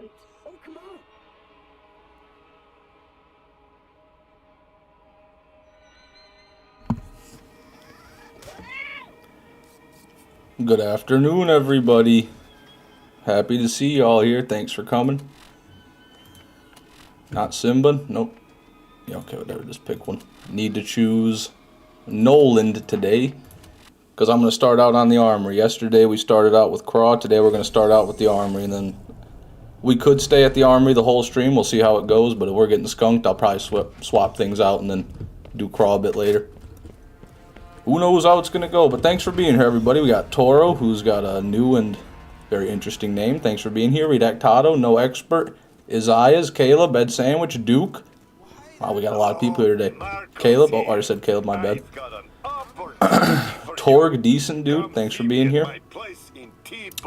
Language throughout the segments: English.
Oh, come on. Good afternoon, everybody. Happy to see y'all here. Thanks for coming. Not Simba? Nope. Yeah, okay, whatever. Just pick one. Need to choose Noland today, because I'm going to start out on the armory. Yesterday we started out with Craw. Today we're going to start out with the armory, and then we could stay at the armory the whole stream. We'll see how it goes, but if we're getting skunked, I'll probably swap things out and then do Craw a bit later. Who knows how it's going to go, but thanks for being here, everybody. We got Toro, who's got a new and very interesting name. Thanks for being here. Redactado, No Expert, Isaias, Caleb, Ed Sandwich, Duke. Wow, we got a lot of people here today. Caleb, oh, I already said Caleb, my bad. Torg, Decent Dude, thanks for being here.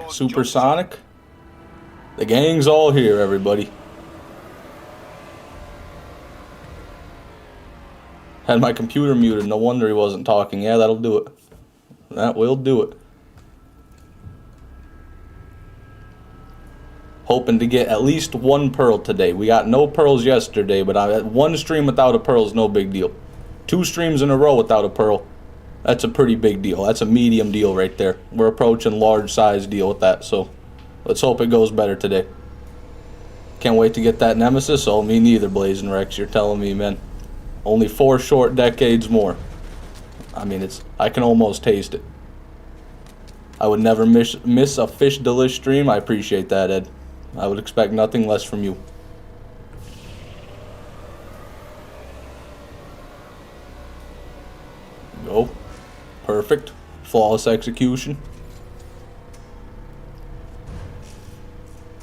Supersonic. The gang's all here, everybody. Had my computer muted, no wonder he wasn't talking. Yeah, that'll do it. That will do it. Hoping to get at least one pearl today. We got no pearls yesterday, but one stream without a pearl is no big deal. 2 streams in a row without a pearl, that's a pretty big deal. That's a medium deal right there. We're approaching large size deal with that, so let's hope it goes better today. Can't wait to get that Nemesis. Oh, me neither, Blazing Rex. You're telling me, man. Only 4 short decades more. I mean, I can almost taste it. I would never miss a Fish Delish stream. I appreciate that, Ed. I would expect nothing less from you. Go. Perfect. Flawless execution.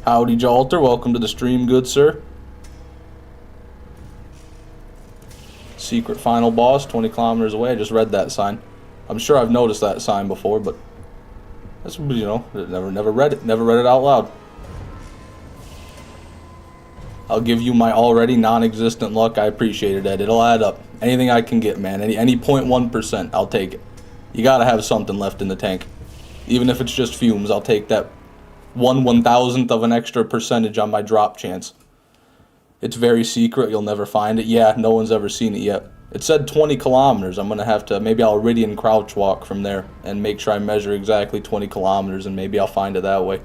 Howdy, Jalter. Welcome to the stream, good sir. Secret final boss, 20 kilometers away. I just read that sign. I'm sure I've noticed that sign before, but that's, you know, never read it. Never read it out loud. I'll give you my already non-existent luck. I appreciate it, Ed. It'll add up. Anything I can get, man. Any 0.1%, I'll take it. You gotta have something left in the tank. Even if it's just fumes, I'll take that 1/1000th of an extra percentage on my drop chance. It's very secret. You'll never find it. Yeah, no one's ever seen it yet. It said 20 kilometers. I'm going to have to, maybe I'll Iridian crouch walk from there and make sure I measure exactly 20 kilometers, and maybe I'll find it that way.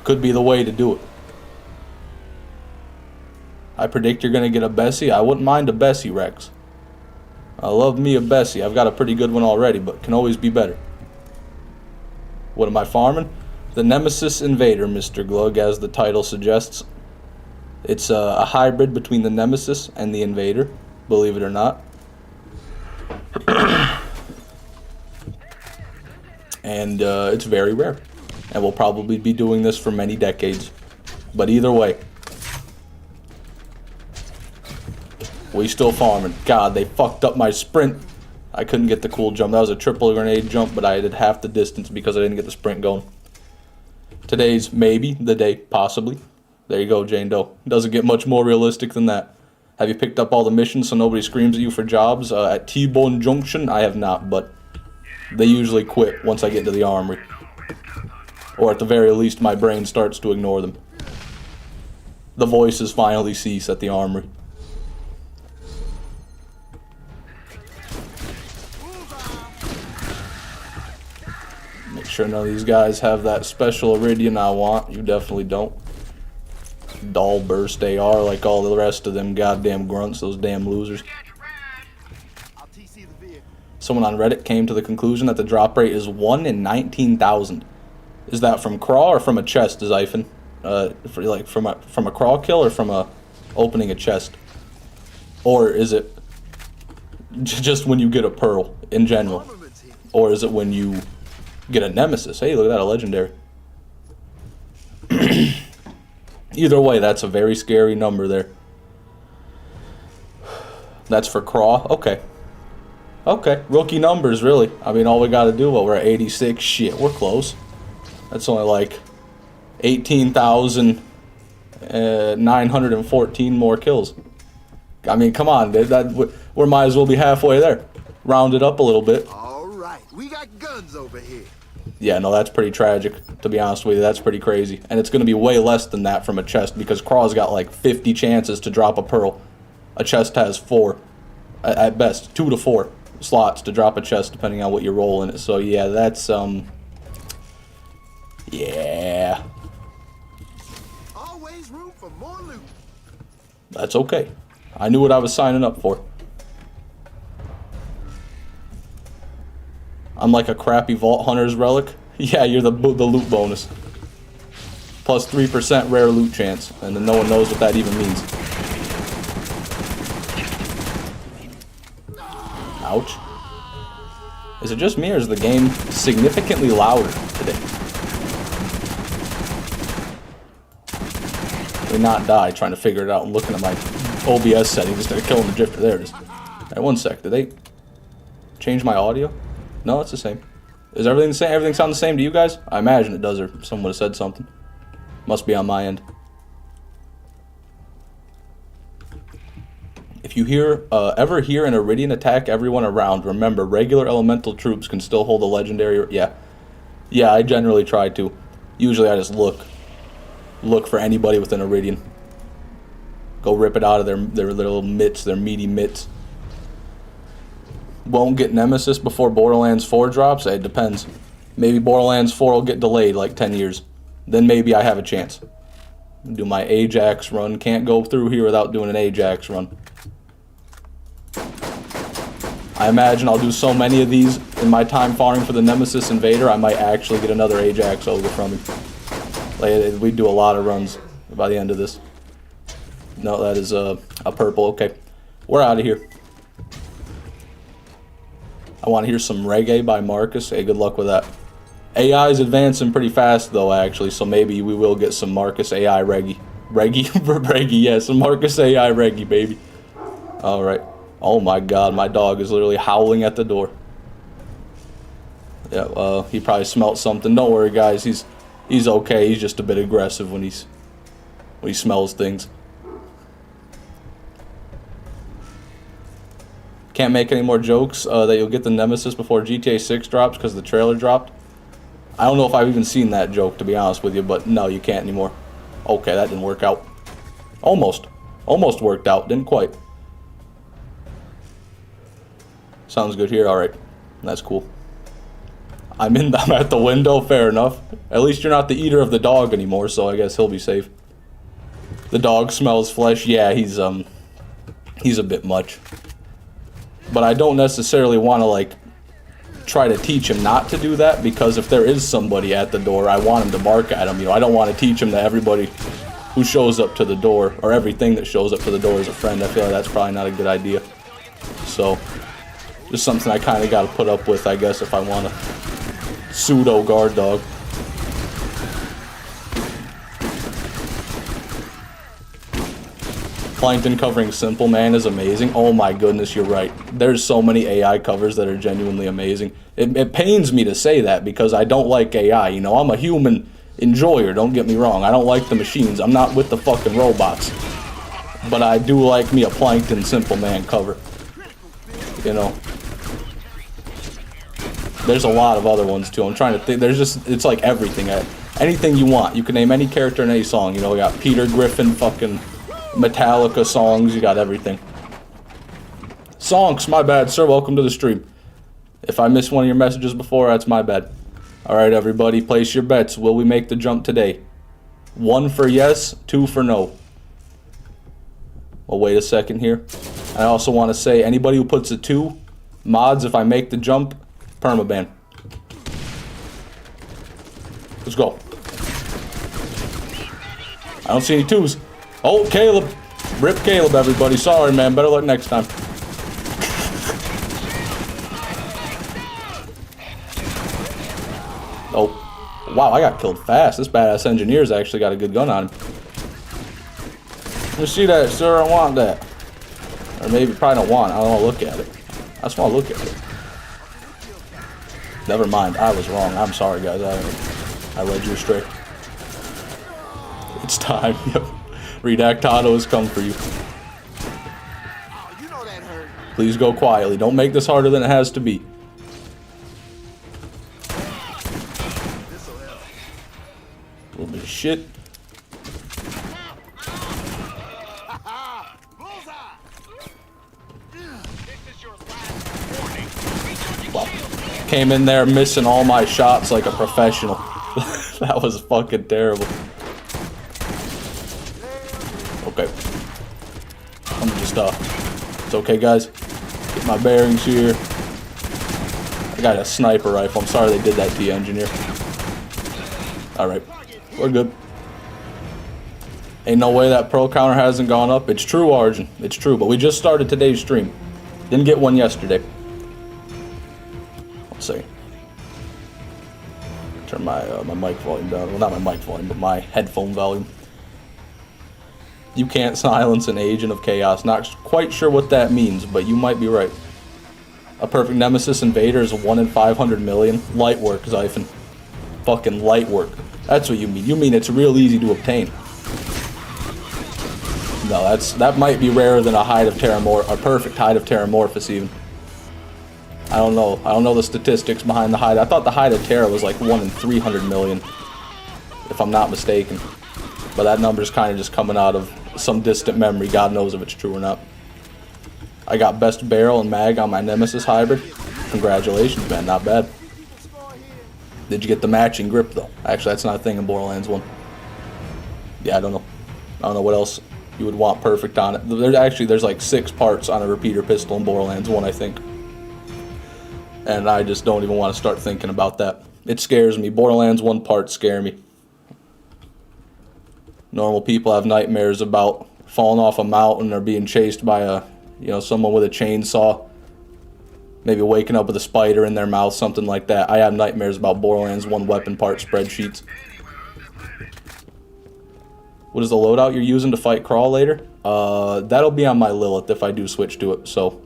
Could be the way to do it. I predict you're going to get a Bessie. I wouldn't mind a Bessie, Rex. I love me a Bessie. I've got a pretty good one already, but can always be better. What am I farming? The Nemesis Invader, Mr. Glug, as the title suggests. It's a hybrid between the Nemesis and the Invader, believe it or not. And it's very rare. And we'll probably be doing this for many decades. But either way, we still farming. God, they fucked up my sprint. I couldn't get the cool jump. That was a triple grenade jump, but I did half the distance because I didn't get the sprint going. Today's maybe the day, possibly. There you go, Jane Doe. Doesn't get much more realistic than that. Have you picked up all the missions so nobody screams at you for jobs? At T-Bone Junction, I have not, but they usually quit once I get to the armory. Or at the very least, my brain starts to ignore them. The voices finally cease at the armory. Make sure none of these guys have that special Iridian I want. You definitely don't. Doll burst AR like all the rest of them goddamn grunts, those damn losers. Someone on Reddit came to the conclusion that the drop rate is 1 in 19,000. Is that from crawl or from a chest, Zyphon? From a crawl kill or from opening a chest? Or is it just when you get a pearl in general? Or is it when you get a Nemesis? Hey, look at that, a legendary. Either way, that's a very scary number there. That's for Craw? Okay. Okay, rookie numbers, really. I mean, all we gotta do, well, we're at 86. Shit, we're close. That's only like 18,914 more kills. I mean, come on, we might as well be halfway there. Round it up a little bit. All right, we got guns over here. Yeah, no, that's pretty tragic, to be honest with you. That's pretty crazy. And it's going to be way less than that from a chest, because Craw's got like 50 chances to drop a pearl. A chest has 4. At best, 2 to 4 slots to drop a chest, depending on what you roll in it. So, yeah, that's, yeah. Always room for more loot. That's okay. I knew what I was signing up for. I'm like a crappy Vault Hunter's relic. Yeah, you're the loot bonus. Plus 3% rare loot chance. And then no one knows what that even means. Ouch. Is it just me, or is the game significantly louder today? Did not die trying to figure it out and looking at my OBS settings instead of killing the drifter. There it is. Alright, 1 sec. Did they change my audio? No, it's the same. Is everything the same? Everything sound the same to you guys? I imagine it does, or someone would have said something. Must be on my end. If you ever hear an Iridian attack everyone around, remember, regular elemental troops can still hold a legendary... Yeah, I generally try to. Usually I just look for anybody with an Iridian. Go rip it out of their little mitts, their meaty mitts. Won't get Nemesis before Borderlands 4 drops? It depends. Maybe Borderlands 4 will get delayed like 10 years. Then maybe I have a chance. Do my Ajax run. Can't go through here without doing an Ajax run. I imagine I'll do so many of these in my time farming for the Nemesis Invader, I might actually get another Ajax Ogre from him. Like, we do a lot of runs by the end of this. No, that is a purple. Okay, we're out of here. I want to hear some reggae by Marcus. Hey, good luck with that. AI is advancing pretty fast, though, actually, so maybe we will get some Marcus AI reggae. Reggae, yeah, some Marcus AI reggae, baby. Alright. Oh my god, my dog is literally howling at the door. Yeah, he probably smelt something. Don't worry, guys, he's okay. He's just a bit aggressive when he smells things. Can't make any more jokes that you'll get the Nemesis before GTA 6 drops because the trailer dropped. I don't know if I've even seen that joke, to be honest with you, but no, you can't anymore. Okay, that didn't work out. Almost worked out, didn't quite. Sounds good here. Alright, that's cool. I'm at the window, fair enough. At least you're not the eater of the dog anymore, so I guess he'll be safe. The dog smells flesh. Yeah, he's a bit much. But I don't necessarily want to, like, try to teach him not to do that, because if there is somebody at the door, I want him to bark at him. You know, I don't want to teach him that everybody who shows up to the door, or everything that shows up to the door, is a friend. I feel like that's probably not a good idea. So, just something I kind of got to put up with, I guess, if I want a pseudo guard dog. Plankton covering Simple Man is amazing. Oh my goodness, you're right. There's so many AI covers that are genuinely amazing. It pains me to say that because I don't like AI. You know, I'm a human enjoyer, don't get me wrong. I don't like the machines. I'm not with the fucking robots. But I do like me a Plankton Simple Man cover. You know. There's a lot of other ones too. I'm trying to think. There's just, it's like everything. Anything you want. You can name any character in any song. You know, we got Peter Griffin, fucking Metallica songs, you got everything. Sonks, my bad, sir. Welcome to the stream. If I missed one of your messages before, that's my bad. Alright, everybody, place your bets. Will we make the jump today? 1 for yes, 2 for no. Well, wait a second here. I also want to say, anybody who puts a 2, mods, if I make the jump, permaban. Let's go. I don't see any 2s. Oh, Caleb. Rip Caleb, everybody. Sorry, man. Better luck next time. Oh. Wow, I got killed fast. This badass engineer's actually got a good gun on him. Let me see that, sir. I want that. Or maybe probably don't want it. I don't want to look at it. I just want to look at it. Never mind. I was wrong. I'm sorry, guys. I led you astray. It's time. Yep. Redactado has come for you. Oh, you know that hurt. Please go quietly. Don't make this harder than it has to be. A little bit of shit. Well, came in there missing all my shots like a professional. That was fucking terrible. Okay. I'm just, it's okay, guys. Get my bearings here. I got a sniper rifle. I'm sorry they did that to you, engineer. Alright. We're good. Ain't no way that pro counter hasn't gone up. It's true, Arjun. It's true. But we just started today's stream. Didn't get one yesterday. Let's see. Turn my my mic volume down. Well, not my mic volume, but my headphone volume. You can't silence an agent of chaos. Not quite sure what that means, but you might be right. A perfect Nemesis Invader is 1 in 500 million. Light work, Zyphon. Fucking light work. That's what you mean. You mean it's real easy to obtain. No, that might be rarer than a hide of a perfect hide of Terramorphous even. I don't know. I don't know the statistics behind the hide. I thought the hide of Terra was like 1 in 300 million, if I'm not mistaken. But that number's kind of just coming out of some distant memory. God knows if it's true or not. I got best barrel and mag on my Nemesis hybrid. Congratulations, man. Not bad. Did you get the matching grip, though? Actually, that's not a thing in Borderlands 1. Yeah, I don't know. I don't know what else you would want perfect on it. There's like 6 parts on a repeater pistol in Borderlands 1, I think. And I just don't even want to start thinking about that. It scares me. Borderlands 1 parts scare me. Normal people have nightmares about falling off a mountain or being chased by someone with a chainsaw. Maybe waking up with a spider in their mouth, something like that. I have nightmares about Borderlands 1 weapon part spreadsheets. What is the loadout you're using to fight Crawl later? That'll be on my Lilith if I do switch to it, so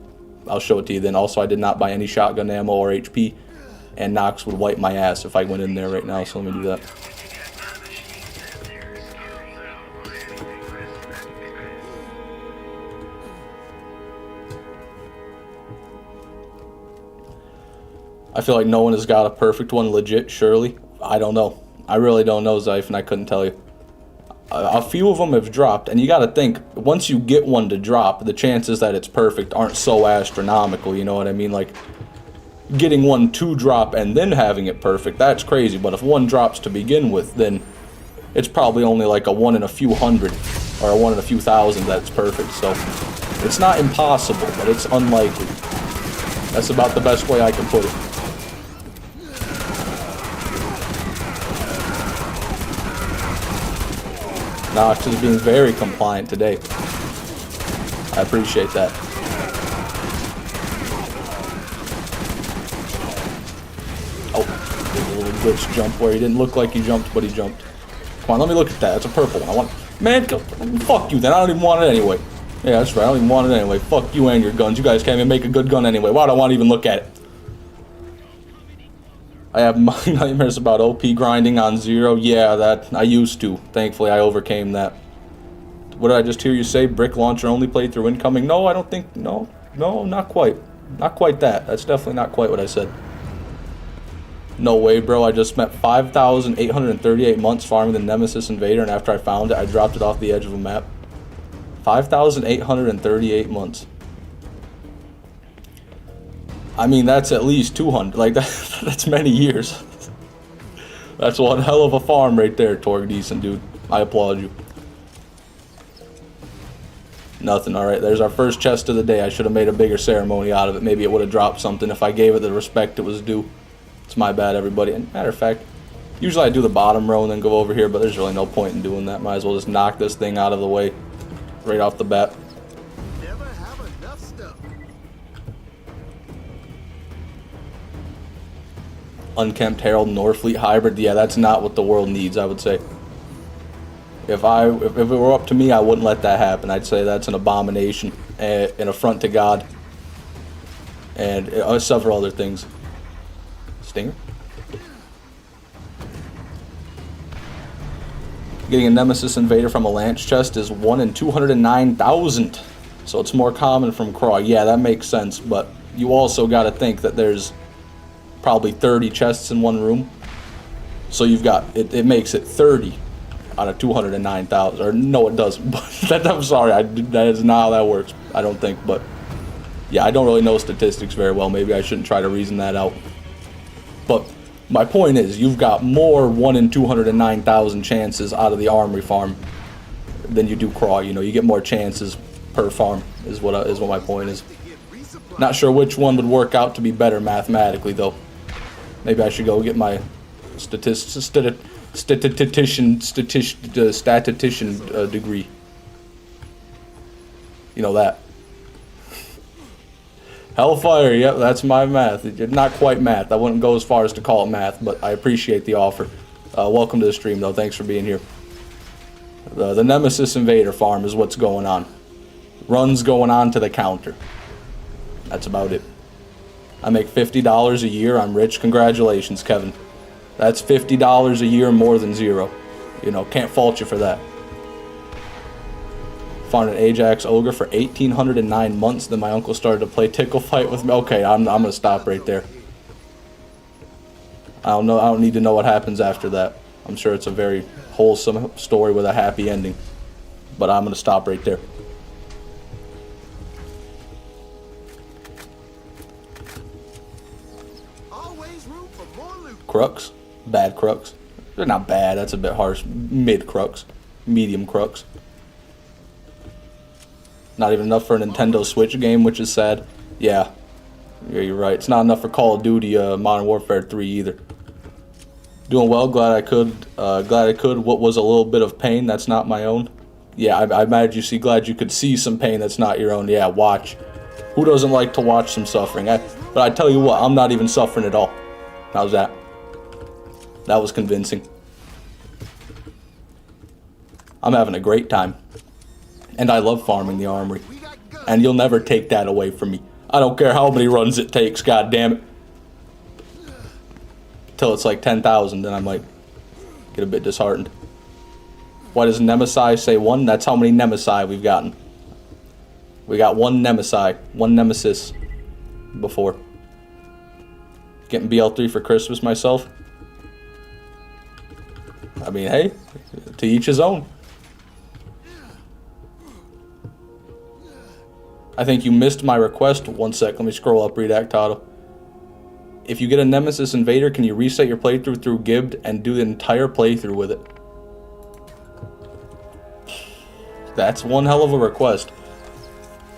I'll show it to you then. Also, I did not buy any shotgun ammo or HP, and Nox would wipe my ass if I went in there right now, so let me do that. I feel like no one has got a perfect one legit, surely. I don't know. I really don't know, Zyphon. I couldn't tell you. A few of them have dropped, and you gotta think, once you get one to drop, the chances that it's perfect aren't so astronomical, you know what I mean? Like, getting one to drop and then having it perfect, that's crazy, but if one drops to begin with, then it's probably only like a 1 in a few hundred, or a 1 in a few thousand that's perfect, so it's not impossible, but it's unlikely. That's about the best way I can put it. Nox is being very compliant today. I appreciate that. Oh, there's a little glitch jump where he didn't look like he jumped, but he jumped. Come on, let me look at that. That's a purple one. Man, fuck you then. I don't even want it anyway. Yeah, that's right. I don't even want it anyway. Fuck you and your guns. You guys can't even make a good gun anyway. Why do I want to even look at it? I have nightmares about OP grinding on 0. Yeah, that I used to. Thankfully, I overcame that. What did I just hear you say? Brick launcher only played through incoming? No, I don't think... No, not quite. Not quite that. That's definitely not quite what I said. No way, bro. I just spent 5,838 months farming the Nemesis Invader, and after I found it, I dropped it off the edge of a map. 5,838 months. I mean, that's at least 200. Like, that's many years. That's one hell of a farm right there, Torg Decent, dude. I applaud you. Nothing, alright. There's our first chest of the day. I should have made a bigger ceremony out of it. Maybe it would have dropped something if I gave it the respect it was due. It's my bad, everybody. And matter of fact, usually I do the bottom row and then go over here, but there's really no point in doing that. Might as well just knock this thing out of the way right off the bat. Never have enough stuff. Unkempt Herald Norfleet hybrid. Yeah, that's not what the world needs, I would say. If it were up to me, I wouldn't let that happen. I'd say that's an abomination, an affront to God, and several other things. Stinger? Getting a Nemesis Invader from a Lance chest is 1 in 209,000. So it's more common from Craw. Yeah, that makes sense, but you also got to think that there's probably 30 chests in one room. So you've got, it makes it 30 out of 209,000, or no it doesn't, but I'm sorry, that is not how that works, I don't think, but yeah, I don't really know statistics very well, maybe I shouldn't try to reason that out. But my point is, you've got more 1 in 209,000 chances out of the armory farm than you do crawl, you know, you get more chances per farm, is what my point is. Not sure which one would work out to be better mathematically, though. Maybe I should go get my statistician degree. You know that. Hellfire, yep, that's my math. Not quite math. I wouldn't go as far as to call it math, but I appreciate the offer. Welcome to the stream, though. Thanks for being here. The Nemesis Invader farm is what's going on. Runs going on to the counter. That's about it. I make $50 a year. I'm rich. Congratulations, Kevin. That's $50 a year more than zero. You know, can't fault you for that. Found an Ajax Ogre for 1,809 months. Then my uncle started to play Tickle Fight with me. Okay, I'm gonna stop right there. I don't know. I don't need to know what happens after that. I'm sure it's a very wholesome story with a happy ending. But I'm gonna stop right there. Always room for more loot. Crux, bad crux. They're not bad. That's a bit harsh. Mid crux, medium crux. Not even enough for a Nintendo Switch game, which is sad. Yeah, you're right. It's not enough for Call of Duty Modern Warfare 3 either. Doing well. Glad I could. What was a little bit of pain that's not my own. Yeah, I imagine you see. Glad you could see some pain that's not your own. Yeah, watch. Who doesn't like to watch some suffering? But I tell you what, I'm not even suffering at all. How's that? That was convincing. I'm having a great time. And I love farming the armory. And you'll never take that away from me. I don't care how many runs it takes, god damn it. Till it's like 10,000, then I might get a bit disheartened. Why does Nemesis say 1? That's how many Nemesis we've gotten. We got 1 Nemesis, 1 Nemesis before. Getting BL3 for Christmas myself. I mean, hey, to each his own. I think you missed my request. One sec, let me scroll up, Redactado. If you get a Nemesis Invader, can you reset your playthrough through Gibbed and do the entire playthrough with it? That's one hell of a request.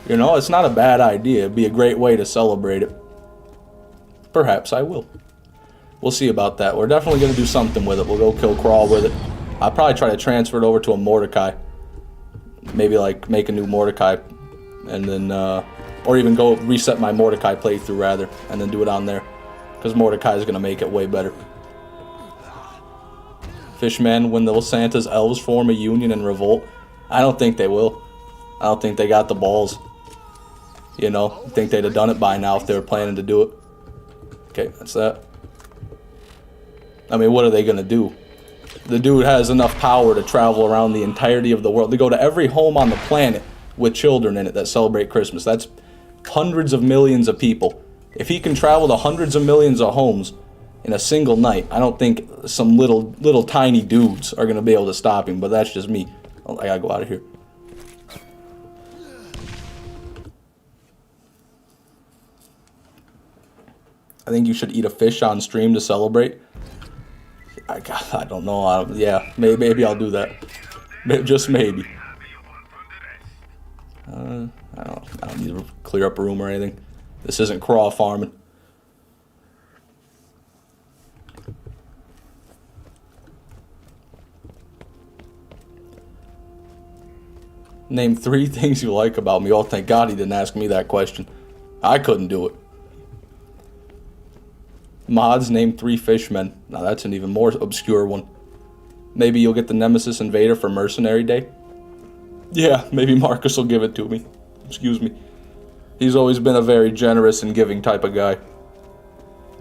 You know, it's not a bad idea. It'd be a great way to celebrate it. Perhaps I will. We'll see about that. We're definitely going to do something with it. We'll go kill Crawl with it. I'll probably try to transfer it over to a Mordecai. Maybe like make a new Mordecai. And then, or even go reset my Mordecai playthrough rather, and then do it on there. Because Mordecai is going to make it way better. Fishman, when the Santa's elves form a union and revolt? I don't think they will. I don't think they got the balls. You know, I think they'd have done it by now if they were planning to do it. Okay, that's that. I mean, what are they going to do? The dude has enough power to travel around the entirety of the world. They go to every home on the planet with children in it that celebrate Christmas. That's hundreds of millions of people. If he can travel to hundreds of millions of homes in a single night, I don't think some little tiny dudes are going to be able to stop him, but that's just me. I gotta go out of here. I think you should eat a fish on stream to celebrate. I don't know. Yeah, maybe I'll do that. Just maybe. I don't need to clear up a room or anything. This isn't craw farming. Name 3 things you like about me. Oh, thank God he didn't ask me that question. I couldn't do it. Mods, name 3 fishmen. Now that's an even more obscure one. Maybe you'll get the Nemesis Invader for Mercenary Day? Yeah, maybe Marcus will give it to me. Excuse me. He's always been a very generous and giving type of guy.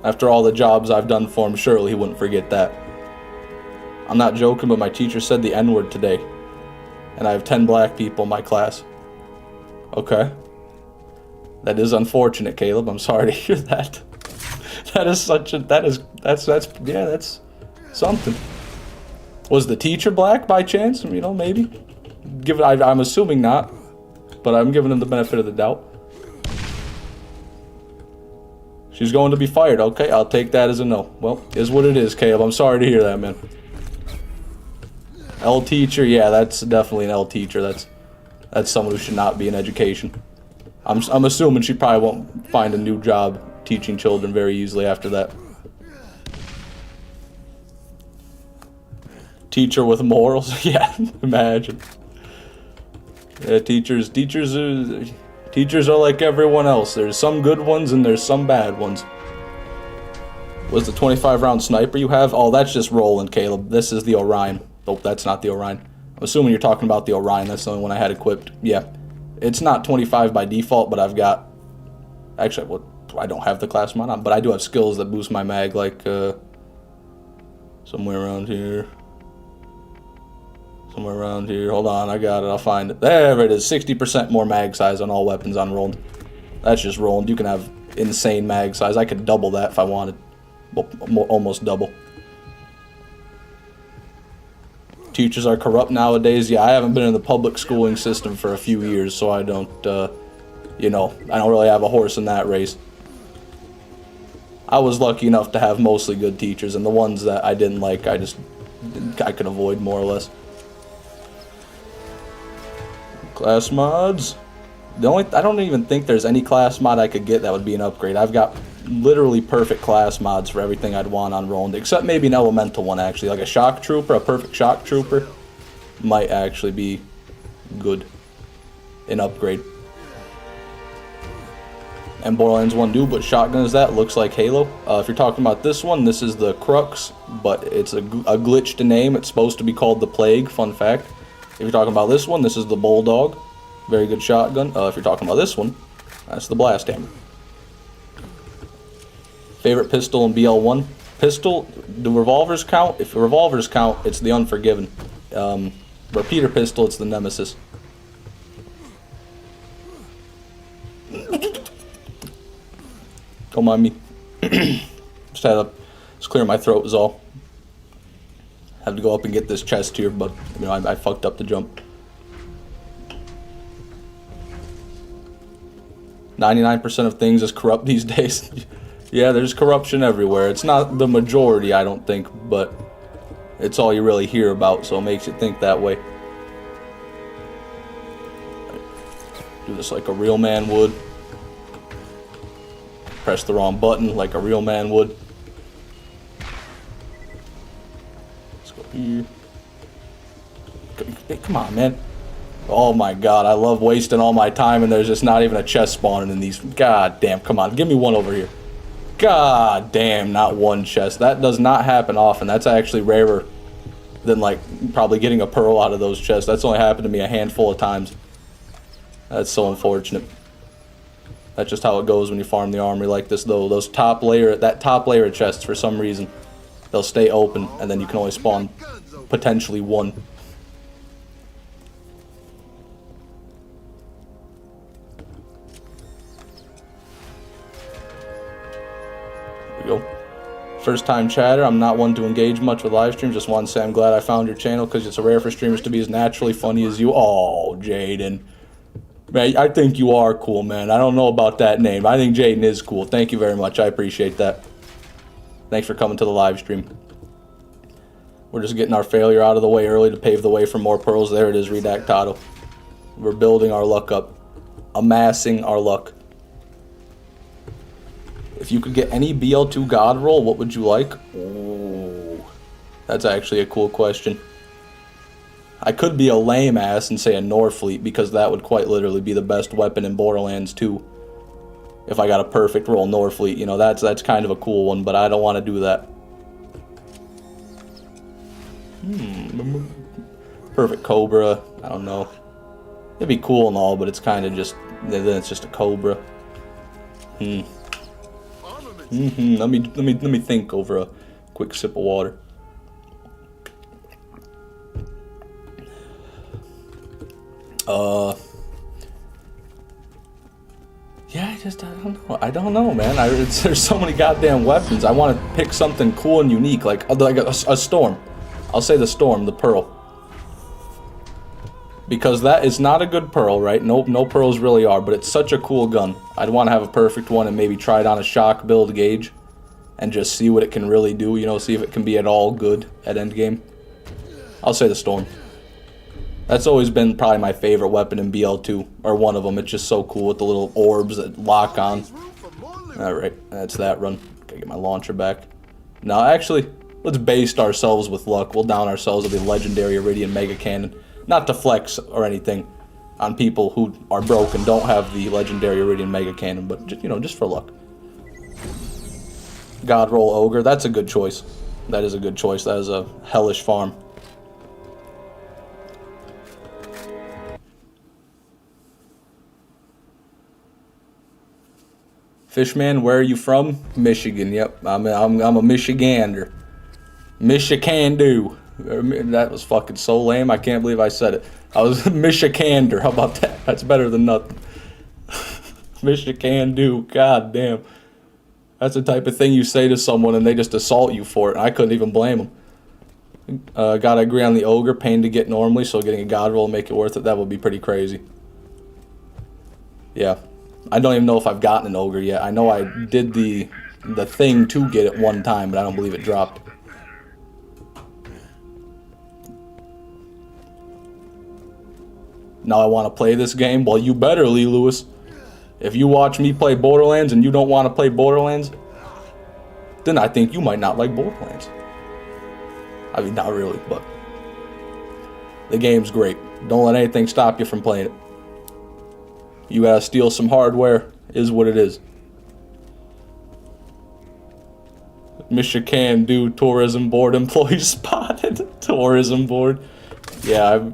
After all the jobs I've done for him, surely he wouldn't forget that. I'm not joking, but my teacher said the N-word today. And I have 10 black people in my class. Okay. That is unfortunate, Caleb. I'm sorry to hear that. That is such a, that's Something. Was the teacher black by chance? You know, maybe. I'm assuming not, but I'm giving him the benefit of the doubt. She's going to be fired. Okay, I'll take that as a no. Well, is what it is, Caleb. I'm sorry to hear that, man. L teacher, yeah, that's definitely an L teacher. That's someone who should not be in education. I'm assuming she probably won't find a new job teaching children very easily after that. Teacher with morals, yeah, imagine. Yeah, teachers are like everyone else. There's some good ones and there's some bad ones. Was the 25-round sniper you have? Oh, that's just rolling, Caleb. This is the Orion. Oh, that's not the Orion. I'm assuming you're talking about the Orion. That's the only one I had equipped. Yeah. It's not 25 by default, but I've got... Actually, well, I don't have the class mod on, but I do have skills that boost my mag, like, somewhere around here. Somewhere around here. Hold on, I got it. I'll find it. There it is. 60% more mag size on all weapons on rolled. That's just rolled. You can have insane mag size. I could double that if I wanted. Well, almost double. Teachers are corrupt nowadays. Yeah, I haven't been in the public schooling system for a few years, so I don't, you know, I don't really have a horse in that race. I was lucky enough to have mostly good teachers, and the ones that I didn't like, I could avoid more or less. Class mods. I don't even think there's any class mod I could get that would be an upgrade. I've got literally perfect class mods for everything I'd want on Roland, except maybe an elemental one actually, like a shock trooper, a perfect shock trooper might actually be good. An upgrade. And Borderlands 1 do, but shotgun is that, looks like Halo. If you're talking about this one, this is the Crux, but it's a glitched name. It's supposed to be called the Plague, fun fact. If you're talking about this one, this is the Bulldog. Very good shotgun. If you're talking about this one, that's the Blast Hammer. Favorite pistol in BL1? Pistol, do revolvers count? If revolvers count, it's the Unforgiven. Repeater pistol, it's the Nemesis. Don't mind me. Just had to clear my throat is all. Have to go up and get this chest here, but you know I fucked up the jump. 99% of things is corrupt these days. Yeah, there's corruption everywhere. It's not the majority, I don't think, but it's all you really hear about, so it makes you think that way. Do this like a real man would. Press the wrong button like a real man would. Let's go here. Come on, man. Oh my god, I love wasting all my time and there's just not even a chest spawning in these. God damn, come on, give me one over here. God damn, not one chest. That does not happen often. That's actually rarer than like probably getting a pearl out of those chests. That's only happened to me a handful of times. That's so unfortunate. That's just how it goes when you farm the armory like this though. That top layer of chests, for some reason, they'll stay open and then you can only spawn potentially one. There we go. First time chatter. I'm not one to engage much with live streams. Just want to say I'm glad I found your channel because it's rare for streamers to be as naturally funny as you. Oh, Jaden. Man, I think you are cool, man. I don't know about that name. I think Jaden is cool. Thank you very much. I appreciate that. Thanks for coming to the live stream. We're just getting our failure out of the way early to pave the way for more pearls. There it is, Redactado. We're building our luck up. Amassing our luck. If you could get any BL2 God roll, what would you like? Ooh, that's actually a cool question. I could be a lame ass and say a Norfleet because that would quite literally be the best weapon in Borderlands 2. If I got a perfect roll Norfleet, you know, that's kind of a cool one, but I don't want to do that. Perfect Cobra, I don't know. It'd be cool and all, but it's kind of just, then it's just a Cobra. Let me think over a quick sip of water. Yeah, I don't know. I don't know, man. There's so many goddamn weapons. I want to pick something cool and unique, like a storm. I'll say the storm, the pearl. Because that is not a good pearl, right? No pearls really are, but it's such a cool gun. I'd want to have a perfect one and maybe try it on a shock build gauge and just see what it can really do, you know, see if it can be at all good at endgame. I'll say the storm. That's always been probably my favorite weapon in BL2, or one of them. It's just so cool with the little orbs that lock on. Alright, that's that run. Gotta get my launcher back. Now, actually, let's baste ourselves with luck. We'll down ourselves with the legendary Iridium Mega Cannon. Not to flex or anything on people who are broke and don't have the legendary Iridium Mega Cannon, but just, you know, just for luck. God Roll Ogre, that's a good choice. That is a good choice. That is a hellish farm. Fishman, where are you from? Michigan. Yep, I'm a Michigander. Michigan-do. That was fucking so lame. I can't believe I said it. I was Michigander. How about that? That's better than nothing. Michigan-do. God damn. That's the type of thing you say to someone and they just assault you for it. I couldn't even blame them. Gotta agree on the ogre. Pain to get normally, so getting a god roll to make it worth it, that would be pretty crazy. Yeah. I don't even know if I've gotten an ogre yet. I know I did the thing to get it one time, but I don't believe it dropped. Now I want to play this game? Well, you better, Lee Lewis. If you watch me play Borderlands and you don't want to play Borderlands, then I think you might not like Borderlands. I mean, not really, but the game's great. Don't let anything stop you from playing it. You gotta steal some hardware, is what it is. Michigan-do tourism board employee spotted. Tourism board. Yeah,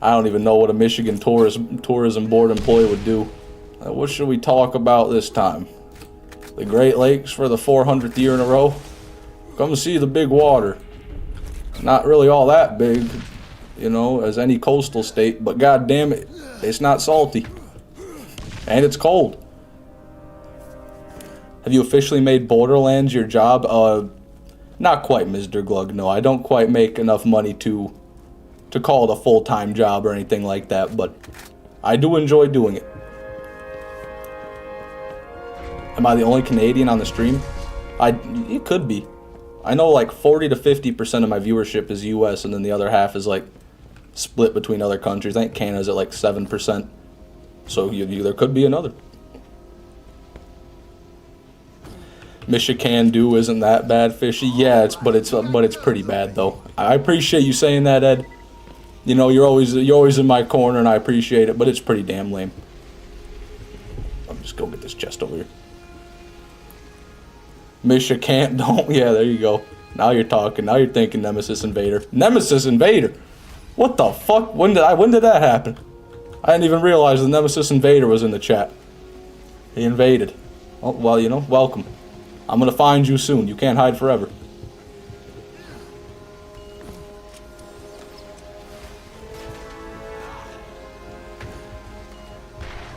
I don't even know what a Michigan tourism board employee would do. What should we talk about this time? The Great Lakes for the 400th year in a row? Come see the big water. Not really all that big, you know, as any coastal state, but god damn it, it's not salty. And it's cold. Have you officially made Borderlands your job? Not quite, Mr. Glug. No, I don't quite make enough money to call it a full-time job or anything like that, but I do enjoy doing it. Am I the only Canadian on the stream? It could be. I know like 40 to 50% of my viewership is US, and then the other half is like split between other countries. I think Canada's at like 7%. So there could be another. Michigan-do isn't that bad, Fishy. Yeah, but it's pretty bad though. I appreciate you saying that, Ed. You know, you're always in my corner, and I appreciate it. But it's pretty damn lame. I'm just gonna get this chest over here. Michigan, don't. Yeah, there you go. Now you're talking. Now you're thinking Nemesis Invader. Nemesis Invader. What the fuck? When did that happen? I didn't even realize the Nemesis Invader was in the chat. He invaded. Oh, well, you know, welcome. I'm gonna find you soon. You can't hide forever.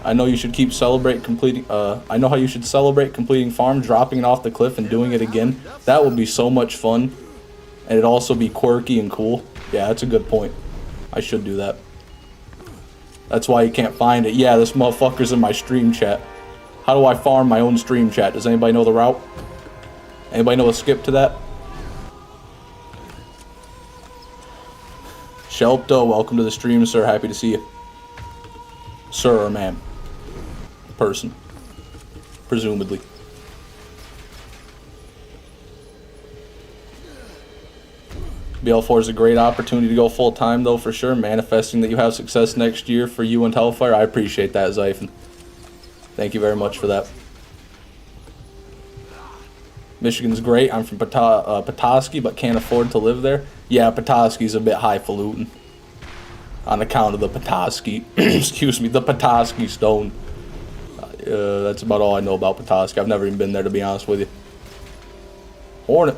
I know you should keep completing. I know how you should celebrate completing farm, dropping it off the cliff, and doing it again. That would be so much fun, and it'd also be quirky and cool. Yeah, that's a good point. I should do that. That's why you can't find it. Yeah, this motherfucker's in my stream chat. How do I farm my own stream chat? Does anybody know the route? Anybody know a skip to that? Shelpto, welcome to the stream, sir. Happy to see you. Sir or ma'am. Person. Presumably. BL4 is a great opportunity to go full-time, though, for sure. Manifesting that you have success next year for you and Hellfire. I appreciate that, Zyphon. Thank you very much for that. Michigan's great. I'm from Petoskey, but can't afford to live there. Yeah, Petoskey's a bit highfalutin. On account of the Petoskey, excuse me, the Petoskey Stone. That's about all I know about Petoskey. I've never even been there, to be honest with you. Hornet.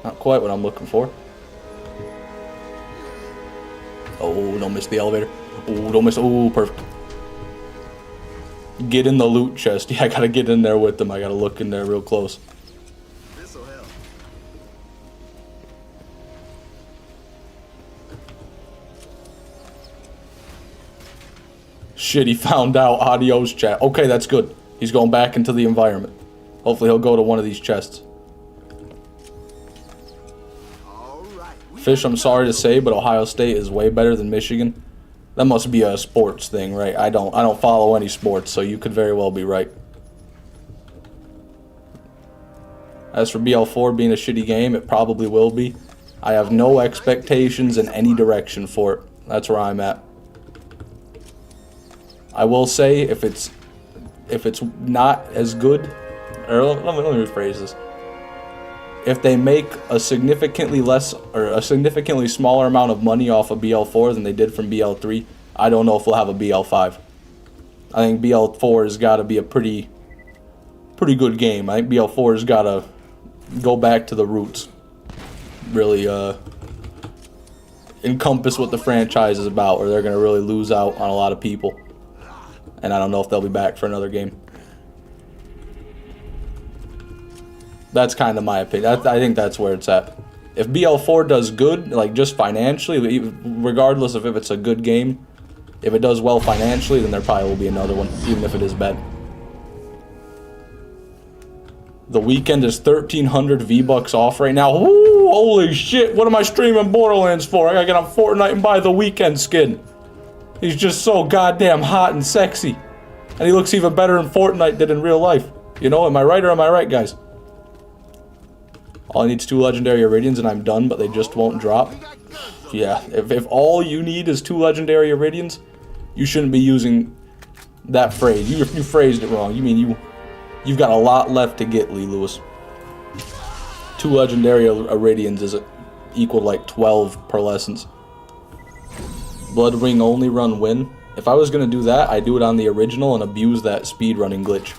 Not quite what I'm looking for. Oh, don't miss the elevator. Oh, don't miss. Oh, perfect. Get in the loot chest. Yeah, I gotta get in there with them. I gotta look in there real close. This'll help. Shit, he found out. Adios, chat. Okay, that's good. He's going back into the environment. Hopefully he'll go to one of these chests. All right. Fish, I'm sorry to say, but Ohio State is way better than Michigan. That must be a sports thing, right? I don't follow any sports, so you could very well be right. As for BL4 being a shitty game, it probably will be. I have no expectations in any direction for it. That's where I'm at. I will say if it's not as good, or let me rephrase this. If they make a significantly less or a significantly smaller amount of money off of BL4 than they did from BL3, I don't know if we'll have a BL5. I think BL4 has got to be a pretty good game. I think BL4 has got to go back to the roots. Really encompass what the franchise is about, or they're going to really lose out on a lot of people. And I don't know if they'll be back for another game. That's kind of my opinion. I think that's where it's at. If BL4 does good, like just financially, regardless of if it's a good game, if it does well financially, then there probably will be another one, even if it is bad. The weekend is 1,300 V-Bucks off right now. Ooh, holy shit, what am I streaming Borderlands for? I gotta get on Fortnite and buy the weekend skin. He's just so goddamn hot and sexy. And he looks even better in Fortnite than in real life. You know, am I right or am I right, guys? All I need is 2 legendary Iridians and I'm done, but they just won't drop. Yeah, if all you need is 2 legendary Iridians, you shouldn't be using that phrase. You phrased it wrong. You mean you've got a lot left to get, Lee Lewis. 2 legendary Iridians is equal to like 12 pearlescence. Blood Ring only run win. If I was gonna do that, I'd do it on the original and abuse that speed running glitch,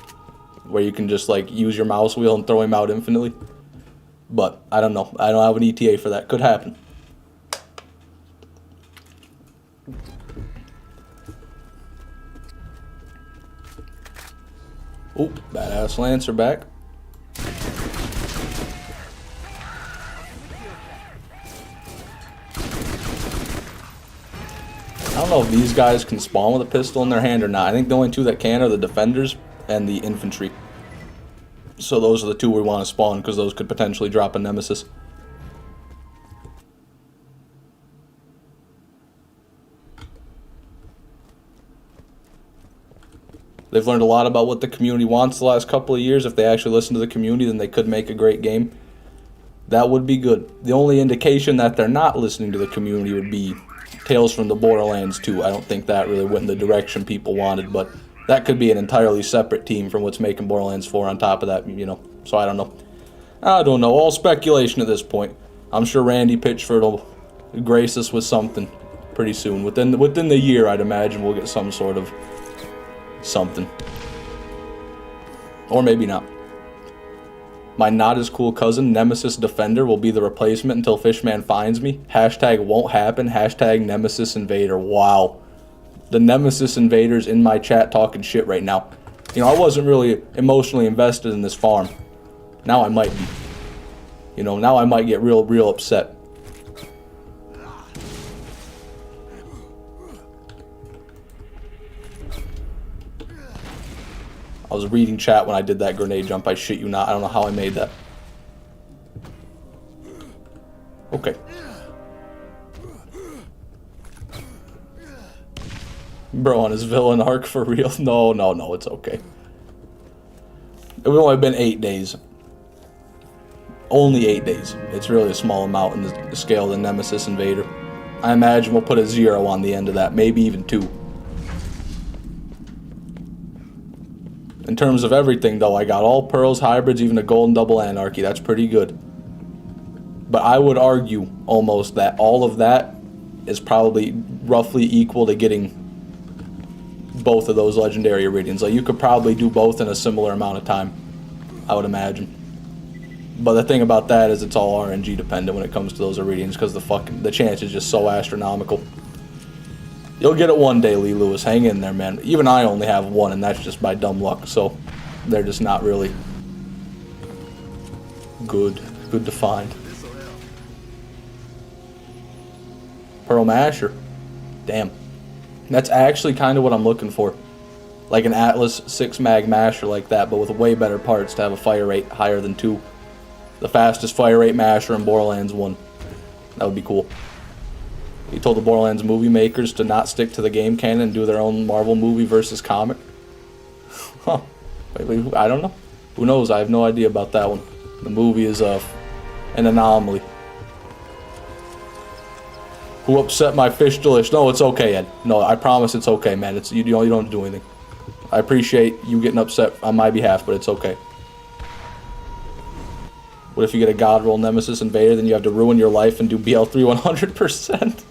where you can just like use your mouse wheel and throw him out infinitely. But I don't know. I don't have an ETA for that. Could happen. Oh, badass Lancer back. I don't know if these guys can spawn with a pistol in their hand or not. I think the only 2 that can are the defenders and the infantry. So those are the 2 we want to spawn, because those could potentially drop a Nemesis. They've learned a lot about what the community wants the last couple of years. If they actually listen to the community, then they could make a great game. That would be good. The only indication that they're not listening to the community would be Tales from the Borderlands 2. I don't think that really went in the direction people wanted, but that could be an entirely separate team from what's making Borderlands 4 on top of that, you know. So I don't know. I don't know. All speculation at this point. I'm sure Randy Pitchford will grace us with something pretty soon. Within the year, I'd imagine we'll get some sort of something. Or maybe not. My not as cool cousin, Nemesis Defender, will be the replacement until Fishman finds me. Hashtag won't happen. Hashtag Nemesis Invader. Wow. The Nemesis Invaders in my chat talking shit right now. You know, I wasn't really emotionally invested in this farm. Now I might be. You know, now I might get real upset. I was reading chat when I did that grenade jump. I shit you not. I don't know how I made that. Okay. Bro, on his villain arc for real? No, it's okay. It would only been 8 days. Only 8 days. It's really a small amount in the scale of the Nemesis Invader. I imagine we'll put a 0 on the end of that. Maybe even 2. In terms of everything, though, I got all pearls, hybrids, even a golden double anarchy. That's pretty good. But I would argue almost that all of that is probably roughly equal to getting both of those legendary Iridians. Like, you could probably do both in a similar amount of time, I would imagine. But the thing about that is it's all RNG dependent when it comes to those Iridians, because the chance is just so astronomical. You'll get it one day, Lee Lewis. Hang in there, man. Even I only have one, and that's just by dumb luck. So they're just not really good to find. This'll help. Pearl Masher. Damn. That's actually kind of what I'm looking for. Like an Atlas 6 mag masher like that, but with way better parts to have a fire rate higher than 2. The fastest fire rate masher in Borderlands 1. That would be cool. He told the Borderlands movie makers to not stick to the game canon and do their own Marvel movie versus comic. Huh. Wait, I don't know. Who knows? I have no idea about that one. The movie is an anomaly. Who upset my fish delish? No, it's okay, Ed. No, I promise it's okay, man. It's you don't do anything. I appreciate you getting upset on my behalf, but it's okay. What if you get a god roll Nemesis Invader, then you have to ruin your life and do BL3 100%?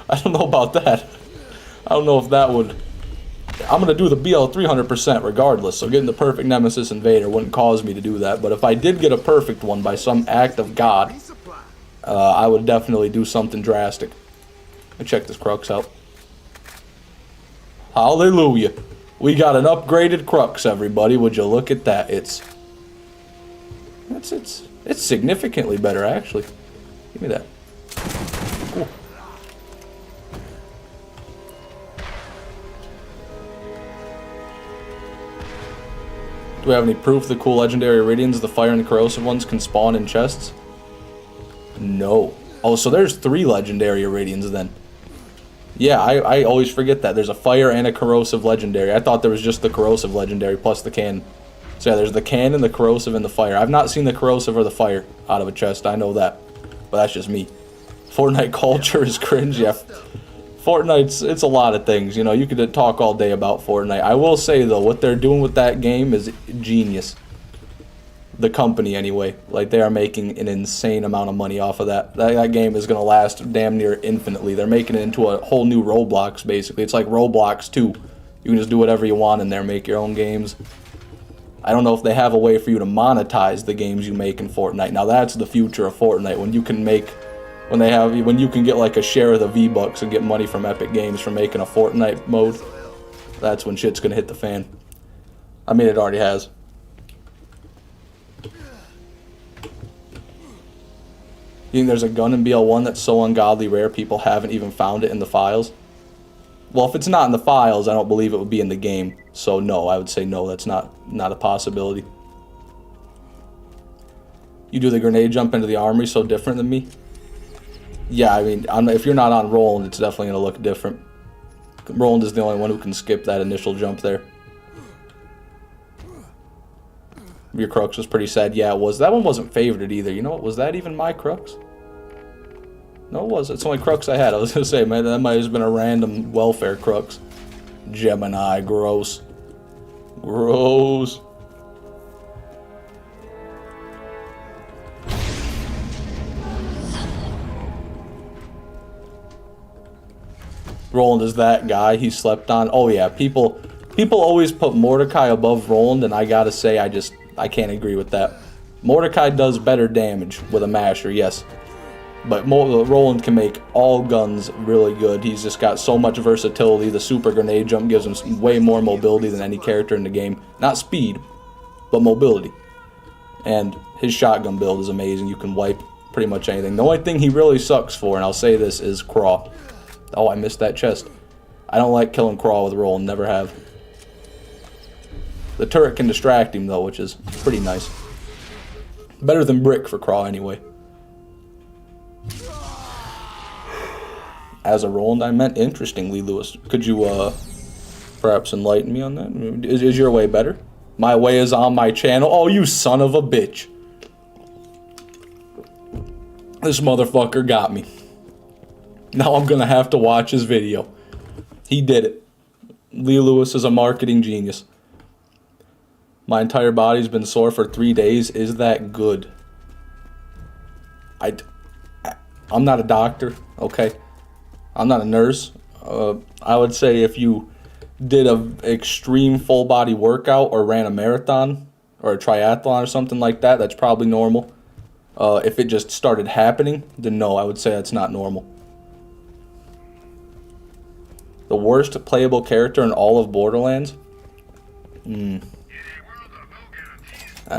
I don't know about that. I don't know if that would... I'm going to do the BL 300% regardless, so getting the perfect Nemesis Invader wouldn't cause me to do that. But if I did get a perfect one by some act of God, I would definitely do something drastic. Let me check this Crux out. Hallelujah. We got an upgraded Crux, everybody. Would you look at that? It's significantly better, actually. Give me that. Cool. Do we have any proof the cool legendary Iridians, the fire and the corrosive ones, can spawn in chests? No. Oh, so there's 3 legendary Iridians then. Yeah, I always forget that. There's a fire and a corrosive legendary. I thought there was just the corrosive legendary plus the cannon. So yeah, there's the cannon, the corrosive, and the fire. I've not seen the corrosive or the fire out of a chest. I know that. But that's just me. Fortnite culture is cringe. Yeah. Fortnite's, it's a lot of things. You know, you could talk all day about Fortnite. I will say, though, what they're doing with that game is genius. The company, anyway. Like, they are making an insane amount of money off of that. That game is going to last damn near infinitely. They're making it into a whole new Roblox, basically. It's like Roblox 2. You can just do whatever you want in there, make your own games. I don't know if they have a way for you to monetize the games you make in Fortnite. Now that's the future of Fortnite, when you can make, when you can get like a share of the V-Bucks and get money from Epic Games for making a Fortnite mode. That's when shit's gonna hit the fan. I mean, it already has. You think there's a gun in BL1 that's so ungodly rare people haven't even found it in the files? Well, if it's not in the files, I don't believe it would be in the game. So no, I would say no, that's not a possibility. You do the grenade jump into the armory so different than me? Yeah, I mean, if you're not on Roland, it's definitely going to look different. Roland is the only one who can skip that initial jump there. Your Crux was pretty sad. Yeah, it was. That one wasn't favored either. You know what? Was that even my Crux? No, it was. It's the only Crux I had. I was going to say, man, that might have been a random welfare Crux. Gemini, gross. Gross. Roland is that guy he slept on. Oh yeah, people always put Mordecai above Roland, and I gotta say, I can't agree with that. Mordecai does better damage with a masher, yes. But Roland can make all guns really good. He's just got so much versatility. The super grenade jump gives him way more mobility than any character in the game. Not speed, but mobility. And his shotgun build is amazing. You can wipe pretty much anything. The only thing he really sucks for, and I'll say this, is Craw. Oh, I missed that chest. I don't like killing Craw with Roland, never have. The turret can distract him, though, which is pretty nice. Better than Brick for Craw, anyway. As a Roland, I meant interestingly, Lewis. Could you, perhaps enlighten me on that? Is your way better? My way is on my channel. Oh, you son of a bitch. This motherfucker got me. Now I'm gonna have to watch his video. He did it. Lee Lewis is a marketing genius. My entire body's been sore for 3 days. Is that good? I'm not a doctor, okay? I'm not a nurse. I would say if you did an extreme full body workout or ran a marathon or a triathlon or something like that, that's probably normal. If it just started happening, then no, I would say that's not normal. The worst playable character in all of Borderlands? That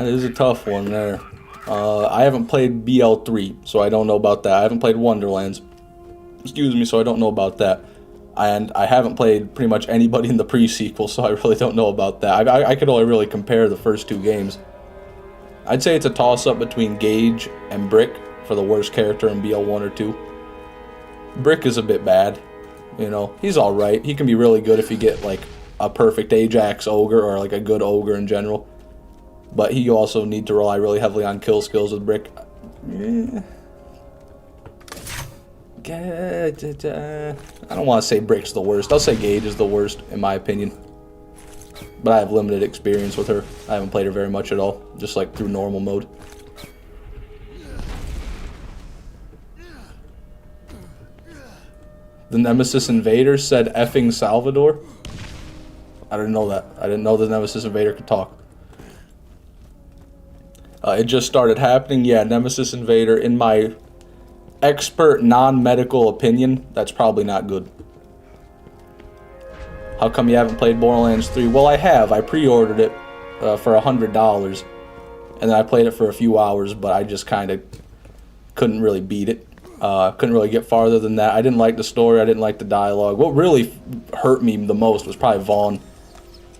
is a tough one there. I haven't played BL3, so I don't know about that. I haven't played Wonderlands. Excuse me, so I don't know about that. And I haven't played pretty much anybody in the pre-sequel, so I really don't know about that. I could only really compare the first two games. I'd say it's a toss-up between Gage and Brick for the worst character in BL1 or 2. Brick is a bit bad. You know, he's alright. He can be really good if you get, like, a perfect Ajax ogre or, like, a good ogre in general. But you also need to rely really heavily on kill skills with Brick. I don't want to say Brick's the worst. I'll say Gage is the worst, in my opinion. But I have limited experience with her. I haven't played her very much at all. Just, like, through normal mode. The Nemesis Invader said effing Salvador. I didn't know that. I didn't know the Nemesis Invader could talk. It just started happening. Yeah, Nemesis Invader, in my expert non-medical opinion, that's probably not good. How come you haven't played Borderlands 3? Well, I have. I pre-ordered it for $100. And then I played it for a few hours, but I just kind of couldn't really beat it. Couldn't really get farther than that. I didn't like the story. I didn't like the dialogue. What really hurt me the most was probably Vaughn.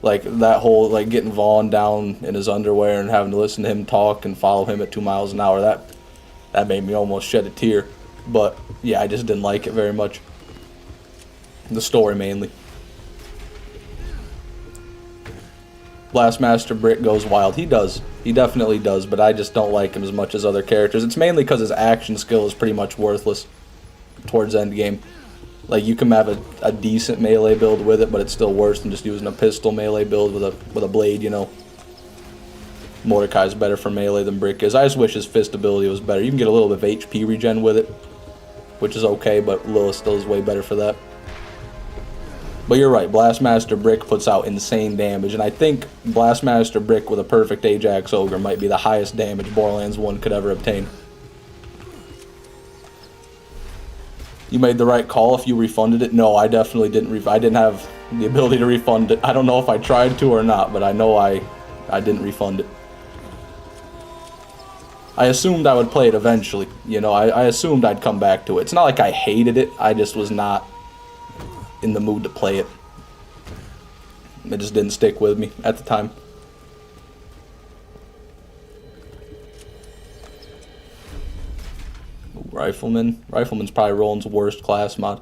Like, that whole, like, getting Vaughn down in his underwear and having to listen to him talk and follow him at 2 miles an hour. That made me almost shed a tear. But, yeah, I just didn't like it very much. The story, mainly. Blastmaster Brick goes wild. He does. He definitely does, but I just don't like him as much as other characters. It's mainly because his action skill is pretty much worthless towards endgame. Like, you can have a decent melee build with it, but it's still worse than just using a pistol melee build with a blade, you know. Mordecai's better for melee than Brick is. I just wish his fist ability was better. You can get a little bit of HP regen with it, which is okay, but Lilith still is way better for that. But you're right, Blastmaster Brick puts out insane damage, and I think Blastmaster Brick with a perfect Ajax Ogre might be the highest damage Borderlands 1 could ever obtain. You made the right call if you refunded it. No, I definitely didn't. I didn't have the ability to refund it. I don't know if I tried to or not, but I know I didn't refund it. I assumed I would play it eventually. You know, I assumed I'd come back to it. It's not like I hated it. I just was not in the mood to play it. It just didn't stick with me at the time. Ooh, Rifleman. Rifleman's probably Roland's worst class mod.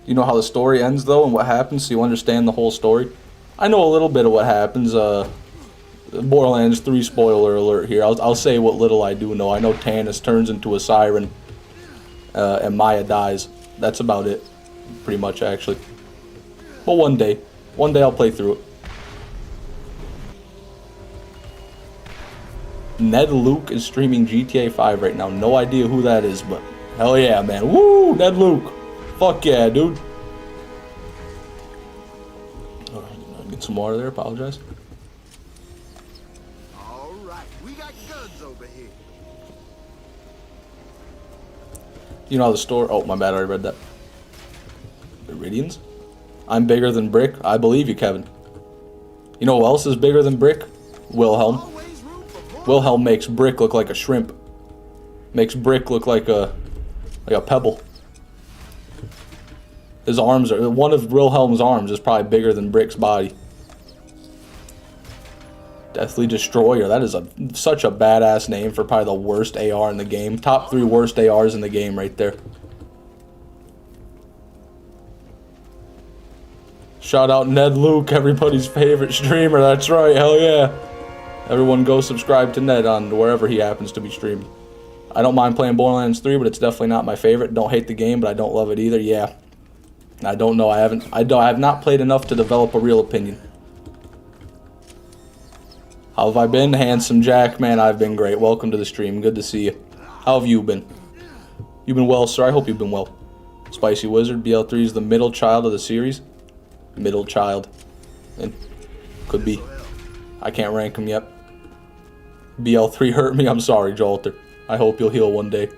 You know how the story ends though and what happens, so you understand the whole story? I know a little bit of what happens. Borderlands 3 spoiler alert here. I'll say what little I do know. I know Tannis turns into a siren and Maya dies. That's about it. Pretty much, actually. But one day I'll play through it. Ned Luke is streaming GTA 5 right now. No idea who that is, but hell yeah, man. Woo! Ned Luke. Fuck yeah, dude. Alright, get some water there. Apologize. Alright, we got guns over here. You know how the store... Oh, my bad. I already read that. Iridians? I'm bigger than Brick. I believe you, Kevin. You know who else is bigger than Brick? Wilhelm. Wilhelm makes Brick look like a shrimp. Makes Brick look like a pebble. His arms are... One of Wilhelm's arms is probably bigger than Brick's body. Deathly Destroyer. That is such a badass name for probably the worst AR in the game. Top 3 worst ARs in the game right there. Shout out Ned Luke, everybody's favorite streamer. That's right, hell yeah. Everyone go subscribe to Ned on wherever he happens to be streaming. I don't mind playing Borderlands 3, but it's definitely not my favorite. Don't hate the game, but I don't love it either. Yeah. I don't know. I have not played enough to develop a real opinion. How have I been? Handsome Jack, man, I've been great. Welcome to the stream. Good to see you. How have you been? You've been well, sir. I hope you've been well. Spicy Wizard, BL3 is the middle child of the series. Middle child. And could be. I can't rank him yet. BL3 hurt me. I'm sorry, Jolter. I hope you'll heal one day.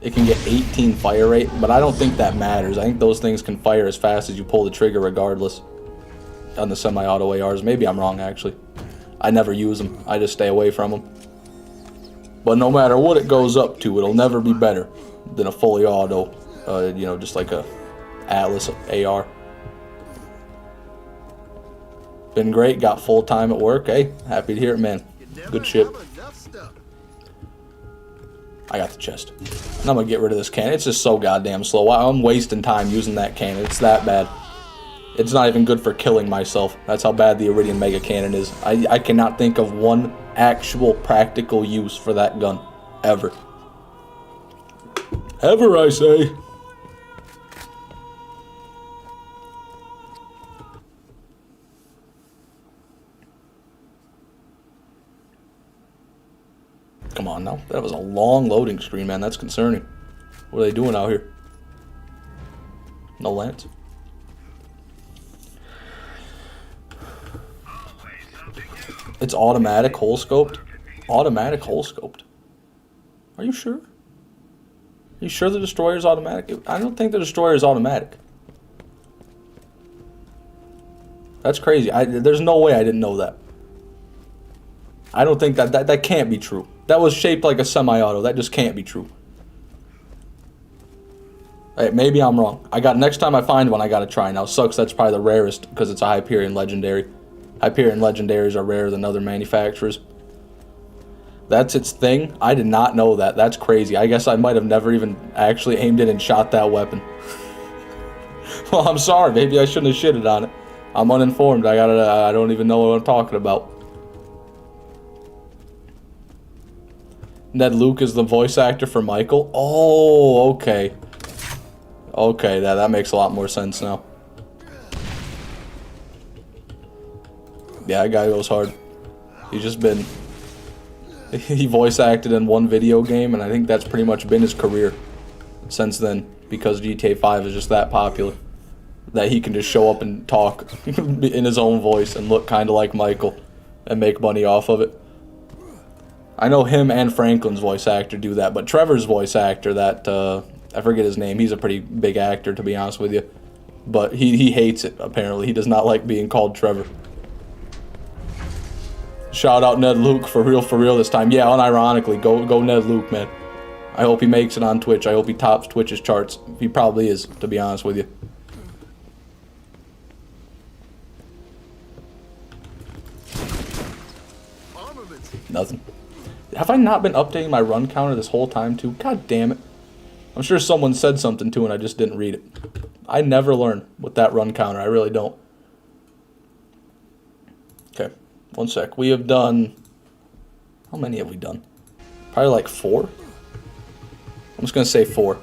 it can get 18 fire rate, but I don't think that matters. I think those things can fire as fast as you pull the trigger regardless on the semi-auto ARs. Maybe I'm wrong, actually. I never use them. I just stay away from them. But no matter what it goes up to, it'll never be better than a fully auto, you know, just like a Atlas AR. Been great, got full time at work. Hey, happy to hear it, man. Good shit. I got the chest. And I'm gonna get rid of this cannon. It's just so goddamn slow. I'm wasting time using that cannon. It's that bad. It's not even good for killing myself. That's how bad the Iridium Mega Cannon is. I cannot think of one actual practical use for that gun. Ever. Ever, I say. Come on now. That was a long loading screen, man. That's concerning. What are they doing out here? No lance? It's automatic hole scoped? Automatic hole scoped. Are you sure? Are you sure the destroyer is automatic? I don't think the destroyer is automatic. That's crazy. There's no way I didn't know that. I don't think that can't be true. That was shaped like a semi-auto. That just can't be true. Hey, maybe I'm wrong. Next time I find one, I gotta try. Now, sucks that's probably the rarest because it's a Hyperion Legendary. Hyperion Legendaries are rarer than other manufacturers. That's its thing. I did not know that. That's crazy. I guess I might have never even actually aimed it and shot that weapon. Well, I'm sorry. Maybe I shouldn't have shitted on it. I'm uninformed. I don't even know what I'm talking about. Ned Luke is the voice actor for Michael. Oh, okay. Okay, that makes a lot more sense now. Yeah, that guy goes hard. He's just been... He voice acted in one video game, and I think that's pretty much been his career since then, because GTA 5 is just that popular. That he can just show up and talk in his own voice and look kind of like Michael and make money off of it. I know him and Franklin's voice actor do that, but Trevor's voice actor, I forget his name, he's a pretty big actor, to be honest with you. But he hates it, apparently. He does not like being called Trevor. Shout out Ned Luke for real this time. Yeah, unironically, go Ned Luke, man. I hope he makes it on Twitch. I hope he tops Twitch's charts. He probably is, to be honest with you. Nothing. Have I not been updating my run counter this whole time, too? God damn it. I'm sure someone said something, too, and I just didn't read it. I never learn with that run counter. I really don't. Okay. 1 sec. We have done... How many have we done? Probably like 4? I'm just going to say 4.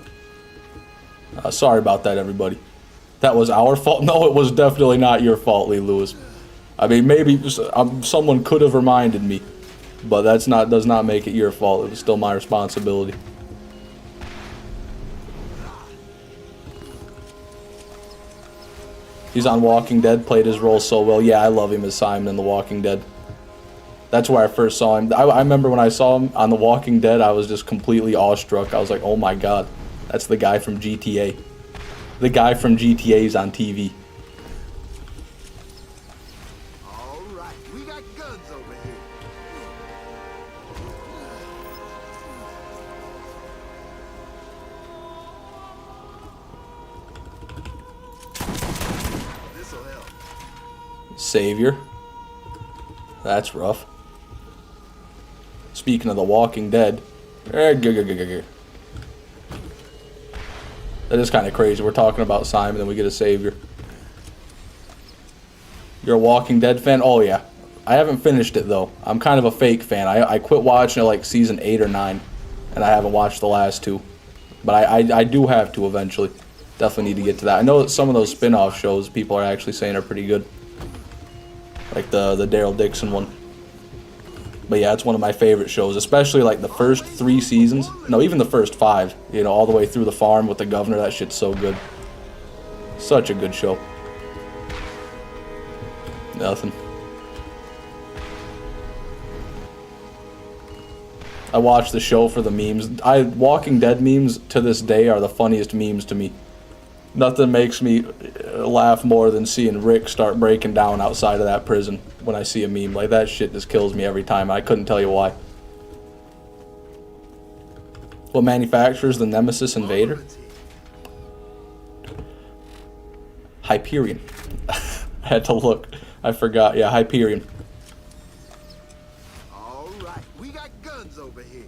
Sorry about that, everybody. That was our fault? No, it was definitely not your fault, Lee Lewis. I mean, maybe someone could have reminded me, but does not make it your fault. It was still my responsibility. He's on Walking Dead, played his role so well. Yeah, I love him as Simon in The Walking Dead. That's where I first saw him. I remember when I saw him on The Walking Dead, I was just completely awestruck. I was like, oh my god, that's the guy from GTA. The guy from GTA is on TV. Alright, we got guns over here. This'll help. Savior. That's rough. Speaking of The Walking Dead. That is kind of crazy. We're talking about Simon, then we get a Savior. You're a Walking Dead fan? Oh, yeah. I haven't finished it, though. I'm kind of a fake fan. I quit watching it like season 8 or 9, and I haven't watched the last 2. But I do have to eventually. Definitely need to get to that. I know that some of those spin-off shows people are actually saying are pretty good. Like the Daryl Dixon one. But yeah, it's one of my favorite shows, especially like the first 3 seasons. No, even the first 5. You know, all the way through the farm with the governor. That shit's so good. Such a good show. Nothing. I watch the show for the memes. Walking Dead memes to this day are the funniest memes to me. Nothing makes me laugh more than seeing Rick start breaking down outside of that prison when I see a meme. Like, that shit just kills me every time. I couldn't tell you why. What manufactures the Nemesis Invader? Hyperion. I had to look. I forgot. Yeah, Hyperion. All right, we got guns over here.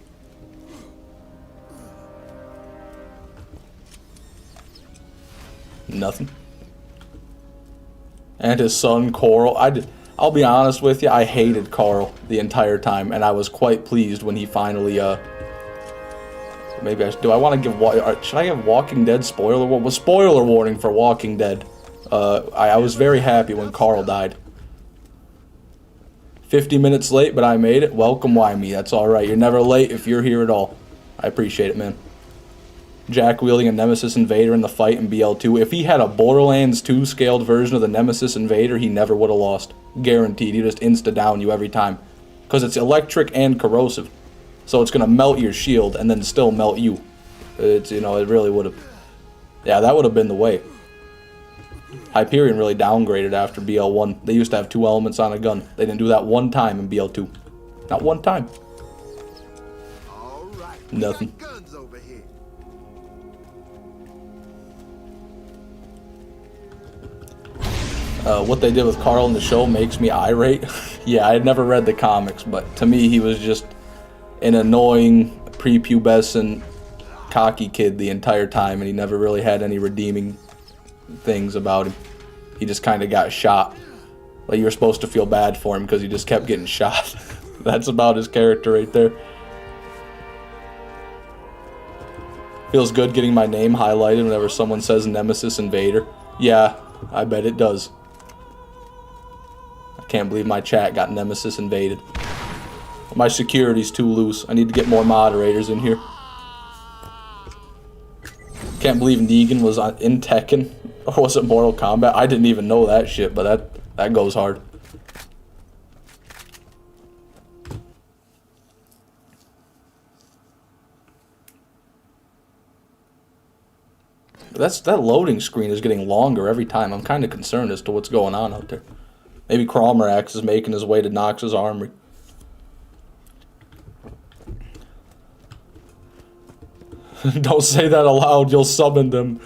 Nothing. And his son, Coral. I'll be honest with you, I hated Carl the entire time, and I was quite pleased when he finally, maybe do I want to give, should I give Walking Dead spoiler? What was spoiler warning for Walking Dead? I was very happy when Carl died. 50 minutes late, but I made it. Welcome, Wymie. That's alright. You're never late if you're here at all. I appreciate it, man. Jack wielding a Nemesis Invader in the fight in BL2. If he had a Borderlands 2 scaled version of the Nemesis Invader, he never would have lost. Guaranteed. He just insta-down you every time. Because it's electric and corrosive. So it's going to melt your shield and then still melt you. It's, you know, it really would have. Yeah, that would have been the way. Hyperion really downgraded after BL1. They used to have 2 elements on a gun. They didn't do that one time in BL2. Not one time. All right, Nothing. we got guns over here. What they did with Carl in the show makes me irate. Yeah, I had never read the comics, but to me he was just an annoying, prepubescent, cocky kid the entire time, and he never really had any redeeming things about him. He just kind of got shot. Like, you were supposed to feel bad for him because he just kept getting shot. That's about his character right there. Feels good getting my name highlighted whenever someone says Nemesis Invader. Yeah, I bet it does. I can't believe my chat got Nemesis invaded. My security's too loose. I need to get more moderators in here. Can't believe Negan was in Tekken. Or was it Mortal Kombat? I didn't even know that shit, but that goes hard. That loading screen is getting longer every time. I'm kind of concerned as to what's going on out there. Maybe Cromerax is making his way to Nox's armory. Don't say that aloud, you'll summon them.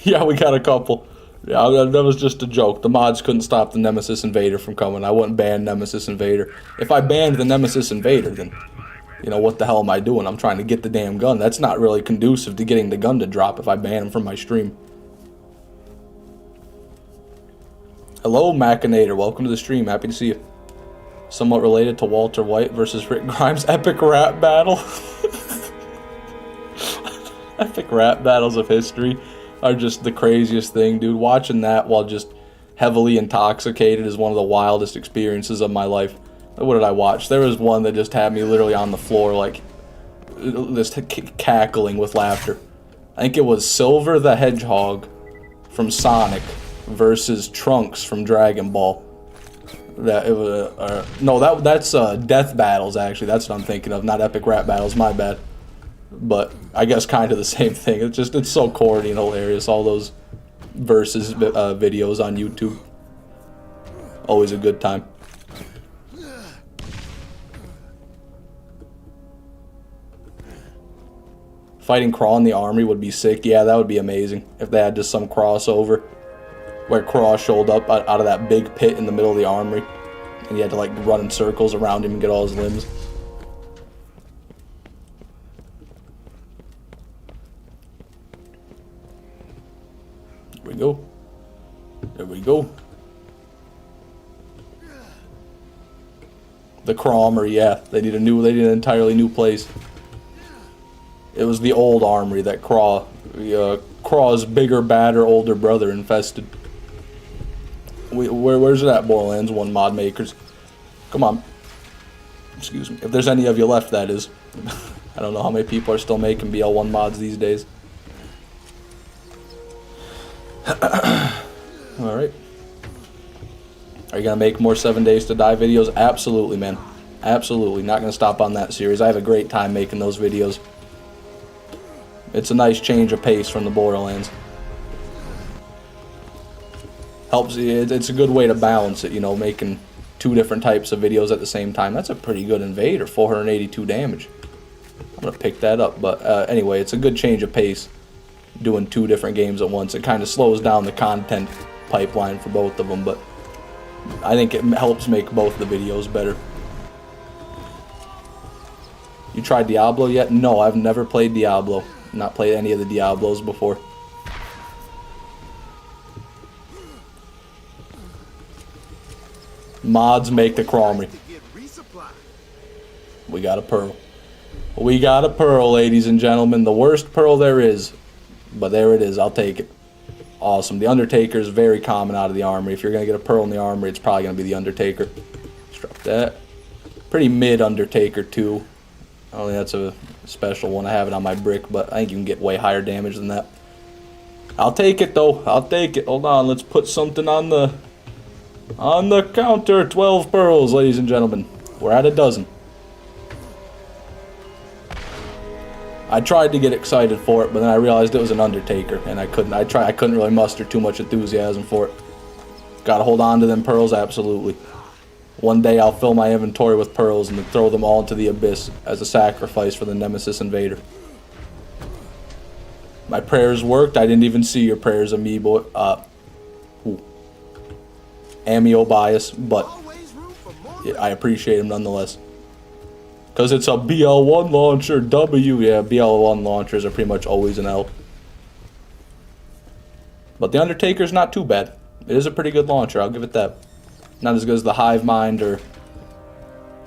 Yeah, we got a couple. Yeah, that was just a joke. The mods couldn't stop the Nemesis Invader from coming. I wouldn't ban Nemesis Invader. If I banned the Nemesis Invader, then, you know, what the hell am I doing? I'm trying to get the damn gun. That's not really conducive to getting the gun to drop if I ban him from my stream. Hello, Machinator. Welcome to the stream. Happy to see you. Somewhat related to Walter White versus Rick Grimes' epic rap battle. Epic rap battles of history are just the craziest thing, dude. Watching that while just heavily intoxicated is one of the wildest experiences of my life. What did I watch? There was one that just had me literally on the floor, like, just cackling with laughter. I think it was Silver the Hedgehog from Sonic versus Trunks from Dragon Ball. That's Death Battles, actually. That's what I'm thinking of, not Epic Rap Battles, my bad. But I guess kind of the same thing. It's so corny and hilarious, all those versus videos on YouTube. Always a good time. Fighting Craw in the armory would be sick. Yeah, that would be amazing if they had just some crossover where Craw showed up out of that big pit in the middle of the armory and you had to like run in circles around him and get all his limbs. There we go. There we go. The Crawmer, yeah. They need an entirely new place. It was the old armory that Craw's bigger, badder, older brother infested. Where's it at, Borderlands 1 mod makers? Come on. Excuse me. If there's any of you left, that is. I don't know how many people are still making BL1 mods these days. Alright. Are you gonna make more 7 Days to Die videos? Absolutely, man. Absolutely. Not going to stop on that series. I have a great time making those videos. It's a nice change of pace from the Borderlands. Helps. It's a good way to balance it, you know, making two different types of videos at the same time. That's a pretty good Invader, 482 damage. I'm going to pick that up. But anyway, it's a good change of pace doing two different games at once. It kind of slows down the content pipeline for both of them, but I think it helps make both the videos better. You tried Diablo yet? No, I've never played Diablo. Not played any of the Diablos before. Mods make the Crawlery. We got a pearl. We got a pearl, ladies and gentlemen. The worst pearl there is. But there it is. I'll take it. Awesome. The Undertaker is very common out of the armory. If you're going to get a pearl in the armory, it's probably going to be the Undertaker. Let's drop that. Pretty mid Undertaker, too. Only that's a special one. I have it on my brick, but I think you can get way higher damage than that. I'll take it, though. I'll take it. Hold on. Let's put something on the counter. 12 pearls, ladies and gentlemen. We're at a dozen. I tried to get excited for it, but then I realized it was an Undertaker, and I couldn't really muster too much enthusiasm for it. Gotta hold on to them pearls, absolutely. One day I'll fill my inventory with pearls and then throw them all into the abyss as a sacrifice for the Nemesis Invader. My prayers worked. I didn't even see your prayers, Amiibo. Amio bias, but I appreciate him nonetheless. Because it's a BL1 launcher, W. Yeah, BL1 launchers are pretty much always an L. But the Undertaker's not too bad. It is a pretty good launcher, I'll give it that. Not as good as the Hive Mind or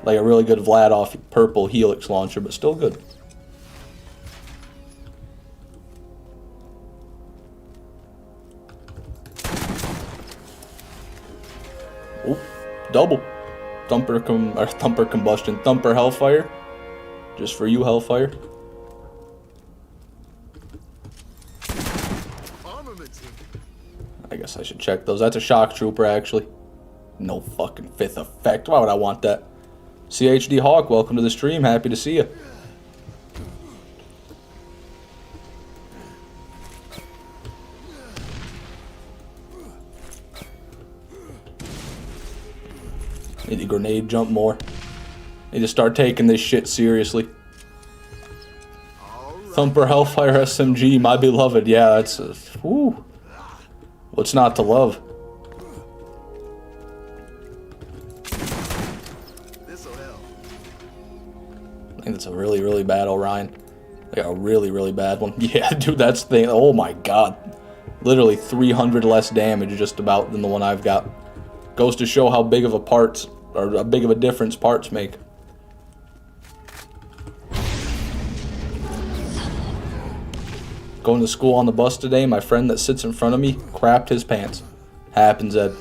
like a really good Vladoff purple Helix launcher, but still good. Oop, double. Thumper combustion. Thumper Hellfire. Just for you, Hellfire. I guess I should check those. That's a Shock Trooper, actually. No fucking fifth effect. Why would I want that? CHD Hawk, welcome to the stream. Happy to see you. Need to grenade jump more. Need to start taking this shit seriously. Thumper Hellfire SMG, my beloved. Yeah, that's whoo. What's not to love? I think that's a really, really bad Orion. Like a really, really bad one. Yeah, dude, that's the thing. Oh my god. Literally 300 less damage just about than the one I've got. Goes to show how big of a parts, or a big of a difference parts make. Going to school on the bus today, my friend that sits in front of me crapped his pants. Happens, Ed.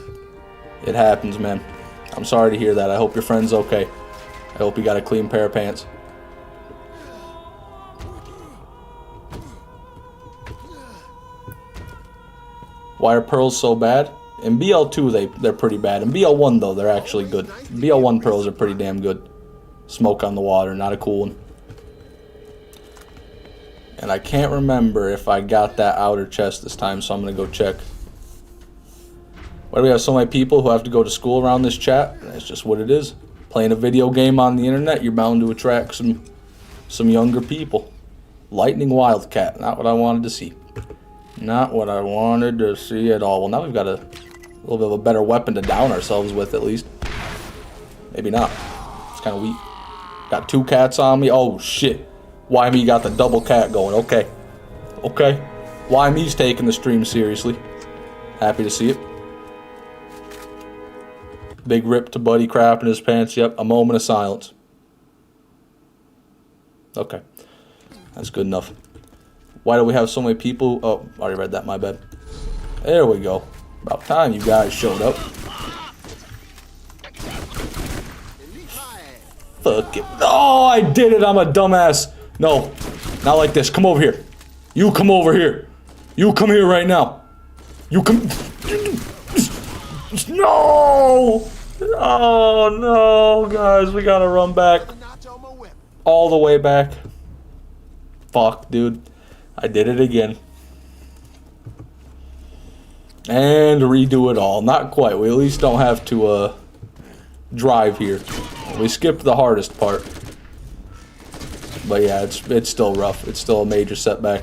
It happens, man. I'm sorry to hear that. I hope your friend's okay. I hope he got a clean pair of pants. Why are pearls so bad? In BL2, they're pretty bad. In BL1, though, they're actually good. BL1 pearls are pretty damn good. Smoke on the water, not a cool one. And I can't remember if I got that outer chest this time, so I'm going to go check. Why do we have so many people who have to go to school around this chat? That's just what it is. Playing a video game on the internet, you're bound to attract some younger people. Lightning Wildcat, not what I wanted to see. Not what I wanted to see at all. Well, now we've got a little bit of a better weapon to down ourselves with, at least. Maybe not. It's kind of weak. Got two cats on me. Oh, shit. Why me got the double cat going. Okay. Okay. Why me's taking the stream seriously. Happy to see it. Big rip to Buddy crapping his pants. Yep, a moment of silence. Okay. That's good enough. Why do we have so many people? Oh, already read that, my bad. There we go. About time you guys showed up. Fuck it. Oh, I did it. I'm a dumbass. No, not like this. Come over here. You come over here. You come here right now. You come. No! Oh no, guys, we gotta run back. All the way back. Fuck, dude. I did it again. And redo it all. Not quite. We at least don't have to drive here. We skipped the hardest part. But yeah, it's still rough. It's still a major setback.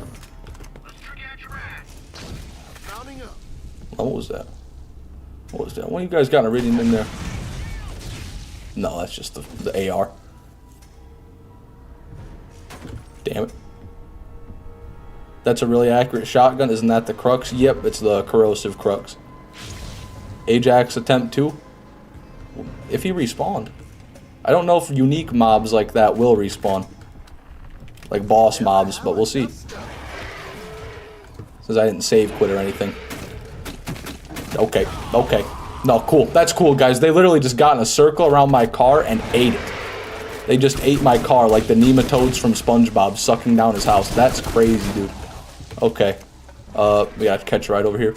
Oh, what was that? What was that? One of you guys got a reading in there? No, that's just the AR. Damn it. That's a really accurate shotgun. Isn't that the crux? Yep, it's the corrosive crux. Ajax attempt 2. If he respawned. I don't know if unique mobs like that will respawn. Like boss mobs, but we'll see. Since I didn't save quit or anything. Okay, okay. No, cool. That's cool, guys. They literally just got in a circle around my car and ate it. They just ate my car like the nematodes from SpongeBob sucking down his house. That's crazy, dude. Okay. We gotta catch right over here.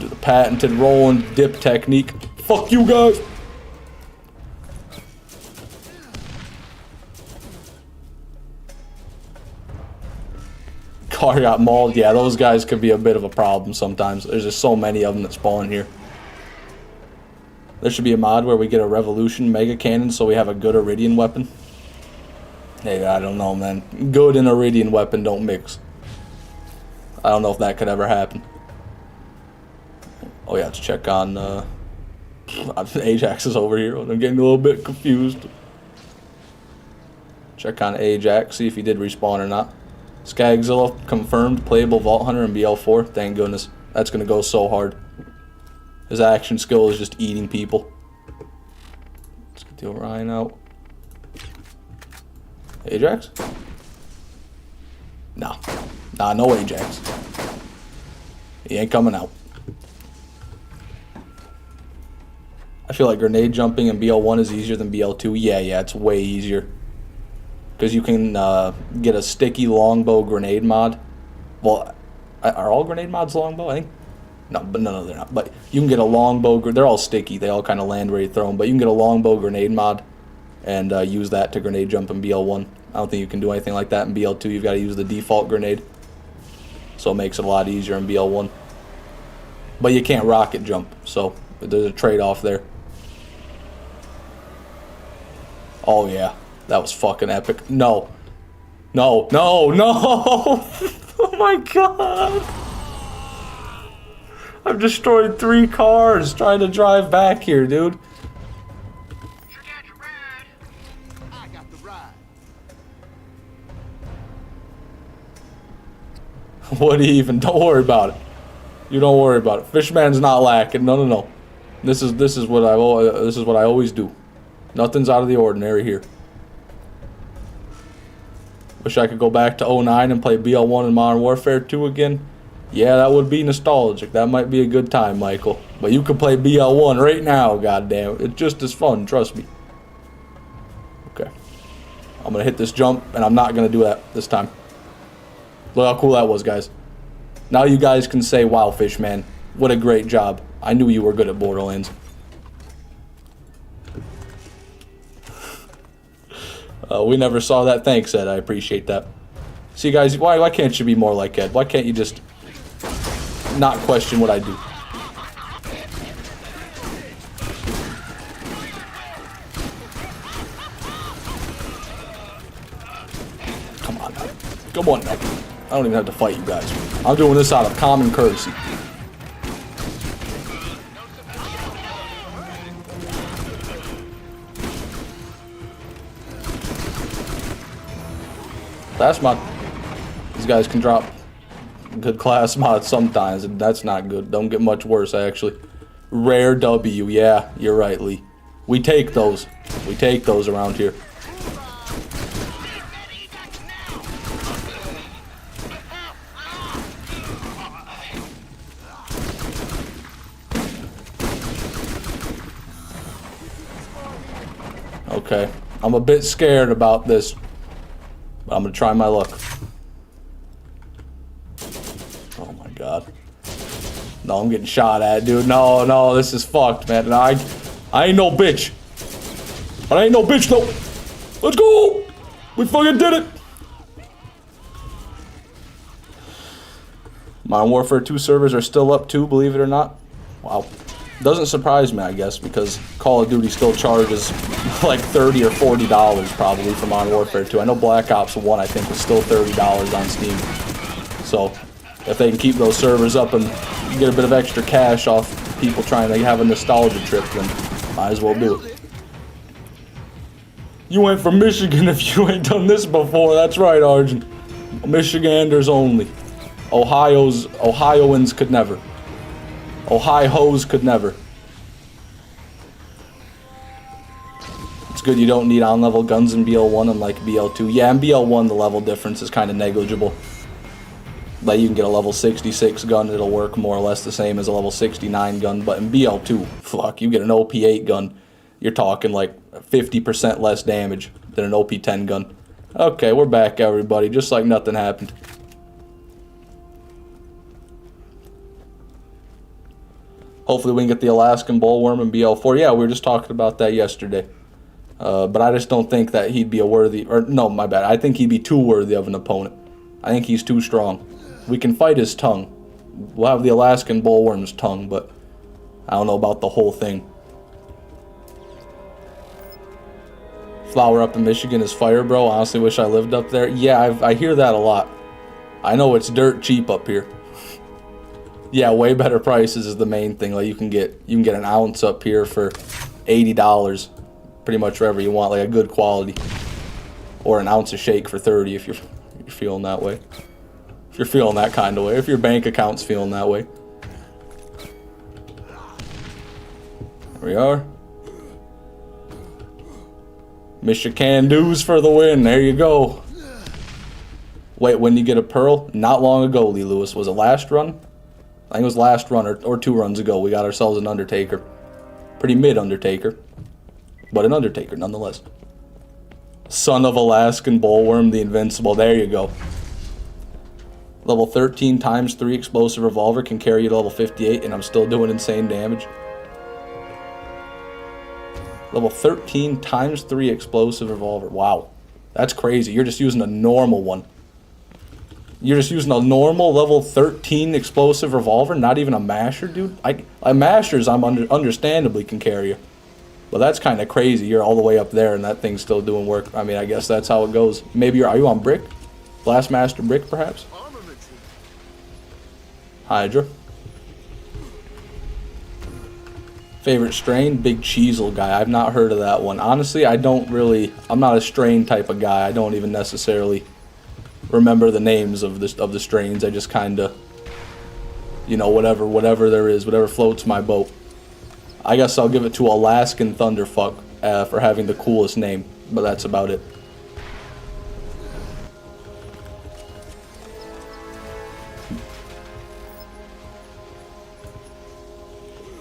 Do the patented roll and dip technique. Fuck you guys! Car got mauled. Yeah, those guys could be a bit of a problem sometimes. There's just so many of them that spawn here. There should be a mod where we get a Revolution Mega Cannon so we have a good Iridian weapon. Hey, I don't know, man. Good and Iridian weapon don't mix. I don't know if that could ever happen. Oh yeah, let's check on Ajax is over here. I'm getting a little bit confused. Check on Ajax, see if he did respawn or not. Skagzilla confirmed, playable Vault Hunter and BL4. Thank goodness. That's gonna go so hard. His action skill is just eating people. Let's get the Orion out. Ajax? Nah. Nah, no Ajax. He ain't coming out. I feel like grenade jumping in BL1 is easier than BL2. Yeah, it's way easier. Because you can get a sticky longbow grenade mod. Well, are all grenade mods longbow? I think. No, they're not. But you can get a longbow. They're all sticky. They all kind of land where you throw them. But you can get a longbow grenade mod and use that to grenade jump in BL1. I don't think you can do anything like that in BL2. You've got to use the default grenade. So it makes it a lot easier in BL1. But you can't rocket jump. So there's a trade-off there. Oh, yeah. That was fucking epic. No. No. Oh my god. I've destroyed 3 cars trying to drive back here, dude. I got the ride. What even? Don't worry about it. You don't worry about it. Fishman's not lacking. No. This is what I always do. Nothing's out of the ordinary here. Wish I could go back to 09 and play BL1 and Modern Warfare 2 again. Yeah, that would be nostalgic. That might be a good time, Michael. But you can play BL1 right now, goddamn. It's just as fun, trust me. Okay. I'm gonna hit this jump, and I'm not gonna do that this time. Look how cool that was, guys. Now you guys can say, wow, Fishman, what a great job. I knew you were good at Borderlands. We never saw that. Thanks, Ed. I appreciate that. See, guys, why can't you be more like Ed? Why can't you just not question what I do? Come on now. Come on now. I don't even have to fight you guys. I'm doing this out of common courtesy. Class mod. These guys can drop good class mods sometimes, and that's not good. Don't get much worse, actually. Rare W. Yeah, you're right, Lee. We take those. We take those around here. Okay. I'm a bit scared about this. But I'm gonna try my luck. Oh my god. No, I'm getting shot at, dude. No, no, this is fucked, man. No, I ain't no bitch. I ain't no bitch, though. Let's go! We fucking did it! Modern Warfare 2 servers are still up too, believe it or not. Wow. Doesn't surprise me, I guess, because Call of Duty still charges like $30 or $40 probably for Modern Warfare 2. I know Black Ops 1, I think, was still $30 on Steam. So, if they can keep those servers up and get a bit of extra cash off people trying to have a nostalgia trip, then might as well do it. You ain't from Michigan if you ain't done this before. That's right, Arjun. Michiganders only. Ohioans could never. Ohio's could never. It's good you don't need on-level guns in BL1 unlike BL2. Yeah, in BL1 the level difference is kind of negligible. Like you can get a level 66 gun, it'll work more or less the same as a level 69 gun. But in BL2, fuck, you get an OP8 gun, you're talking like 50% less damage than an OP10 gun. Okay, we're back, everybody, just like nothing happened. Hopefully we can get the Alaskan bullworm in BL4. Yeah, we were just talking about that yesterday. But I just don't think that he'd be a worthy... Or, no, my bad. I think he'd be too worthy of an opponent. I think he's too strong. We can fight his tongue. We'll have the Alaskan bullworm's tongue, but I don't know about the whole thing. Flour up in Michigan is fire, bro. Honestly wish I lived up there. Yeah, I hear that a lot. I know it's dirt cheap up here. Yeah, way better prices is the main thing. Like you can get an ounce up here for $80, pretty much wherever you want, like a good quality, or an ounce of shake for $30 if you're feeling that way. If you're feeling that kind of way, if your bank account's feeling that way. There we are. Michigan-doos for the win. There you go. Wait, when you get a pearl? Not long ago, Lee Lewis. Was it last run? I think it was last run or 2 runs ago. We got ourselves an Undertaker. Pretty mid-Undertaker. But an Undertaker, nonetheless. Son of Alaskan bullworm, the invincible. There you go. Level 13 times 3 explosive revolver can carry you to level 58, and I'm still doing insane damage. Level 13 times 3 explosive revolver. Wow. That's crazy. You're just using a normal one. You're just using a normal level 13 explosive revolver, not even a masher, dude. Mashers, understandably can carry you. But that's kind of crazy. You're all the way up there, and that thing's still doing work. I mean, I guess that's how it goes. Maybe are you on brick? Blastmaster brick, perhaps? Hydra. Favorite strain? Big Cheezel guy. I've not heard of that one. Honestly, I'm not a strain type of guy. I don't even necessarily remember the names of the strains. I just kind of, you know, whatever there is, whatever floats my boat. I guess I'll give it to Alaskan Thunderfuck for having the coolest name, but that's about it.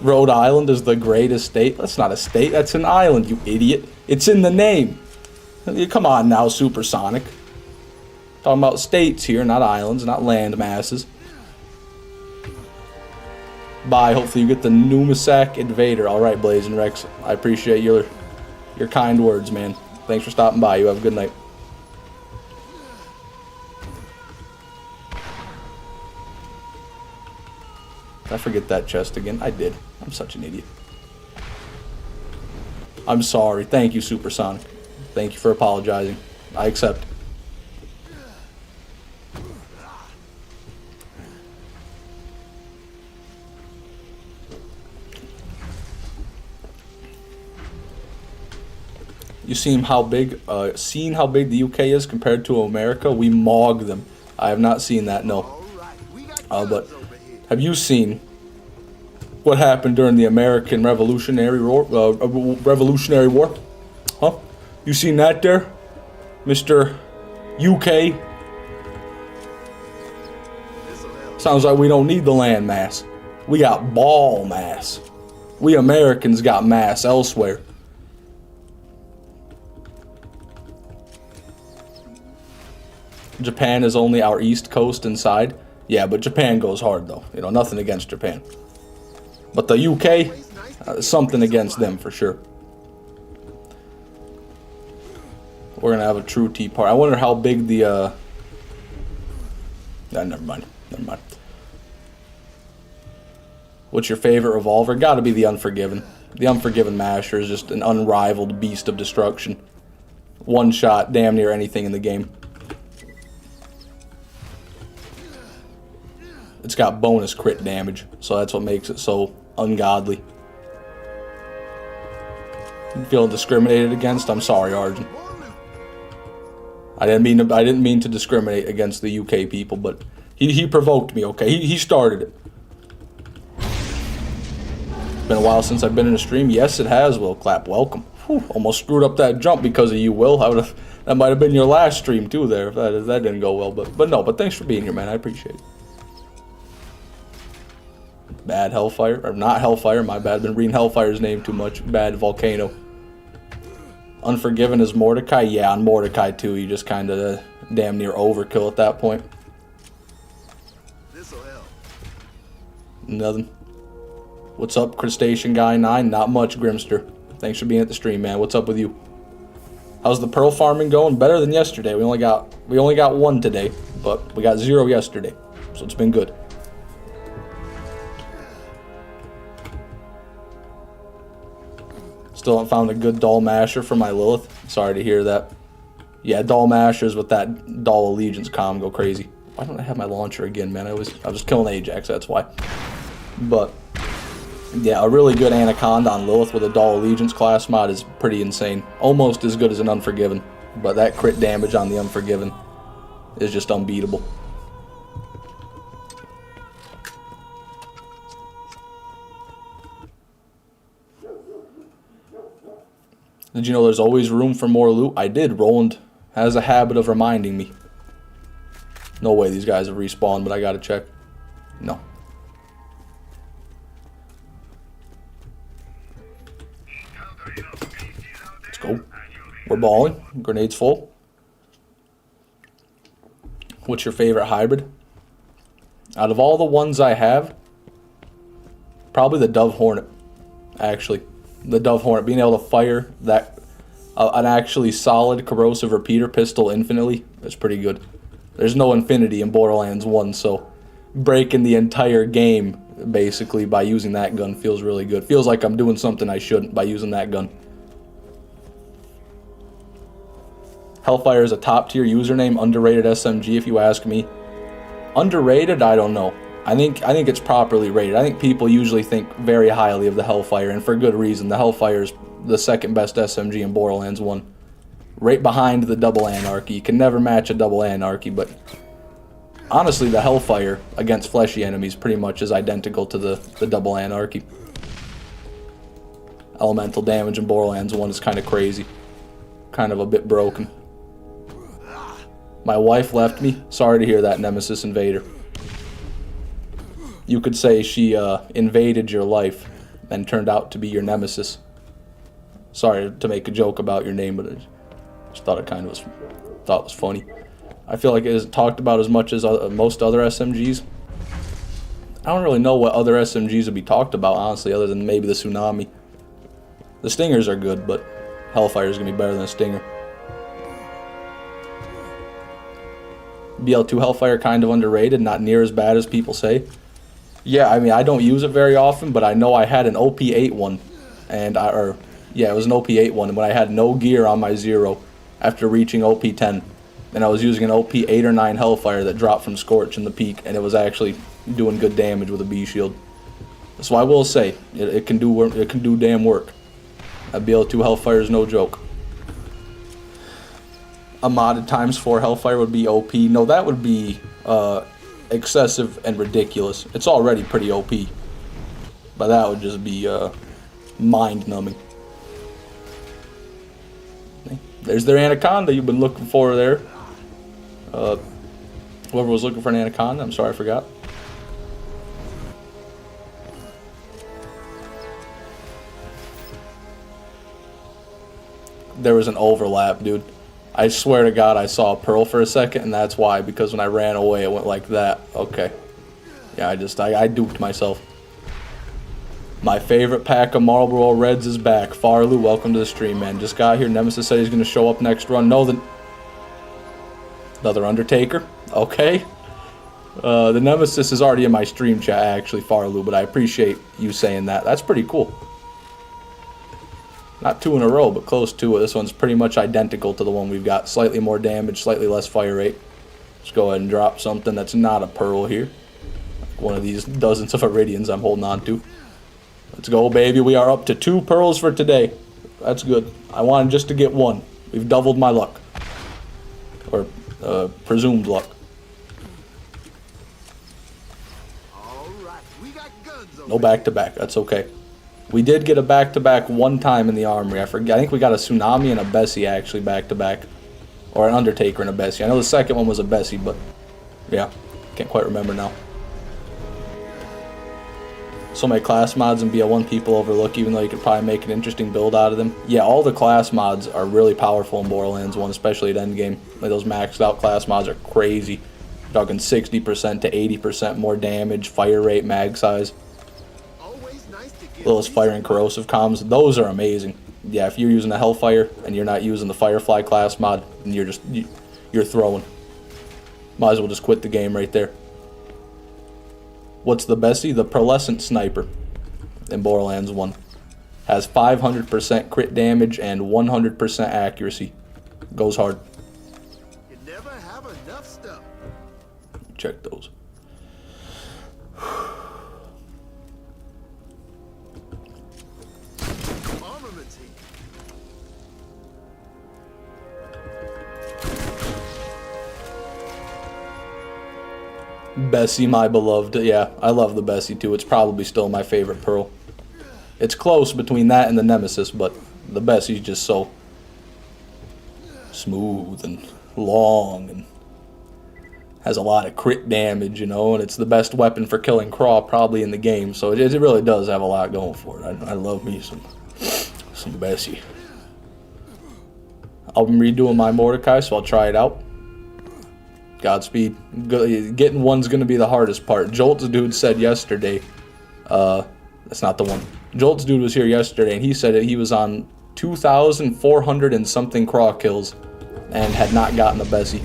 Rhode Island is the greatest state. That's not a state, that's an island, you idiot. It's in the name. Come on now, Supersonic. Talking about states here, not islands, not land masses. Bye. Hopefully you get the Nemesis Invader. Alright, Blazing Rex. I appreciate your kind words, man. Thanks for stopping by. You have a good night. Did I forget that chest again? I did. I'm such an idiot. I'm sorry. Thank you, Supersonic. Thank you for apologizing. I accept. You seen how big the UK is compared to America? We mog them. I have not seen that, no. But have you seen what happened during the American Revolutionary War? Huh? You seen that there, Mr. UK? Sounds like we don't need the land mass. We got ball mass. We Americans got mass elsewhere. Japan is only our east coast inside. Yeah, but Japan goes hard, though. You know, nothing against Japan. But the UK, something against them for sure. We're going to have a true tea party. I wonder how big the... never mind. Never mind. What's your favorite revolver? Gotta be the Unforgiven. The Unforgiven Masher is just an unrivaled beast of destruction. One shot, damn near anything in the game. It's got bonus crit damage, so that's what makes it so ungodly. You feel discriminated against? I'm sorry, Arjun. I didn't mean to discriminate against the UK people, but he provoked me, okay? He started it. Been a while since I've been in a stream. Yes, it has, Will Clap. Welcome. Whew, almost screwed up that jump because of you, Will. That might have been your last stream, too, there. If that didn't go well. But thanks for being here, man. I appreciate it. Bad Hellfire. Or not Hellfire, my bad. I've been reading Hellfire's name too much. Bad Volcano. Unforgiven is Mordecai. Yeah, on Mordecai, too. You just kind of damn near overkill at that point. This'll help. Nothing. What's up, Crustacean Guy 9? Not much, Grimster. Thanks for being at the stream, man. What's up with you? How's the pearl farming going? Better than yesterday. We only got one today, but we got 0 yesterday, so it's been good. Still haven't found a good doll masher for my Lilith. Sorry to hear that. Yeah, doll mashers with that doll allegiance comm go crazy. Why don't I have my launcher again, man? I was killing Ajax, that's why. But yeah, a really good Anaconda on Lilith with a doll allegiance class mod is pretty insane. Almost as good as an Unforgiven, but that crit damage on the Unforgiven is just unbeatable. Did you know there's always room for more loot? I did. Roland has a habit of reminding me. No way these guys have respawned, but I gotta check. No. Let's go. We're balling. Grenades full. What's your favorite hybrid? Out of all the ones I have, probably the Dove Hornet, actually. The Dove Hornet, being able to fire that an actually solid corrosive repeater pistol infinitely, that's pretty good. There's no infinity in Borderlands 1, so breaking the entire game basically by using that gun feels really good. Feels like I'm doing something I shouldn't by using that gun. Hellfire is a top tier username, underrated SMG if you ask me. Underrated? I don't know. I think it's properly rated. I think people usually think very highly of the Hellfire, and for good reason. The Hellfire is the second best SMG in Borderlands 1. Right behind the Double Anarchy. You can never match a Double Anarchy, but honestly, the Hellfire against fleshy enemies pretty much is identical to the Double Anarchy. Elemental damage in Borderlands 1 is kind of crazy. Kind of a bit broken. My wife left me. Sorry to hear that, Nemesis Invader. You could say she invaded your life and turned out to be your nemesis. Sorry to make a joke about your name, but I just thought it kind of was funny. I feel like it isn't talked about as much as most other SMGs. I don't really know what other SMGs would be talked about, honestly, other than maybe the Tsunami. The Stingers are good, but Hellfire is going to be better than a Stinger. BL2 Hellfire kind of underrated, not near as bad as people say. Yeah, I mean, I don't use it very often, but I know I had an OP8 one, and it was an OP8 one, and when I had no gear on my 0 after reaching OP10, and I was using an OP8 or 9 Hellfire that dropped from Scorch in the peak, and it was actually doing good damage with a B shield. So I will say, it can do work, it can do damn work. That BL2 Hellfire is no joke. A modded ×4 Hellfire would be OP. No, that would be excessive and ridiculous. It's already pretty OP, but that would just be mind-numbing. There's their Anaconda you've been looking for there. Whoever was looking for an Anaconda, I'm sorry I forgot. There was an overlap, dude. I swear to God I saw a pearl for a second, and that's why, because when I ran away it went like that. Okay. Yeah, I duped myself. My favorite pack of Marlboro Reds is back. Farloo, welcome to the stream, man. Just got here. Nemesis said he's going to show up next run. No, another Undertaker. Okay. The Nemesis is already in my stream chat, actually, Farloo, but I appreciate you saying that. That's pretty cool. Not 2 in a row, but close to it. This one's pretty much identical to the one we've got. Slightly more damage, slightly less fire rate. Let's go ahead and drop something that's not a pearl here. One of these dozens of Iridians I'm holding on to. Let's go, baby. We are up to 2 pearls for today. That's good. I wanted just to get 1. We've doubled my luck. Or presumed luck. All right, we got guns over No back-to-back. That's okay. We did get a back-to-back one time in the armory. I think we got a Tsunami and a Bessie, actually, back-to-back. Or an Undertaker and a Bessie. I know the second one was a Bessie, but yeah. Can't quite remember now. So many class mods and BL1 people overlook, even though you could probably make an interesting build out of them. Yeah, all the class mods are really powerful in Borderlands 1, especially at endgame. Like those maxed out class mods are crazy. You're talking 60% to 80% more damage, fire rate, mag size. Always nice to get Those fire and corrosive comms, those are amazing. Yeah, if you're using a Hellfire and you're not using the Firefly class mod, then you're throwing. Might as well just quit the game right there. What's the Bessie? The Pearlescent Sniper in Borderlands 1. Has 500% crit damage and 100% accuracy. Goes hard. You never have enough stuff. Check those. Armaments here. Bessie, my beloved. Yeah, I love the Bessie too. It's probably still my favorite pearl. It's close between that and the Nemesis, but the Bessie's just so smooth and long and has a lot of crit damage, you know, and it's the best weapon for killing Craw probably in the game, so it really does have a lot going for it. I love me some Bessie. I'll be redoing my Mordecai, so I'll try it out. Godspeed. Getting one's going to be the hardest part. Jolt's dude said yesterday, that's not the one. Jolt's dude was here yesterday, and he said that he was on 2,400 and something Craw kills and had not gotten a Bessie.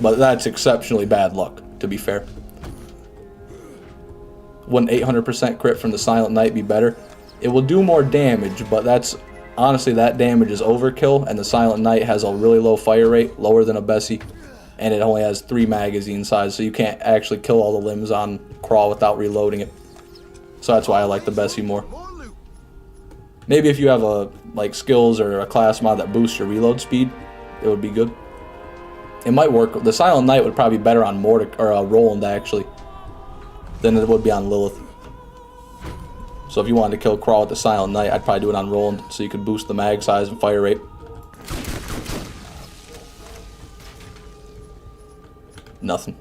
But that's exceptionally bad luck, to be fair. Wouldn't 800% crit from the Silent Knight be better? It will do more damage, but that's... Honestly, that damage is overkill, and the Silent Knight has a really low fire rate, lower than a Bessie, and it only has 3 magazine size, so you can't actually kill all the limbs on Craw without reloading it. So that's why I like the Bessie more. Maybe if you have like skills or a class mod that boosts your reload speed, it would be good. It might work. The Silent Knight would probably be better on Roland actually than it would be on Lilith. So if you wanted to kill Craw with the Silent Knight, I'd probably do it on Roland so you could boost the mag size and fire rate. Nothing.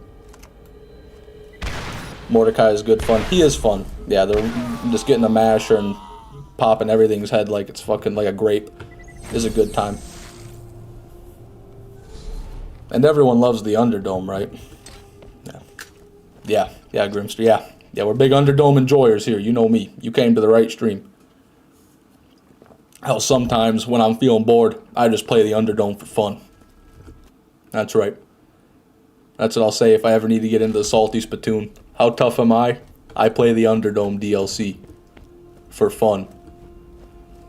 Mordecai is good fun. He is fun. Yeah, they're just getting a masher and popping everything's head like it's fucking like a grape is a good time. And everyone loves the Underdome, right? Yeah, Grimster, yeah. Yeah, we're big Underdome enjoyers here. You know me. You came to the right stream. Hell, sometimes when I'm feeling bored, I just play the Underdome for fun. That's right. That's what I'll say if I ever need to get into the Salty Spittoon. How tough am I? I play the Underdome DLC for fun.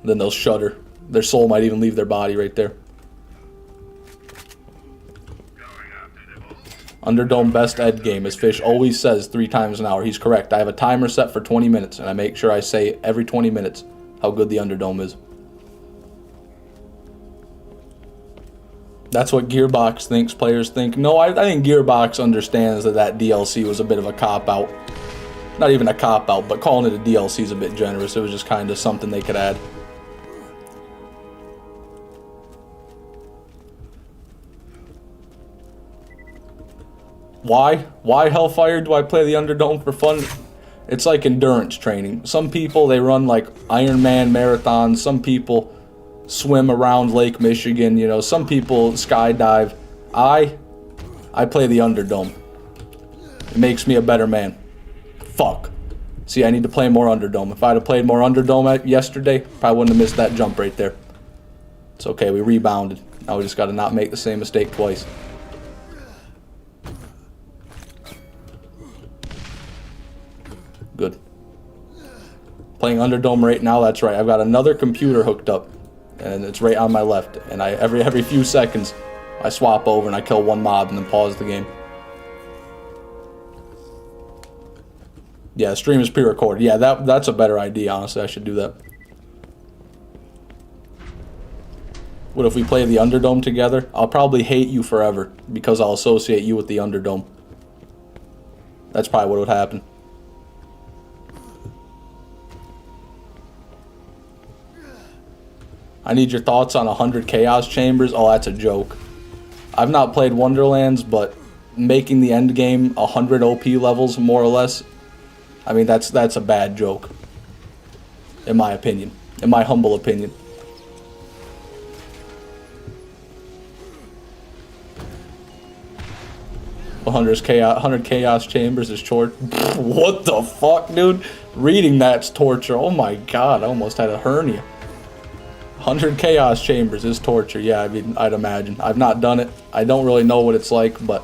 Then they'll shudder. Their soul might even leave their body right there. Underdome best ed game, as Fish always says 3 times an hour. He's correct. I have a timer set for 20 minutes, and I make sure I say every 20 minutes how good the Underdome is. That's what Gearbox thinks players think. No, I think Gearbox understands that DLC was a bit of a cop-out. Not even a cop-out, but calling it a DLC is a bit generous. It was just kind of something they could add. Why? Why Hellfire do I play the Underdome for fun? It's like endurance training. Some people, they run like Ironman marathons. Some people swim around Lake Michigan. You know, some people skydive. I play the Underdome. It makes me a better man. Fuck. See, I need to play more Underdome. If I'd have played more Underdome yesterday, probably wouldn't have missed that jump right there. It's okay, we rebounded. Now we just got to not make the same mistake twice. Good. Playing Underdome right now, that's right. I've got another computer hooked up, and it's right on my left. And every few seconds, I swap over and I kill one mob and then pause the game. Yeah, the stream is pre-recorded. Yeah, that's a better idea, honestly. I should do that. What if we play the Underdome together? I'll probably hate you forever because I'll associate you with the Underdome. That's probably what would happen. I need your thoughts on 100 Chaos Chambers. Oh, that's a joke. I've not played Wonderlands, but making the end game 100 OP levels, more or less, I mean, that's a bad joke. In my opinion. In my humble opinion. $100 Chaos Chambers is torture. What the fuck, dude? Reading that's torture. Oh my god, I almost had a hernia. 100 Chaos Chambers is torture. Yeah, I mean, I'd imagine. I've not done it. I don't really know what it's like, but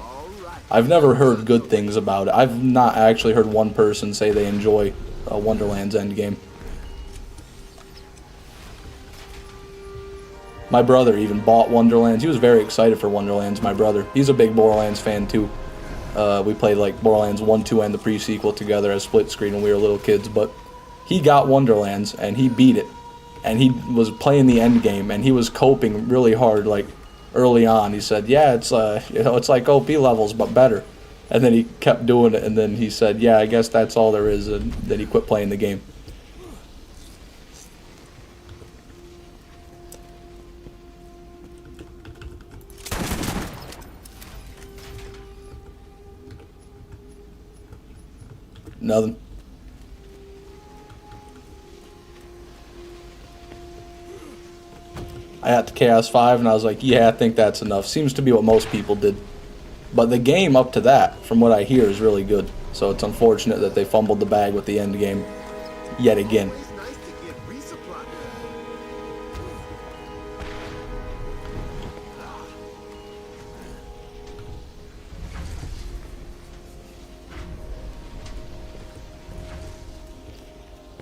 I've never heard good things about it. I've not actually heard one person say they enjoy Wonderland's endgame. My brother even bought Wonderlands. He was very excited for Wonderlands, my brother. He's a big Borderlands fan, too. We played, like, Borderlands 1, 2, and the pre-sequel together as split screen when we were little kids, but he got Wonderlands, and he beat it. And he was playing the end game, and he was coping really hard, like, early on. He said, yeah, it's you know, it's like OP levels, but better. And then he kept doing it, and then he said, yeah, I guess that's all there is, and then he quit playing the game. Nothing. I got to Chaos 5 and I was like, yeah, I think that's enough. Seems to be what most people did. But the game up to that, from what I hear, is really good. So it's unfortunate that they fumbled the bag with the end game yet again.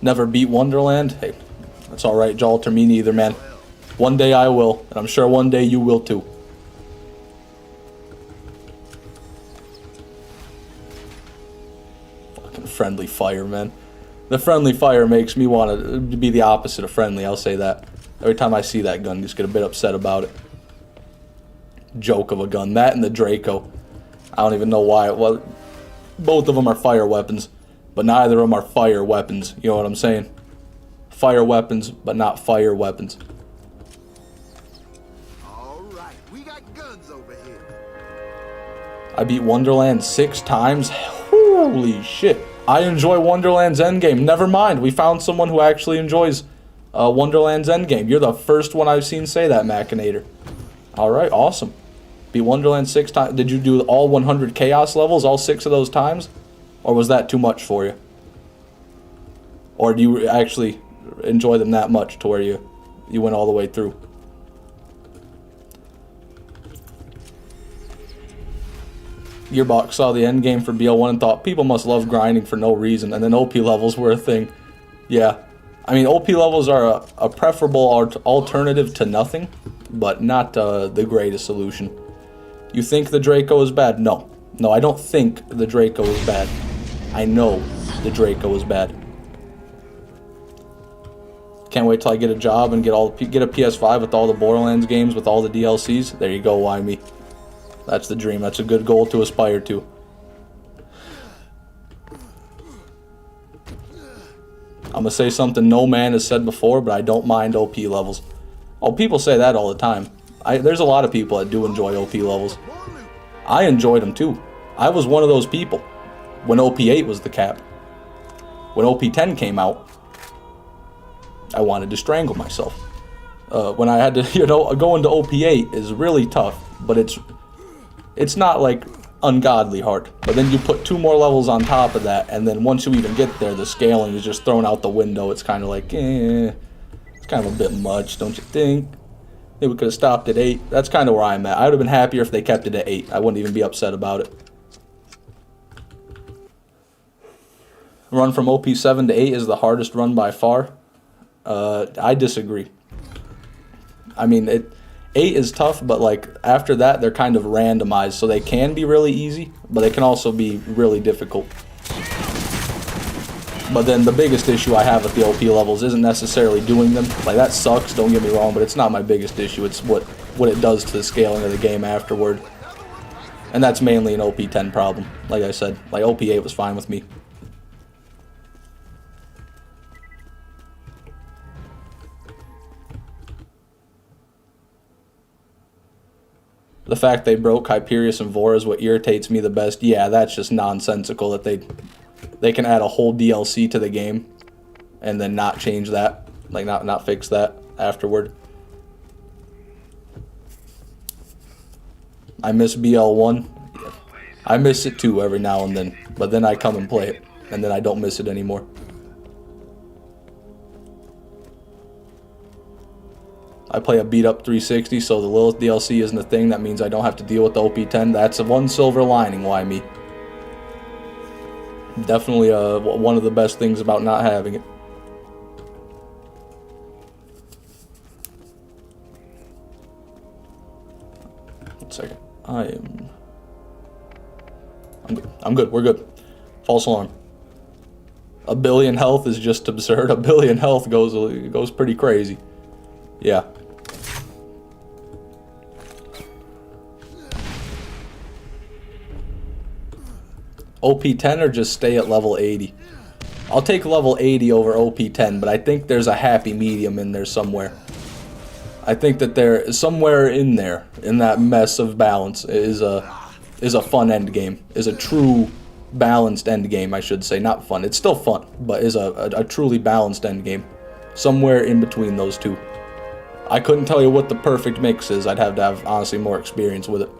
Never beat Wonderland? Hey, that's alright, Jalter. Me neither, man. One day I will, and I'm sure one day you will too. Fucking friendly fire, man. The friendly fire makes me want to be the opposite of friendly, I'll say that. Every time I see that gun, I just get a bit upset about it. Joke of a gun. That and the Draco. I don't even know why it was. Both of them are fire weapons, but neither of them are fire weapons. You know what I'm saying? Fire weapons, but not fire weapons. I beat Wonderland 6 times. Holy shit. I enjoy Wonderland's endgame. Never mind. We found someone who actually enjoys Wonderland's endgame. You're the first one I've seen say that, Machinator. Alright, awesome. Beat Wonderland 6 times. Did you do all 100 Chaos levels, all 6 of those times? Or was that too much for you? Or do you actually enjoy them that much to where you went all the way through? Gearbox saw the end game for BL1 and thought people must love grinding for no reason, and then OP levels were a thing. Yeah, I mean, OP levels are a preferable alternative to nothing, but not the greatest solution. You think the Draco is bad? No. No, I don't think the Draco is bad. I know the Draco is bad. Can't wait till I get a job and get a PS5 with all the Borderlands games with all the DLCs. There you go, why me? That's the dream. That's a good goal to aspire to. I'm going to say something no man has said before, but I don't mind OP levels. Oh, people say that all the time. There's a lot of people that do enjoy OP levels. I enjoyed them too. I was one of those people when OP8 was the cap. When OP10 came out, I wanted to strangle myself. when I had to, you know, go into OP8 is really tough, but it's not like ungodly hard. But then you put 2 more levels on top of that, and then once you even get there, the scaling is just thrown out the window. It's kind of like, it's kind of a bit much, don't you think? Maybe we could have stopped at 8. That's kind of where I'm at. I would have been happier if they kept it at 8. I wouldn't even be upset about it. Run from OP7 to 8 is the hardest run by far. I disagree. I mean, 8 is tough, but like after that, they're kind of randomized, so they can be really easy, but they can also be really difficult. But then the biggest issue I have with the OP levels isn't necessarily doing them. Like, that sucks, don't get me wrong, but it's not my biggest issue. It's what it does to the scaling of the game afterward. And that's mainly an OP10 problem, like I said. Like, OP8 was fine with me. The fact they broke Hyperius and Vora is what irritates me the best. Yeah, that's just nonsensical that they can add a whole DLC to the game and then not change that, like not fix that afterward. I miss BL1. I miss it too every now and then, but then I come and play it, and then I don't miss it anymore. I play a beat up 360, so the Lilith DLC isn't a thing. That means I don't have to deal with the OP10. That's one silver lining. Why me? Definitely one of the best things about not having it. One second. I'm good. We're good. False alarm. 1 billion health is just absurd. 1 billion health goes pretty crazy. Yeah. OP10 or just stay at level 80? I'll take level 80 over OP10, but I think there's a happy medium in there somewhere. I think that there somewhere in there, in that mess of balance, is a fun end game. Is a true balanced end game, I should say. Not fun. It's still fun, but is a truly balanced end game. Somewhere in between those two. I couldn't tell you what the perfect mix is. I'd have to have, honestly, more experience with it.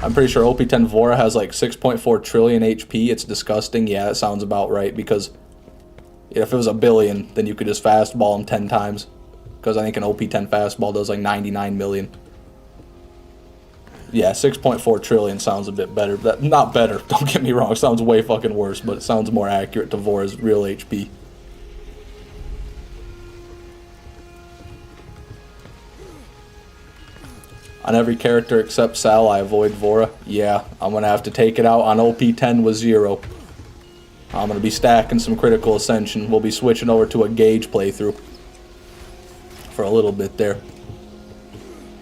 I'm pretty sure OP10 Vora has like 6.4 trillion HP. It's disgusting. Yeah, that sounds about right, because if it was 1 billion, then you could just fastball him 10 times. Because I think an OP10 fastball does like 99 million. Yeah, 6.4 trillion sounds a bit better. Not better, don't get me wrong. It sounds way fucking worse, but it sounds more accurate to Vora's real HP. On every character except Sal, I avoid Vora. Yeah, I'm going to have to take it out on OP10 with 0. I'm going to be stacking some Critical Ascension. We'll be switching over to a Gauge playthrough for a little bit there.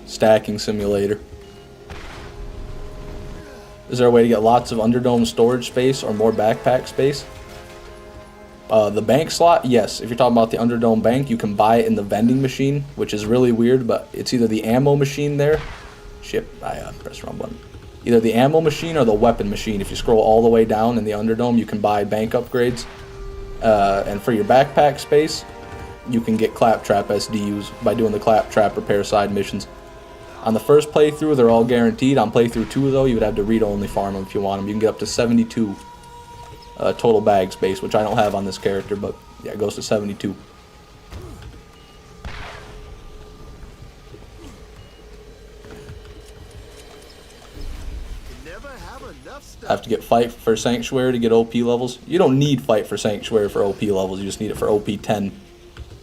Stacking simulator. Is there a way to get lots of Underdome storage space or more backpack space? The bank slot, yes. If you're talking about the Underdome bank, you can buy it in the vending machine, which is really weird, but it's either the ammo machine there. Shit, I pressed the wrong button. Either the ammo machine or the weapon machine. If you scroll all the way down in the Underdome, you can buy bank upgrades. And for your backpack space, you can get Claptrap SDUs by doing the Claptrap repair side missions. On the first playthrough, they're all guaranteed. On playthrough 2, though, you would have to read-only farm them if you want them. You can get up to 72 total bag space, which I don't have on this character, but yeah, it goes to 72. I have to get Fight for Sanctuary to get OP levels. You don't need Fight for Sanctuary for OP levels, you just need it for OP10.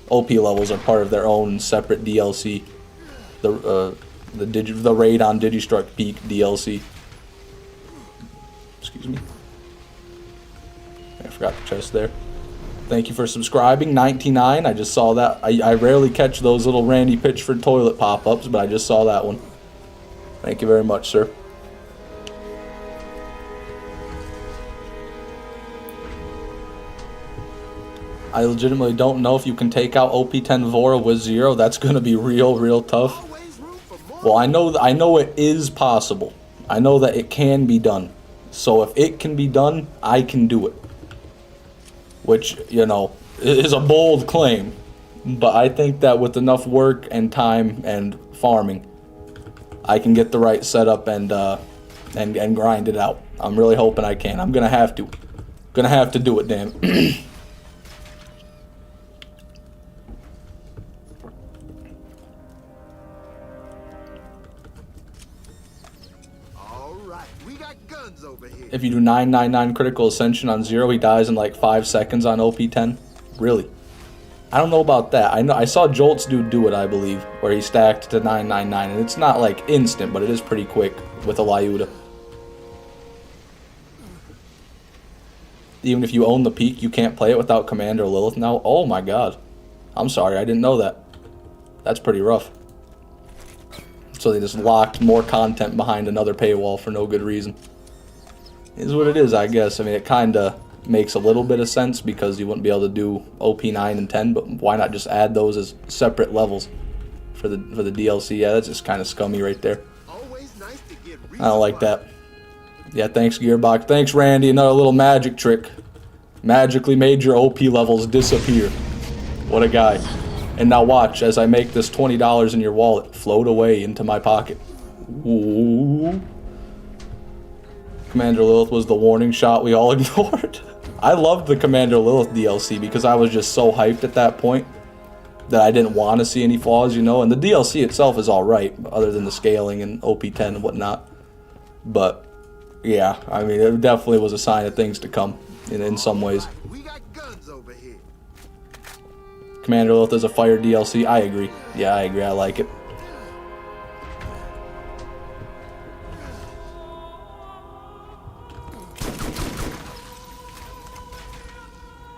OP levels are part of their own separate DLC. The Raid on Digistruct Peak DLC. Excuse me. I forgot the chest there. Thank you for subscribing. 99. I just saw that. I rarely catch those little Randy Pitchford toilet pop-ups, but I just saw that one. Thank you very much, sir. I legitimately don't know if you can take out OP10 Vora with 0. That's going to be real tough. Well, I know it is possible. I know that it can be done. So if it can be done, I can do it. Which, you know, is a bold claim. But I think that with enough work and time and farming, I can get the right setup and grind it out. I'm really hoping I can. I'm gonna have to. Gonna have to do it, damn it. All right, we got guns over here. If you do 999 critical ascension on 0, he dies in like 5 seconds on OP10. Really? I don't know about that. I saw Jolt's dude do it, I believe, where he stacked to 999, and it's not like instant, but it is pretty quick with a Lyuda. Even if you own the peak, you can't play it without Commander Lilith now. Oh my god. I'm sorry, I didn't know that. That's pretty rough. So they just locked more content behind another paywall for no good reason. It is what it is, I guess. I mean, it kind of makes a little bit of sense because you wouldn't be able to do OP 9 and 10, but why not just add those as separate levels for the DLC? Yeah, that's just kind of scummy right there. Always nice to get I don't like that. Yeah, thanks Gearbox. Thanks Randy, another little magic trick. Magically made your OP levels disappear. What a guy. And now watch as I make this $20 in your wallet float away into my pocket. Ooh. Commander Lilith was the warning shot we all ignored. I loved the Commander Lilith DLC because I was just so hyped at that point that I didn't want to see any flaws, you know. And the DLC itself is alright, other than the scaling and OP10 and whatnot. But yeah, I mean, it definitely was a sign of things to come in some ways. We got guns over here. Commander Lilith is a fire DLC. I agree. Yeah, I agree. I like it.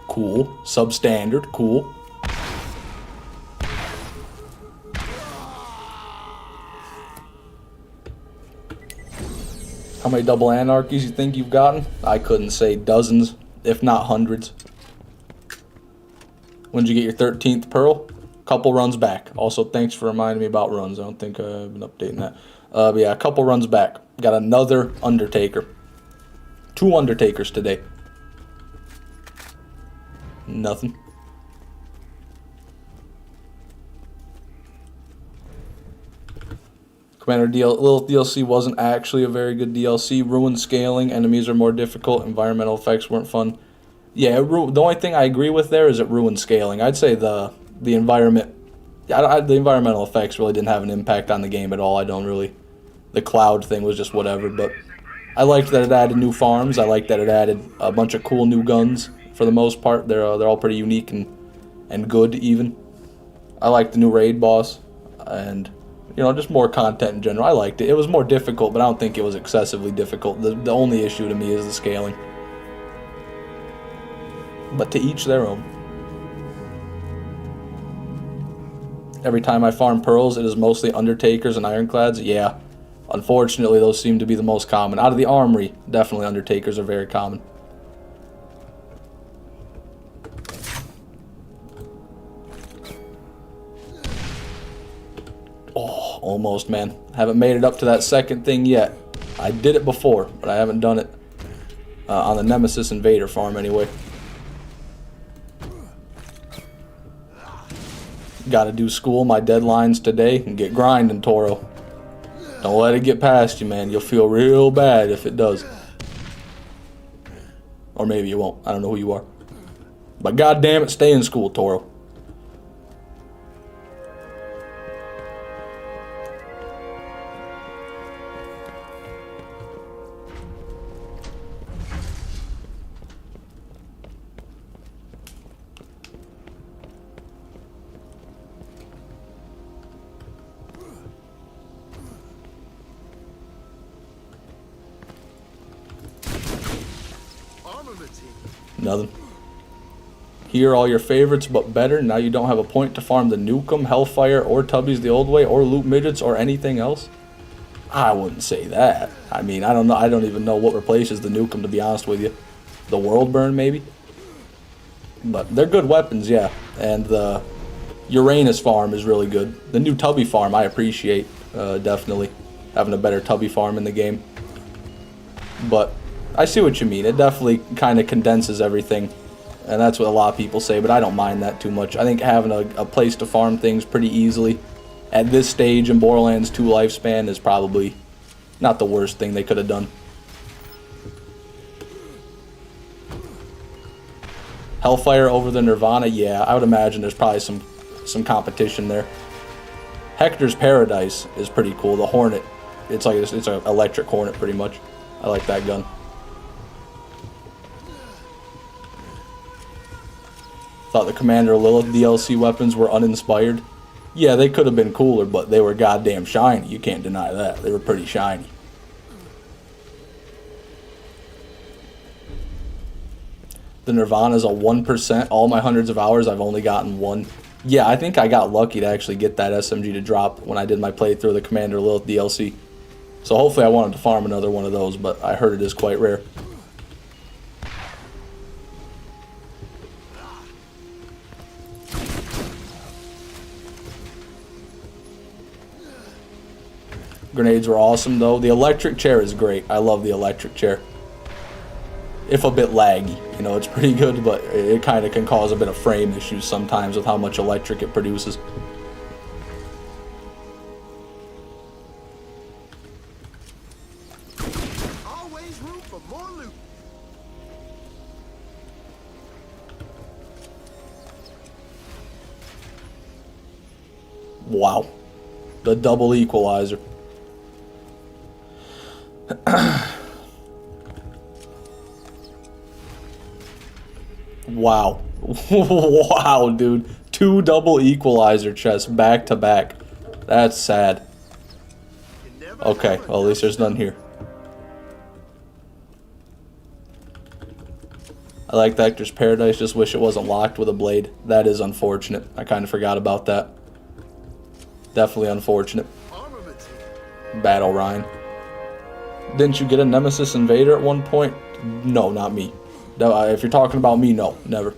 Cool. Substandard. Cool. How many double anarchies you think you've gotten? I couldn't say dozens, if not hundreds. When did you get your 13th pearl? Couple runs back. Also, thanks for reminding me about runs. I don't think I've been updating that. But yeah, a couple runs back. Got another Undertaker. 2 Undertakers today. Nothing. Commander Lilith DLC wasn't actually a very good DLC. Ruined scaling, enemies are more difficult, environmental effects weren't fun. Yeah, the only thing I agree with there is it ruined scaling. I'd say the environment, the environmental effects really didn't have an impact on the game at all. I don't really, the cloud thing was just whatever. But I liked that it added new farms. I liked that it added a bunch of cool new guns. For the most part, they're all pretty unique and good even. I liked the new raid boss and, you know, just more content in general. I liked it. It was more difficult, but I don't think it was excessively difficult. The only issue to me is the scaling. But to each their own. Every time I farm pearls, it is mostly Undertakers and Ironclads. Yeah, unfortunately, those seem to be the most common. Out of the armory, definitely Undertakers are very common. Oh, almost, man. Haven't made it up to that second thing yet. I did it before, but I haven't done it on the Nemesis Invader farm anyway. Gotta do school, my deadline's today, and get grinding, Toro. Don't let it get past you, man. You'll feel real bad if it does. Or maybe you won't. I don't know who you are. But goddamn it, stay in school, Toro. Nothing. Here are all your favorites, but better. Now you don't have a point to farm the Nukem, Hellfire, or Tubbies the old way, or Loot Midgets, or anything else. I wouldn't say that. I mean, I don't know. I don't even know what replaces the Nukem, to be honest with you. The World Burn, maybe? But they're good weapons, yeah. And the Uranus farm is really good. The new Tubby farm I appreciate, definitely. Having a better Tubby farm in the game. But I see what you mean. It definitely kind of condenses everything And that's what a lot of people say, but I don't mind that too much. I think having a place to farm things pretty easily at this stage in Borderlands 2 lifespan is probably not the worst thing they could have done. Hellfire over the Nirvana, yeah, I would imagine there's probably some competition there. Hector's Paradise is pretty cool. The Hornet, it's an electric Hornet pretty much. I like that gun. Thought the Commander Lilith DLC weapons were uninspired. Yeah, they could have been cooler, but they were goddamn shiny. You can't deny that. They were pretty shiny. The Nirvana's a 1%. All my hundreds of hours, I've only gotten one. Yeah, I think I got lucky to actually get that SMG to drop when I did my playthrough of the Commander Lilith DLC. So hopefully I wanted to farm another one of those, but I heard it is quite rare. Grenades were awesome though. The electric chair is great. I love the electric chair. If a bit laggy, you know, it's pretty good, but it kind of can cause a bit of frame issues sometimes with how much electric it produces. Always room for more loot. Wow. The double equalizer. Wow. Wow, dude. 2 double equalizer chests back to back. That's sad. Okay, well, at least there's none here. I like the Hector's Paradise, just wish it wasn't locked with a blade. That is unfortunate. I kind of forgot about that. Definitely unfortunate. Battle Rhine. Didn't you get a Nemesis Invader at one point? No, not me. No, if you're talking about me, no, never.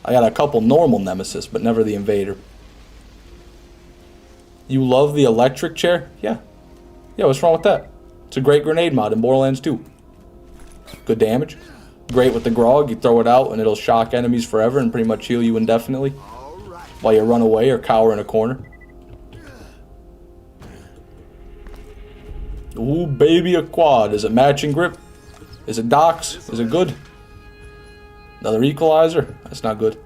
I got a couple normal Nemesis, but never the Invader. You love the electric chair? Yeah. Yeah, what's wrong with that? It's a great grenade mod in Borderlands 2. Good damage. Great with the grog. You throw it out and it'll shock enemies forever and pretty much heal you indefinitely while you run away or cower in a corner. Ooh, baby, a quad. Is it matching grip? Is it docks? Is it good? Another equalizer? That's not good.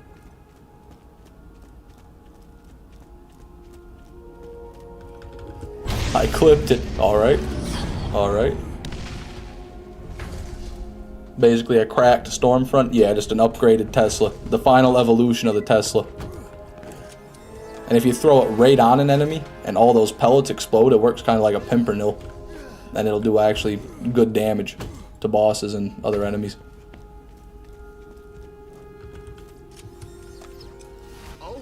I clipped it. Alright. Alright. Basically a cracked Stormfront. Yeah, just an upgraded Tesla. The final evolution of the Tesla. And if you throw it right on an enemy and all those pellets explode, it works kind of like a Pimpernel. And it'll do actually good damage to bosses and other enemies.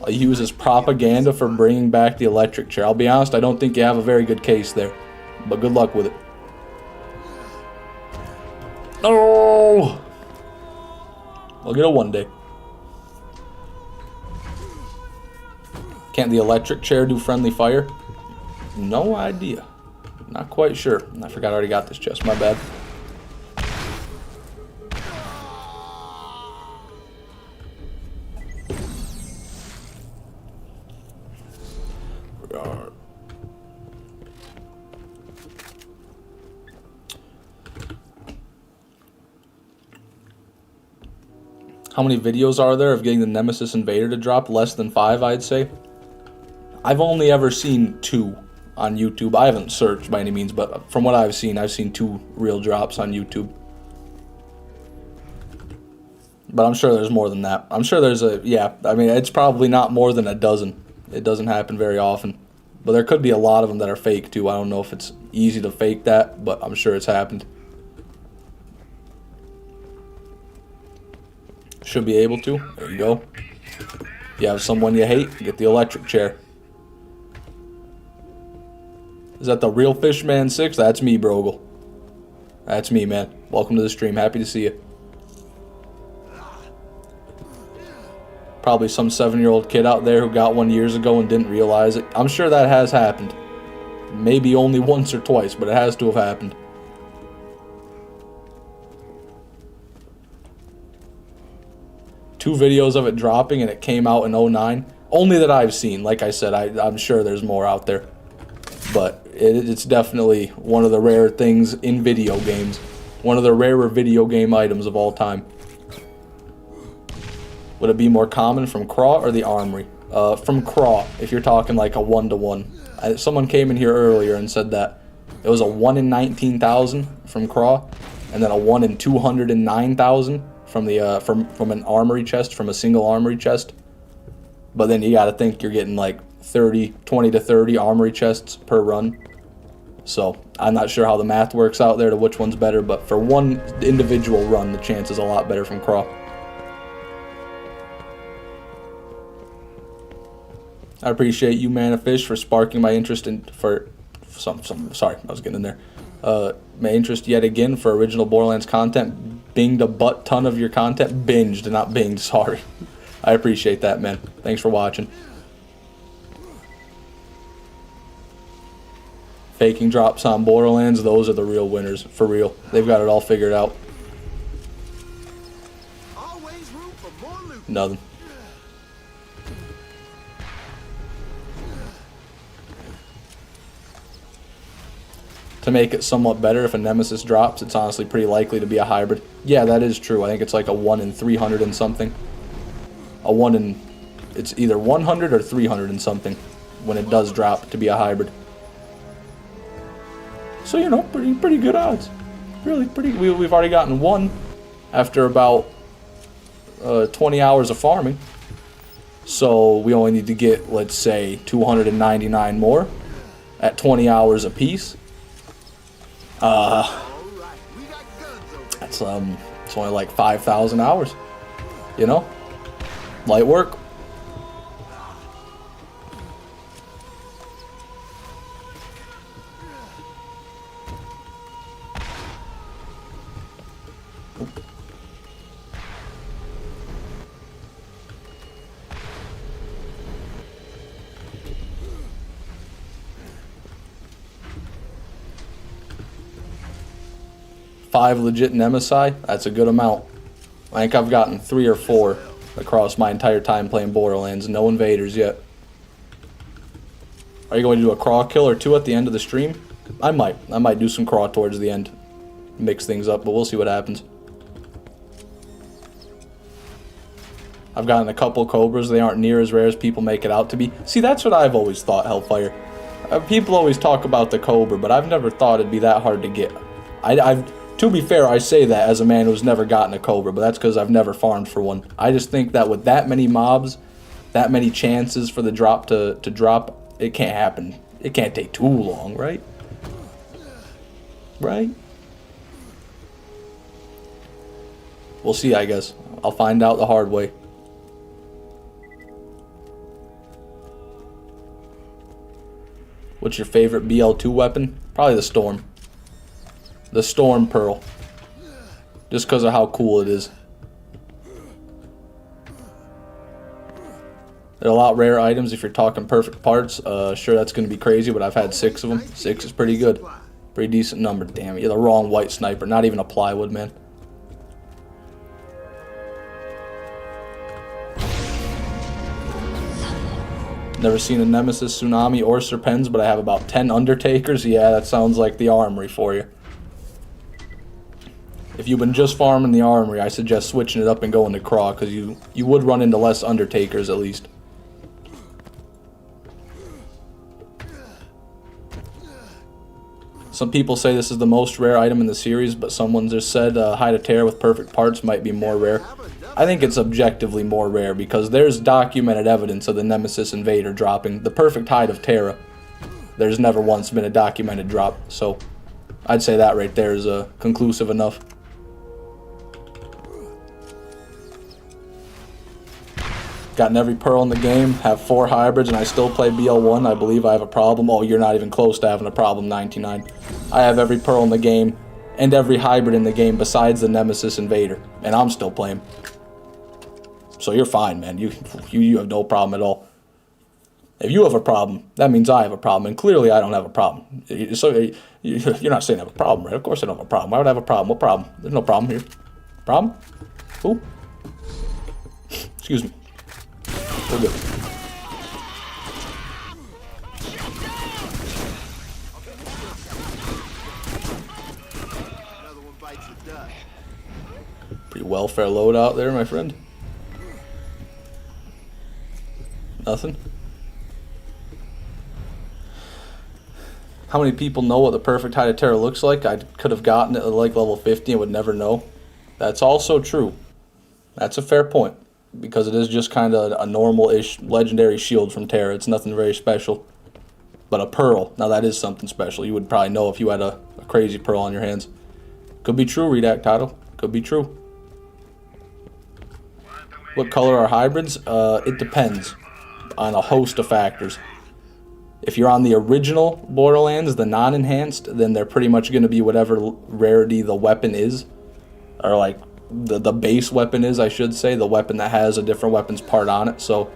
I use as propaganda for bringing back the electric chair. I'll be honest, I don't think you have a very good case there. But good luck with it. No! I'll get it one day. Can't the electric chair do friendly fire? No idea. Not quite sure. I forgot I already got this chest. My bad. How many videos are there of getting the Nemesis Invader to drop? Less than 5, I'd say. I've only ever seen 2 on YouTube. I haven't searched by any means, but from what I've seen 2 real drops on YouTube. But I'm sure there's more than that. I'm sure there's yeah, I mean, it's probably not more than a dozen. It doesn't happen very often. But there could be a lot of them that are fake too. I don't know if it's easy to fake that, but I'm sure it's happened. Should be able to. There you go. You have someone you hate, get the electric chair. Is that the real Fishman 6? That's me, Brogle. That's me, man. Welcome to the stream. Happy to see you. Probably some 7-year-old kid out there who got one years ago and didn't realize it. I'm sure that has happened. Maybe only once or twice, but it has to have happened. 2 videos of it dropping, and it came out in 09. Only that I've seen. Like I said, I'm sure there's more out there. But it's definitely one of the rare things in video games. One of the rarer video game items of all time. Would it be more common from Craw or the Armory? From Craw, if you're talking like a 1-to-1. Someone came in here earlier and said that it was a 1 in 19,000 from Craw, and then a 1 in 209,000 from the from an armory chest, from a single armory chest. But then you got to think you're getting like 20 to 30 armory chests per run. So I'm not sure how the math works out there to which one's better, but for one individual run, the chance is a lot better from Craw. I appreciate you, Manafish, for sparking my interest in sorry, I was getting in there. My interest yet again for original Borderlands content. Binged a butt ton of your content. Binged, not binged, sorry. I appreciate that, man. Thanks for watching. Faking drops on Borderlands, those are the real winners, for real. They've got it all figured out. Always room for more loot. Nothing. To make it somewhat better, if a Nemesis drops, it's honestly pretty likely to be a hybrid. Yeah, that is true. I think it's like a 1 in 300 and something. A 1 in... It's either 100 or 300 and something when it does drop to be a hybrid. So, you know, pretty good odds. Really pretty... We've already gotten 1 after about 20 hours of farming. So, we only need to get, let's say, 299 more at 20 hours apiece. That's it's only like 5,000 hours, you know, light work. Five legit Nemesis, that's a good amount. I think I've gotten 3 or 4 across my entire time playing Borderlands. No invaders yet. Are you going to do a craw kill or 2 at the end of the stream? I might do some craw towards the end. Mix things up, but we'll see what happens. I've gotten a couple Cobras. They aren't near as rare as people make it out to be. See, that's what I've always thought, Hellfire. People always talk about the Cobra, but I've never thought it'd be that hard to get. To be fair, I say that as a man who's never gotten a Cobra, but that's because I've never farmed for one. I just think that with that many mobs, that many chances for the drop to drop, it can't happen. It can't take too long, right? Right? We'll see, I guess. I'll find out the hard way. What's your favorite BL2 weapon? Probably the Storm. The Storm Pearl. Just because of how cool it is. They're a lot rare items if you're talking perfect parts. Sure, that's going to be crazy, but I've had 6 of them. 6 is pretty good. Pretty decent number. Damn it, you're the wrong white sniper. Not even a plywood, man. Never seen a Nemesis, Tsunami, or Serpens, but I have about 10 Undertakers. Yeah, that sounds like the Armory for you. If you've been just farming the Armory, I suggest switching it up and going to Craw, because you would run into less Undertakers at least. Some people say this is the most rare item in the series, but someone just said Hide of Terror with perfect parts might be more rare. I think it's objectively more rare because there's documented evidence of the Nemesis Invader dropping. The perfect Hide of Terror, there's never once been a documented drop, so I'd say that right there is conclusive enough. Gotten every pearl in the game, have 4 hybrids, and I still play BL1. I believe I have a problem. Oh, you're not even close to having a problem, 99. I have every pearl in the game and every hybrid in the game besides the Nemesis Invader, and I'm still playing. So you're fine, man. You have no problem at all. If you have a problem, that means I have a problem, and clearly I don't have a problem. So you're not saying I have a problem, right? Of course I don't have a problem. Why would I have a problem? What problem? There's no problem here. Problem? Who? Excuse me. We're good. Another one bites the dust. Pretty welfare load out there, my friend. Nothing. How many people know what the perfect Hide of Terror looks like? I could have gotten it at like level 50 and would never know. That's also true. That's a fair point. Because it is just kind of a normal-ish legendary shield from Terra. It's nothing very special. But a pearl, now that is something special. You would probably know if you had a crazy pearl on your hands. Could be true, Redact title. Could be true. What color are hybrids? It depends on a host of factors. If you're on the original Borderlands, the non-enhanced, then they're pretty much going to be whatever rarity the weapon is. Or like the base weapon is, I should say. The weapon that has a different weapons part on it. So,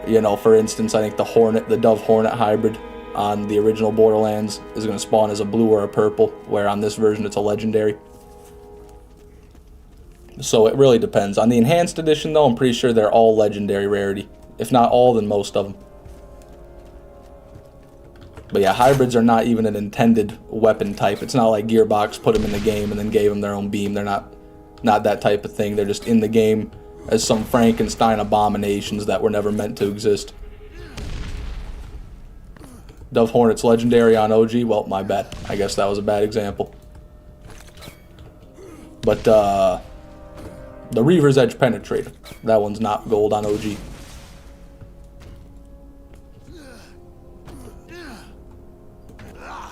you know, for instance, I think the Dove Hornet hybrid on the original Borderlands is going to spawn as a blue or a purple, where on this version it's a legendary. So it really depends. On the enhanced edition, though, I'm pretty sure they're all legendary rarity. If not all, then most of them. But yeah, hybrids are not even an intended weapon type. It's not like Gearbox put them in the game and then gave them their own beam. They're not that type of thing. They're just in the game as some Frankenstein abominations that were never meant to exist. Dove Hornet's legendary on OG. Well, my bad. I guess that was a bad example. But the Reaver's Edge Penetrator. That one's not gold on OG.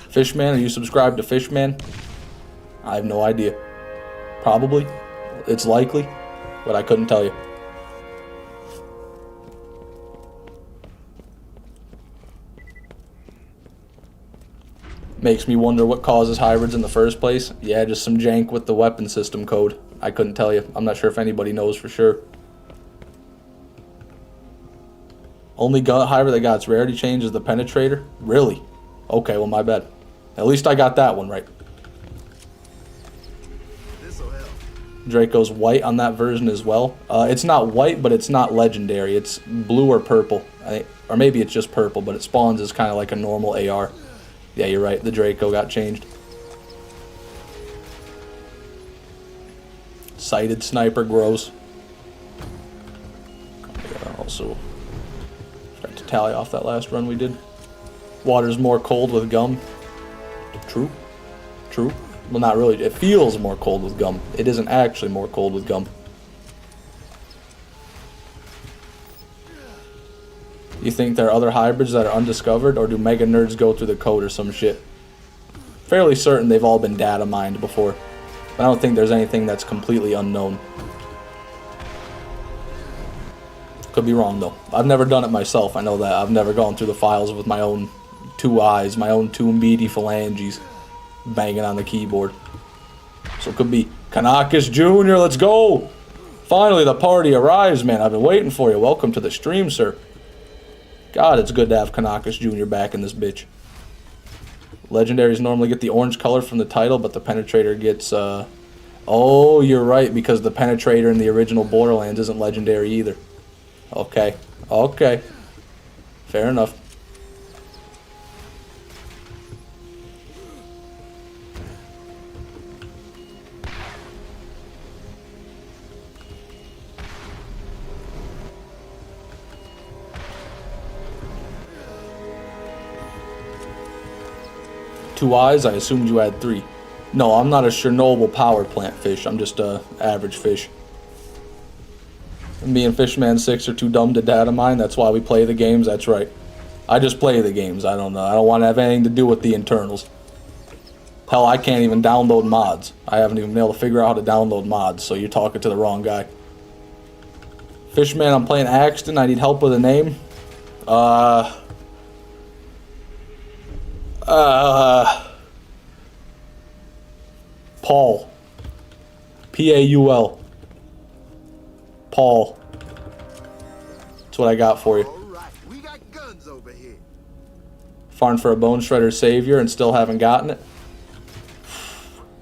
Fishman, are you subscribed to Fishman? I have no idea. Probably. It's likely, but I couldn't tell you. Makes me wonder what causes hybrids in the first place. Yeah, just some jank with the weapon system code. I couldn't tell you. I'm not sure if anybody knows for sure. Only hybrid that got its rarity change is the Penetrator? Really? Okay, well, my bad. At least I got that one right. This'll help. Draco's white on that version as well. It's not white, but it's not legendary. It's blue or purple. Or maybe it's just purple, but it spawns as kind of like a normal AR. Yeah, you're right. The Draco got changed. Sighted sniper, gross. Also, forgot to tally off that last run we did. Water's more cold with gum. True. True. Well, not really. It feels more cold with gum. It isn't actually more cold with gum. You think there are other hybrids that are undiscovered, or do mega nerds go through the code or some shit? Fairly certain they've all been data mined before. I don't think there's anything that's completely unknown. Could be wrong, though. I've never done it myself, I know that. I've never gone through the files with my own two eyes, my own two meaty phalanges banging on the keyboard. So it could be Kanakis Jr., let's go! Finally, the party arrives, man. I've been waiting for you. Welcome to the stream, sir. God, it's good to have Kanakis Jr. back in this bitch. Legendaries normally get the orange color from the title, but the Penetrator gets, Oh, you're right, because the Penetrator in the original Borderlands isn't legendary either. Okay. Okay. Fair enough. Two eyes? I assumed you had three. No, I'm not a Chernobyl power plant fish. I'm just a average fish. Me and Fishman 6 are too dumb to data mine. That's why we play the games. That's right. I just play the games. I don't know. I don't want to have anything to do with the internals. Hell, I can't even download mods. I haven't even been able to figure out how to download mods, so you're talking to the wrong guy. Fishman, I'm playing Axton. I need help with a name. Paul. P-A-U-L. Paul. That's what I got for you. All right, we got guns over here. Farmed for a Bone Shredder Savior and still haven't gotten it.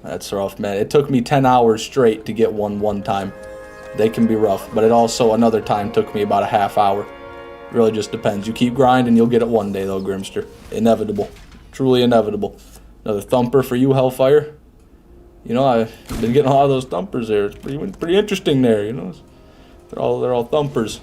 That's rough, man. It took me 10 hours straight to get one time. They can be rough, but it also another time took me about a half hour. Really just depends. You keep grinding, you'll get it one day though, Grimster. Inevitable. Truly inevitable. Another thumper for you, Hellfire. You know, I've been getting a lot of those thumpers there. It's pretty interesting there, you know. They're all thumpers.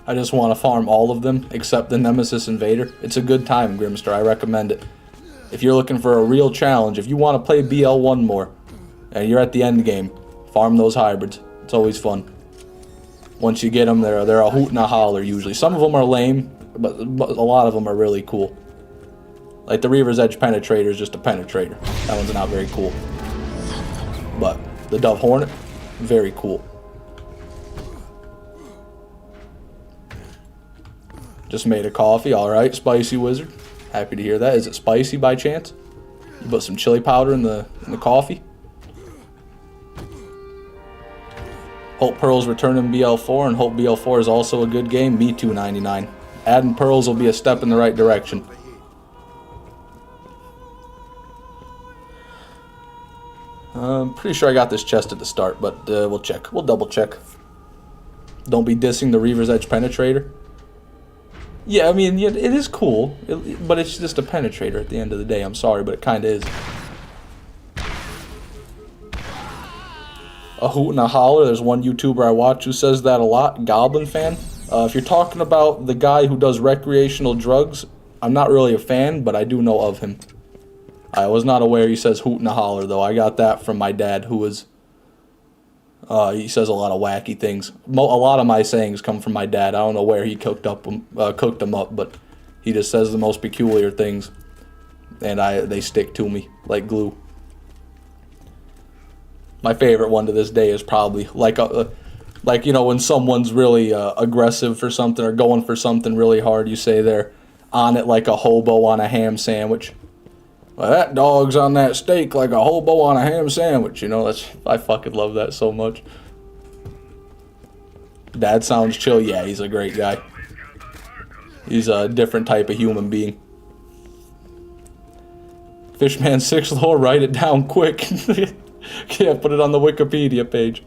I just want to farm all of them except the Nemesis Invader. It's a good time, Grimster. I recommend it. If you're looking for a real challenge, if you want to play BL1 more, and you're at the end game, farm those hybrids. It's always fun. Once you get them, they're a hoot and a holler usually. Some of them are lame, but a lot of them are really cool. Like the Reaver's Edge Penetrator is just a penetrator. That one's not very cool. But the Dove Hornet, very cool. Just made a coffee. Alright, Spicy Wizard. Happy to hear that. Is it spicy by chance? You put some chili powder in the coffee? Hope Pearls return in BL4, and hope BL4 is also a good game. Me too, 99. Adding Pearls will be a step in the right direction. I'm pretty sure I got this chest at the start, but we'll check. We'll double check. Don't be dissing the Reaver's Edge Penetrator. Yeah, I mean, it is cool, but it's just a penetrator at the end of the day. I'm sorry, but it kind of is. A hoot and a holler. There's one YouTuber I watch who says that a lot. Goblin fan. If you're talking about the guy who does recreational drugs, I'm not really a fan, but I do know of him. I was not aware he says hoot and a holler, though. I got that from my dad, who is... he says a lot of wacky things. A lot of my sayings come from my dad. I don't know where he cooked them up, but he just says the most peculiar things, and they stick to me like glue. My favorite one to this day is probably like you know, when someone's really aggressive for something or going for something really hard, you say they're on it like a hobo on a ham sandwich. Well, that dog's on that steak like a hobo on a ham sandwich. You know, I fucking love that so much. Dad sounds chill. Yeah, he's a great guy. He's a different type of human being. Fishman 6 lore, write it down quick. Yeah, put it on the Wikipedia page.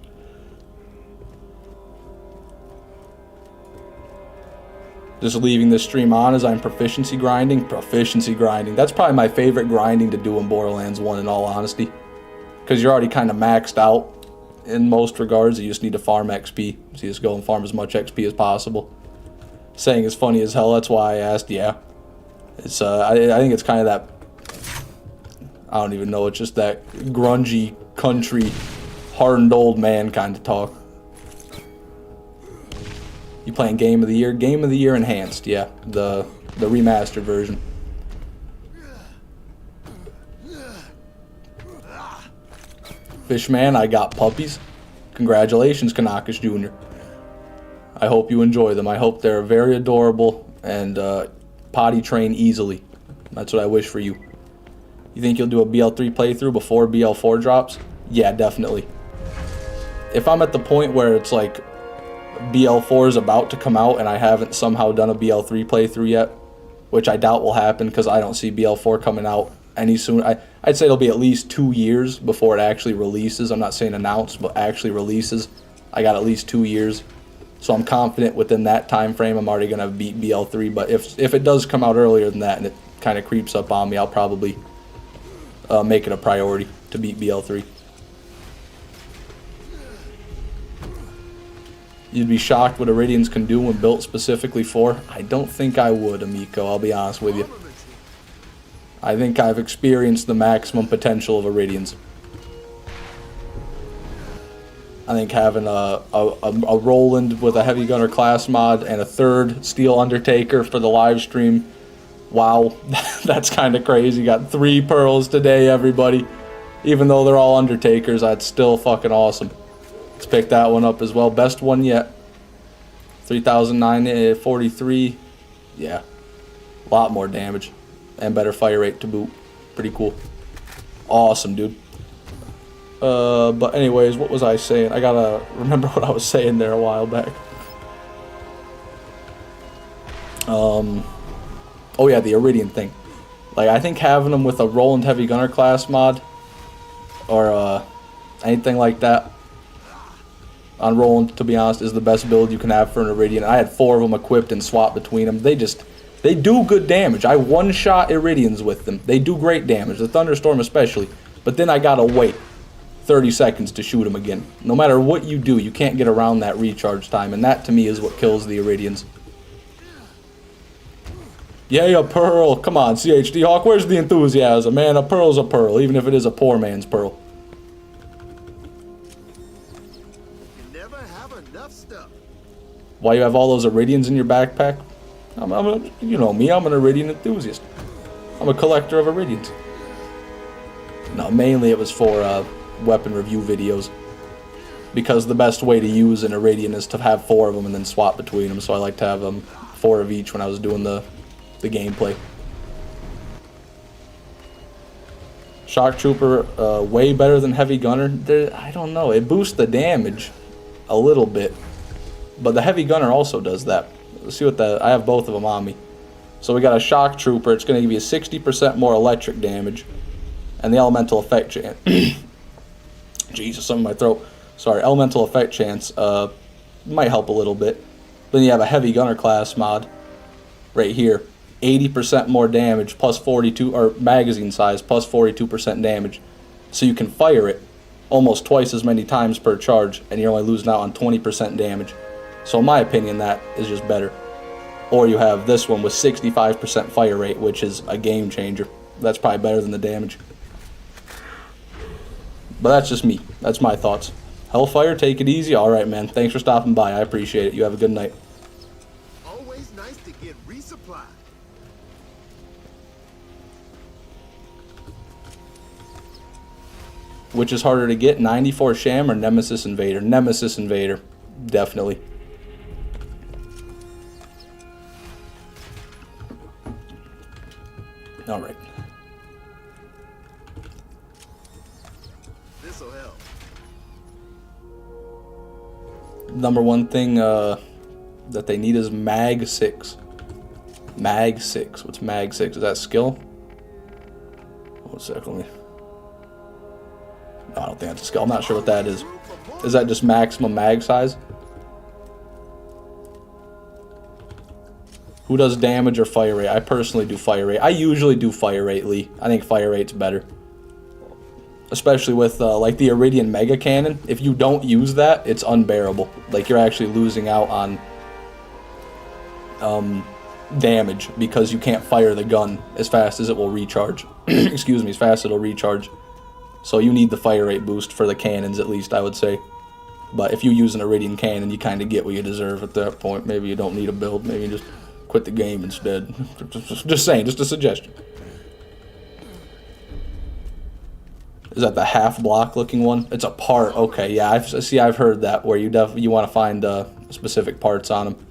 Just leaving this stream on as I'm proficiency grinding. Proficiency grinding. That's probably my favorite grinding to do in Borderlands 1, in all honesty. Because you're already kind of maxed out in most regards. You just need to farm XP. So you just go and farm as much XP as possible. Saying is funny as hell. That's why I asked. Yeah. It's I think it's kind of that... I don't even know. It's just that grungy, country, hardened old man kind of talk. You playing Game of the Year? Game of the Year Enhanced, yeah. The remastered version. Fishman, I got puppies. Congratulations, Kanakas Jr. I hope you enjoy them. I hope they're very adorable and potty train easily. That's what I wish for you. You think you'll do a BL3 playthrough before BL4 drops? Yeah, definitely. If I'm at the point where it's like BL4 is about to come out and I haven't somehow done a BL3 playthrough yet, which I doubt will happen because I don't see BL4 coming out any soon. I'd say it'll be at least 2 years before it actually releases. I'm not saying announced, but actually releases. I got at least 2 years. So I'm confident within that time frame I'm already going to beat BL3. But if it does come out earlier than that and it kind of creeps up on me, I'll probably make it a priority to beat BL3. You'd be shocked what Iridians can do when built specifically for? I don't think I would, Amico, I'll be honest with you. I think I've experienced the maximum potential of Iridians. I think having a Roland with a Heavy Gunner class mod and a third Steel Undertaker for the live stream, wow, that's kind of crazy. Got 3 pearls today, everybody. Even though they're all Undertakers, that's still fucking awesome. Let's pick that one up as well. Best one yet. 3,943. Yeah. A lot more damage. And better fire rate to boot. Pretty cool. Awesome, dude. But anyways, what was I saying? I gotta remember what I was saying there a while back. Oh yeah, the Iridian thing. Like, I think having them with a Roland Heavy Gunner class mod, or anything like that on Roland, to be honest, is the best build you can have for an Iridian. I had 4 of them equipped and swapped between them. They do good damage. I one-shot Iridians with them. They do great damage, the Thunderstorm especially. But then I gotta wait 30 seconds to shoot them again. No matter what you do, you can't get around that recharge time, and that to me is what kills the Iridians. Yay, a pearl! Come on, CHD Hawk, where's the enthusiasm, man? A pearl's a pearl, even if it is a poor man's pearl. You never have enough stuff. Why you have all those Iridians in your backpack? You know me, I'm an Iridian enthusiast. I'm a collector of Iridians. No, mainly it was for weapon review videos. Because the best way to use an Iridian is to have 4 of them and then swap between them, so I like to have 4 of each when I was doing the gameplay. Shock Trooper, way better than Heavy Gunner. I don't know, it boosts the damage a little bit, but the Heavy Gunner also does that. Let's see what I have both of them on me. So we got a Shock Trooper, it's going to give you 60% more electric damage, and the Elemental Effect chance. Jesus, something in my throat. Sorry, Elemental Effect chance might help a little bit. Then you have a Heavy Gunner class mod right here. 80% more damage plus 42, or magazine size plus 42% damage. So you can fire it almost twice as many times per charge, and you're only losing out on 20% damage. So in my opinion, that is just better. Or you have this one with 65% fire rate, which is a game changer. That's probably better than the damage. But that's just me. That's my thoughts. Hellfire, take it easy. Alright, man. Thanks for stopping by. I appreciate it. You have a good night. Always nice to get resupplied. Which is harder to get, 94 Sham or Nemesis Invader? Nemesis Invader. Definitely. Alright. This'll help. Number one thing that they need is Mag 6. Mag 6. What's Mag 6? Is that skill? One second. No, I don't think that's a skill. I'm not sure what that is. Is that just maximum mag size? Who does damage or fire rate? I personally do fire rate. I usually do fire rate, Lee. I think fire rate's better. Especially with like the Iridian Mega Cannon. If you don't use that, it's unbearable. Like, you're actually losing out on damage because you can't fire the gun as fast as it will recharge. Excuse me, as fast as it'll recharge. So you need the fire rate boost for the cannons, at least, I would say. But if you use an Iridian cannon, you kind of get what you deserve at that point. Maybe you don't need a build. Maybe you just quit the game instead. Just saying, just a suggestion. Is that the half block looking one? It's a part. Okay, yeah, I've heard that, where you want to find specific parts on them.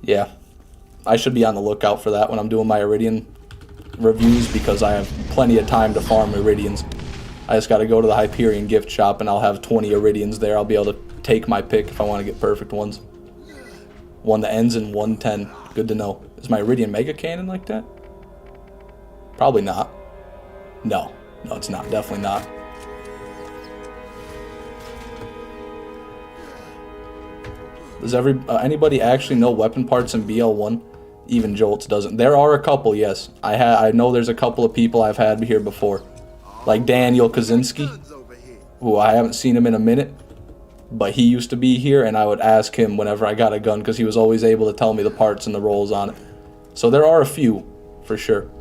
Yeah, I should be on the lookout for that when I'm doing my Iridian reviews, because I have plenty of time to farm Iridians. I just got to go to the Hyperion gift shop and I'll have 20 Iridians there. I'll be able to take my pick if I want to get perfect ones. One that ends in 110. Good to know. Is my Iridian Mega Cannon like that? Probably not. No, it's not. Definitely not. Does anybody actually know weapon parts in BL1? Even Jolts doesn't. There are a couple, yes. I know there's a couple of people I've had here before. Like Daniel Kaczynski, who I haven't seen him in a minute, but he used to be here, and I would ask him whenever I got a gun, because he was always able to tell me the parts and the rolls on it. So there are a few, for sure.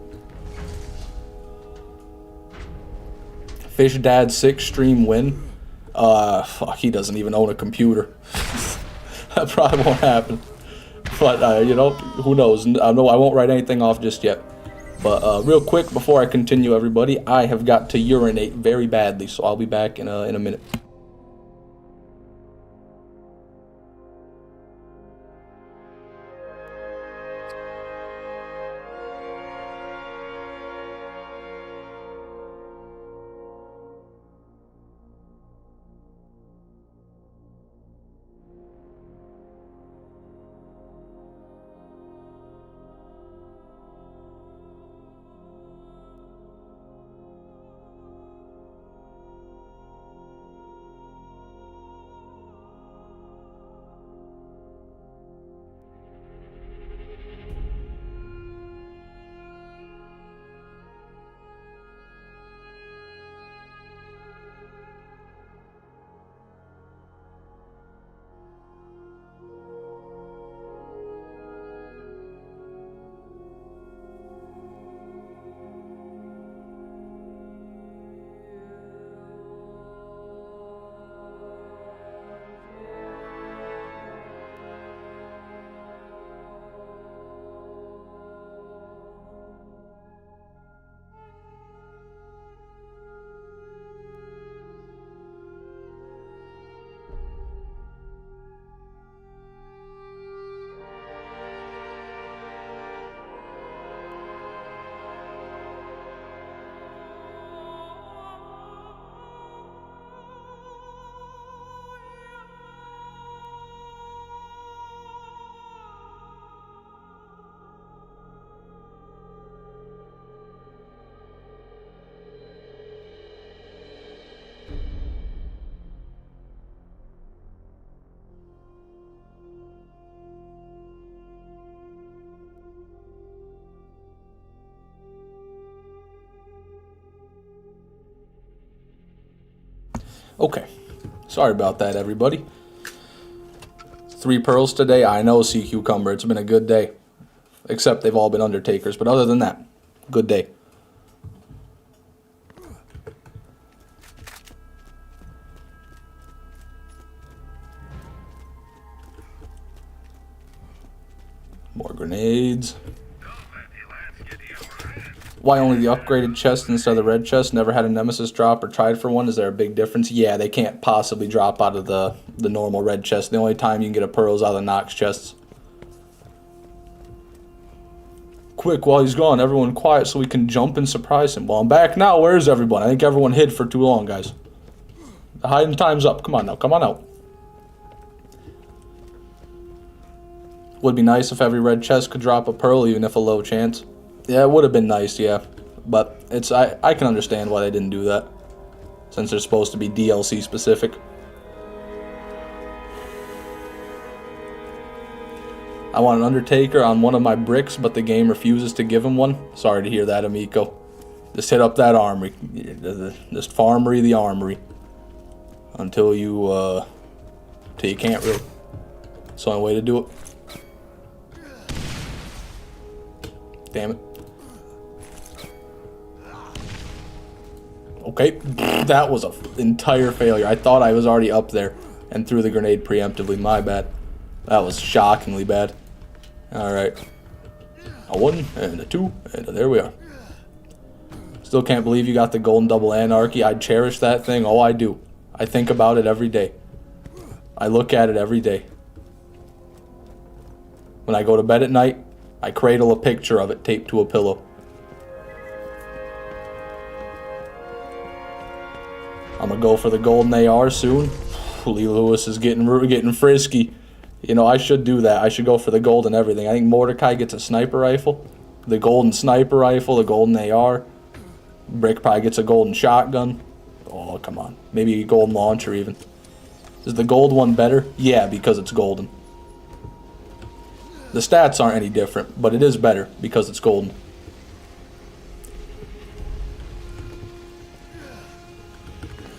Fish Dad 6 stream win? Fuck, he doesn't even own a computer. That probably won't happen. But, you know, who knows? I won't write anything off just yet. But real quick, before I continue, everybody, I have got to urinate very badly, so I'll be back in a minute. Okay. Sorry about that, everybody. 3 pearls today. I know, Sea Cucumber. It's been a good day. Except they've all been Undertakers. But other than that, good day. More grenades. Why only the upgraded chest instead of the red chest? Never had a Nemesis drop or tried for one. Is there a big difference? Yeah, they can't possibly drop out of the normal red chest. The only time you can get a pearl is out of the Nox chests. Quick, while he's gone, everyone quiet so we can jump and surprise him. Well, I'm back now. Where is everyone? I think everyone hid for too long, guys. The hiding time's up. Come on now. Come on out. Would be nice if every red chest could drop a pearl, even if a low chance. Yeah, it would have been nice, yeah. But it's I can understand why they didn't do that, since they're supposed to be DLC specific. I want an Undertaker on one of my bricks, but the game refuses to give him one. Sorry to hear that, amico. Just hit up that armory. Just farmery the armory. Until you can't really. It's the only way to do it. Damn it. Okay, that was an entire failure. I thought I was already up there and threw the grenade preemptively. My bad. That was shockingly bad. Alright. A 1 and a 2, and there we are. Still can't believe you got the golden double anarchy. I cherish that thing. Oh, I do. I think about it every day. I look at it every day. When I go to bed at night, I cradle a picture of it taped to a pillow. I'm gonna go for the golden AR soon. Lee Lewis is getting frisky. You know, I should do that. I should go for the gold and everything. I think Mordecai gets a sniper rifle, the golden sniper rifle, the golden AR. Brick probably gets a golden shotgun. Oh, come on. Maybe a golden launcher even. Is the gold one better? Yeah, because it's golden. The stats aren't any different, but it is better because it's golden.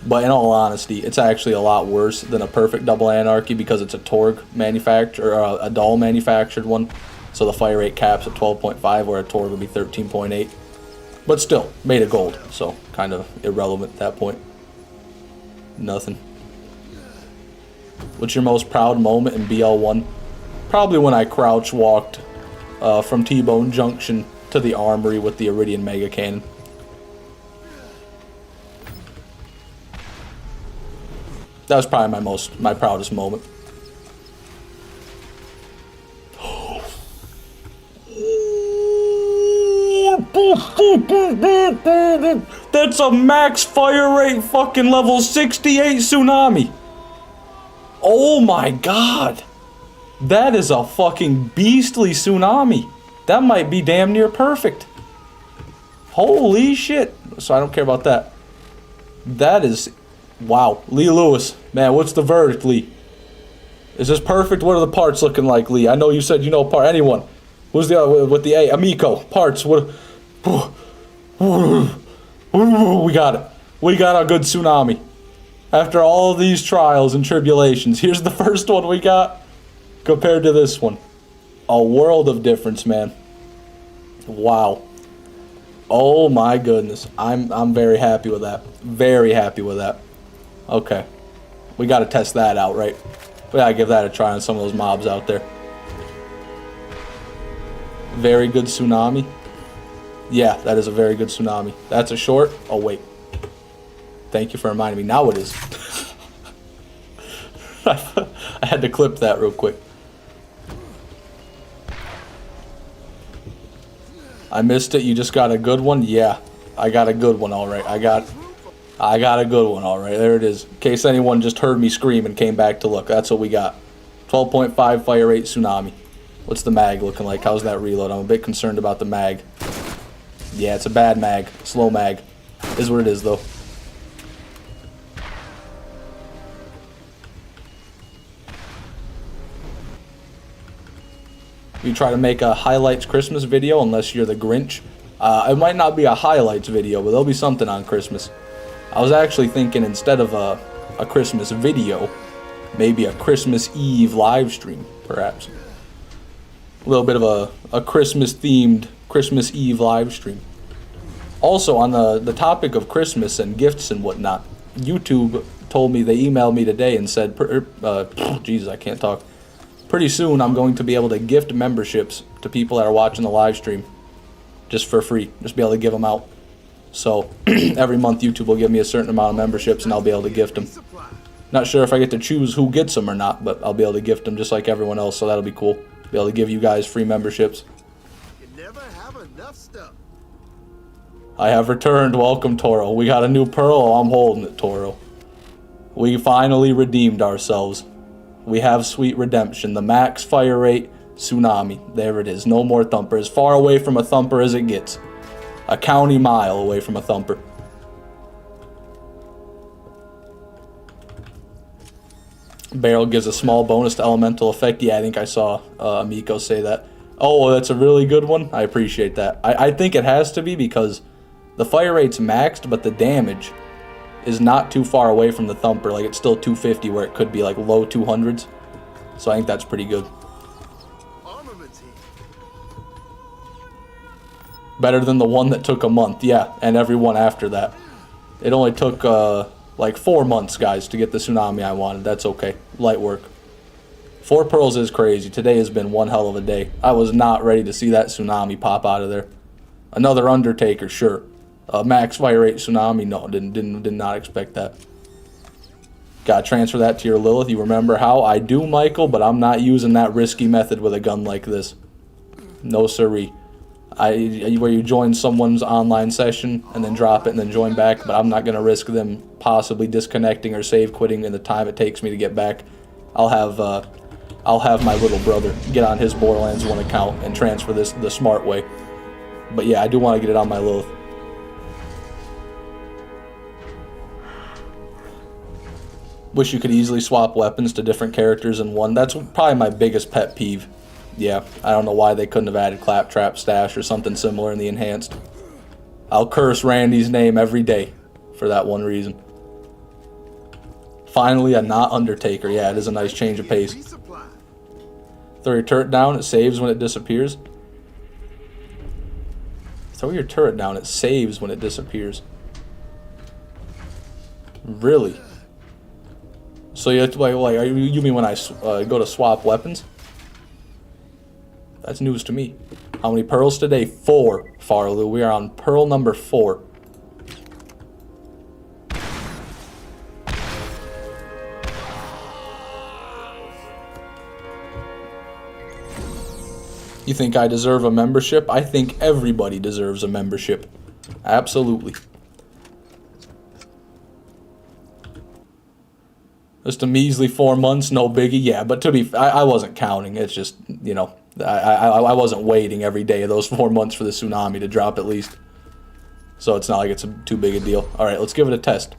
But in all honesty, it's actually a lot worse than a perfect double anarchy because it's a Torg manufactured, or a Dahl manufactured one. So the fire rate caps at 12.5, where a Torg would be 13.8. But still, made of gold, so kind of irrelevant at that point. Nothing. What's your most proud moment in BL1? Probably when I crouch walked from T-Bone Junction to the armory with the Iridian Mega Cannon. That was probably my proudest moment. That's a max fire rate fucking level 68 tsunami. Oh my god. That is a fucking beastly tsunami. That might be damn near perfect. Holy shit. So I don't care about that. That is... Wow. Lee Lewis. Man, what's the verdict, Lee? Is this perfect? What are the parts looking like, Lee? I know you said you know part. Anyone? Who's the other with the A? Amico. Parts. What? We got it. We got a good tsunami. After all these trials and tribulations, here's the first one we got. Compared to this one, a world of difference, man. Wow. Oh my goodness. I'm very happy with that. Very happy with that. Okay. We gotta test that out, right? We gotta give that a try on some of those mobs out there. Very good tsunami. Yeah, that is a very good tsunami. That's a short. Oh wait. Thank you for reminding me. Now it is. I had to clip that real quick. I missed it. You just got a good one? Yeah, I got a good one, all right. I got a good one, all right. There it is. In case anyone just heard me scream and came back to look, that's what we got. 12.5 fire rate tsunami. What's the mag looking like? How's that reload? I'm a bit concerned about the mag. Yeah, it's a bad mag. Slow mag. Is what it is, though. You try to make a highlights Christmas video unless you're the Grinch. It might not be a highlights video, but there'll be something on Christmas. I was actually thinking instead of a a Christmas video, maybe a Christmas Eve live stream, perhaps. A little bit of a Christmas-themed Christmas Eve live stream. Also, on the topic of Christmas and gifts and whatnot, YouTube told me, they emailed me today and said, Jesus, I can't talk. Pretty soon, I'm going to be able to gift memberships to people that are watching the live stream, just for free. Just be able to give them out. So every month, YouTube will give me a certain amount of memberships, and I'll be able to gift them. Not sure if I get to choose who gets them or not, but I'll be able to gift them just like everyone else. So that'll be cool. Be able to give you guys free memberships. You never have enough stuff. I have returned. Welcome, Toro. We got a new pearl. Oh, I'm holding it, Toro. We finally redeemed ourselves. We have sweet redemption. The max fire rate tsunami. There it is. No more thumper. As far away from a thumper as it gets. A county mile away from a thumper. Barrel gives a small bonus to elemental effect. Yeah, I think I saw Amico say that. Oh, that's a really good one. I appreciate that. I think it has to be because the fire rate's maxed, but the damage is not too far away from the thumper. Like, it's still 250 where it could be like low 200s. So I think that's pretty good. Better than the one that took a month. Yeah, and every one after that. It only took like 4 months, guys, to get the tsunami I wanted. That's okay. Light work. 4 pearls is crazy. Today has been one hell of a day. I was not ready to see that tsunami pop out of there. Another Undertaker, sure. Max fire rate tsunami, no, did not expect that. Gotta transfer that to your Lilith. You remember how? I do, Michael, but I'm not using that risky method with a gun like this. No siree. Where you join someone's online session and then drop it and then join back, but I'm not gonna risk them possibly disconnecting or save quitting in the time it takes me to get back. I'll have my little brother get on his Borderlands 1 account and transfer this the smart way. But yeah, I do want to get it on my Lilith. Wish you could easily swap weapons to different characters in one. That's probably my biggest pet peeve. Yeah, I don't know why they couldn't have added Claptrap Stash or something similar in the enhanced. I'll curse Randy's name every day for that one reason. Finally, a not Undertaker. Yeah, it is a nice change of pace. Throw your turret down, it saves when it disappears. Throw your turret down, it saves when it disappears. Really? So you you mean when I go to swap weapons? That's news to me. How many pearls today? 4, Farloo. We are on pearl number 4. You think I deserve a membership? I think everybody deserves a membership. Absolutely. Just a measly 4 months, no biggie. Yeah, but to be, I wasn't counting. It's just, you know, I wasn't waiting every day of those 4 months for the tsunami to drop at least. So it's not like it's too big a deal. All right, let's give it a test.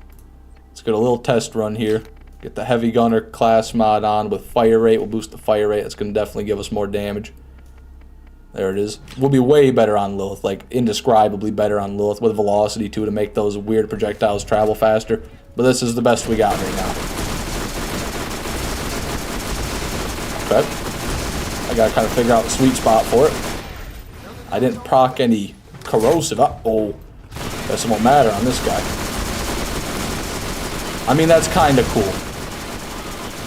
Let's get a little test run here. Get the heavy gunner class mod on with fire rate. We'll boost the fire rate. It's going to definitely give us more damage. There it is. We'll be way better on Lilith, like indescribably better on Lilith with velocity too to make those weird projectiles travel faster. But this is the best we got right now. Okay. I gotta kind of figure out the sweet spot for it. I didn't proc any corrosive. Uh-oh. Guess it won't matter on this guy. I mean, that's kind of cool.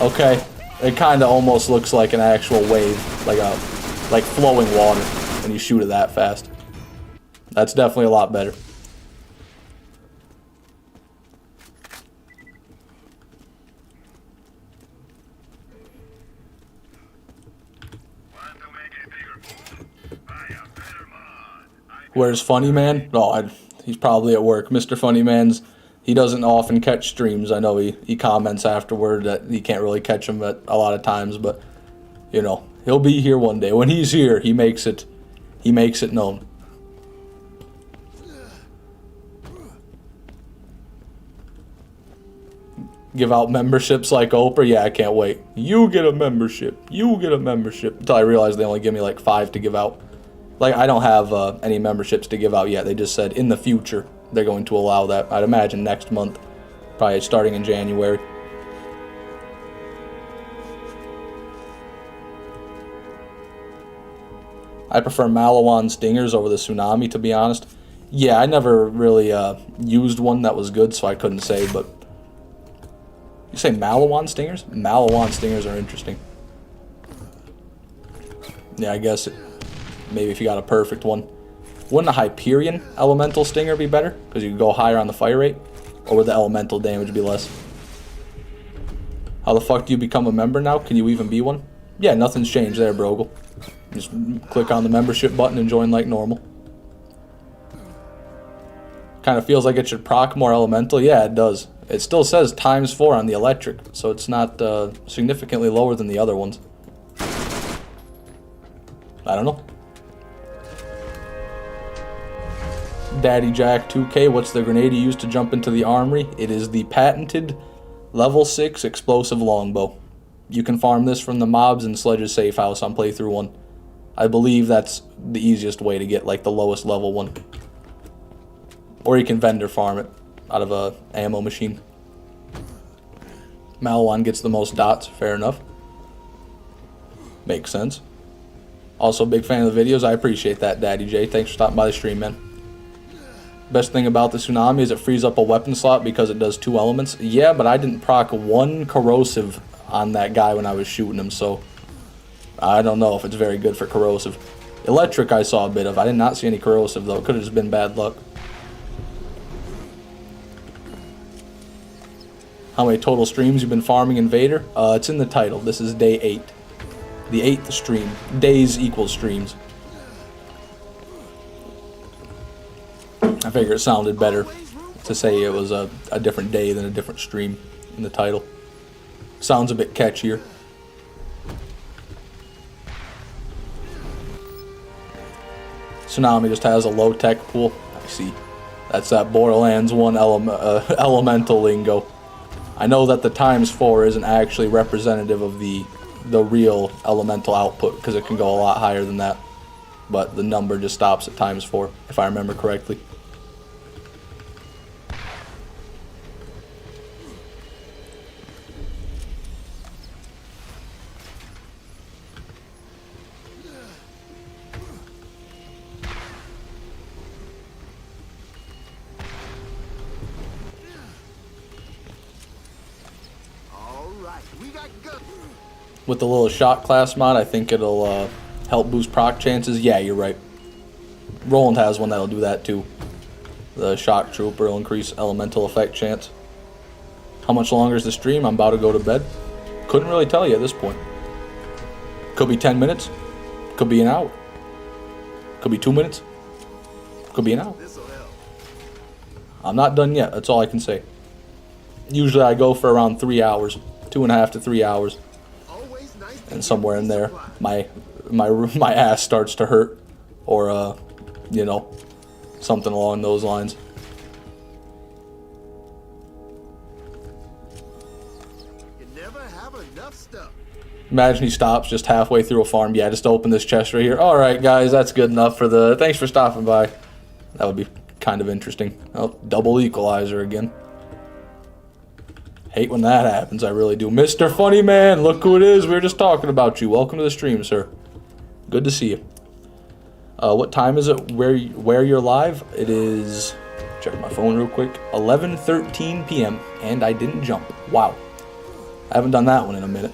Okay. It kind of almost looks like an actual wave, like flowing water when you shoot it that fast. That's definitely a lot better. Where's Funny Man? Oh, he's probably at work. Mr. Funny Man's, he doesn't often catch streams. I know he comments afterward that he can't really catch them at a lot of times, but you know, he'll be here one day. When he's here, he makes it known. Give out memberships like Oprah. Yeah, I can't wait. You get a membership. You get a membership. Until I realized they only give me like 5 to give out. Like, I don't have any memberships to give out yet. They just said in the future they're going to allow that. I'd imagine next month, probably starting in January. I prefer Malawan Stingers over the Tsunami, to be honest. Yeah, I never really used one that was good, so I couldn't say, but... You say Malawan Stingers? Malawan Stingers are interesting. Yeah, I guess maybe if you got a perfect one. Wouldn't a Hyperion Elemental Stinger be better? Because you could go higher on the fire rate? Or would the elemental damage be less? How the fuck do you become a member now? Can you even be one? Yeah, nothing's changed there, Brogle. Just click on the membership button and join like normal. Kind of feels like it should proc more elemental. Yeah, it does. It still says ×4 on the electric, so it's not significantly lower than the other ones. I don't know. Daddy Jack 2K, what's the grenade you use to jump into the armory? It is the patented level 6 explosive longbow. You can farm this from the mobs in Sledge's safe house on playthrough 1. I believe that's the easiest way to get like the lowest level one. Or you can vendor farm it out of a ammo machine. Malawan gets the most dots, fair enough. Makes sense. Also, big fan of the videos. I appreciate that, Daddy J. Thanks for stopping by the stream, man. Best thing about the Tsunami is it frees up a weapon slot because it does 2 elements. Yeah, but I didn't proc 1 corrosive on that guy when I was shooting him, so I don't know if it's very good for corrosive. Electric I saw a bit of. I did not see any corrosive, though. It could have just been bad luck. How many total streams you've been farming Invader? It's in the title. This is day 8. The 8th stream. Days equals streams. I figure it sounded better to say it was a different day than a different stream in the title. Sounds a bit catchier. Tsunami just has a low-tech pool. I see. That's that Borderlands 1 elemental lingo. I know that the ×4 isn't actually representative of the real elemental output, because it can go a lot higher than that. But the number just stops at ×4, if I remember correctly. With the little shot class mod, I think it'll help boost proc chances. Yeah, you're right. Roland has one that'll do that too. The shock trooper will increase elemental effect chance. How much longer is the stream? I'm about to go to bed. Couldn't really tell you at this point. Could be 10 minutes. Could be an hour. Could be 2 minutes. Could be an hour. I'm not done yet. That's all I can say. Usually I go for around 3 hours. 2.5 to 3 hours. And somewhere in there, my ass starts to hurt, or you know, something along those lines. You never have enough stuff. Imagine he stops just halfway through a farm. Yeah, just open this chest right here. All right, guys, that's good enough for the. Thanks for stopping by. That would be kind of interesting. Oh, double equalizer again. Hate when that happens, I really do. Mr. Funny Man, look who it is. We were just talking about you. Welcome to the stream, sir. Good to see you. What time is it where you're live? It is, check my phone real quick, 11:13 p.m. and I didn't jump. Wow. I haven't done that one in a minute.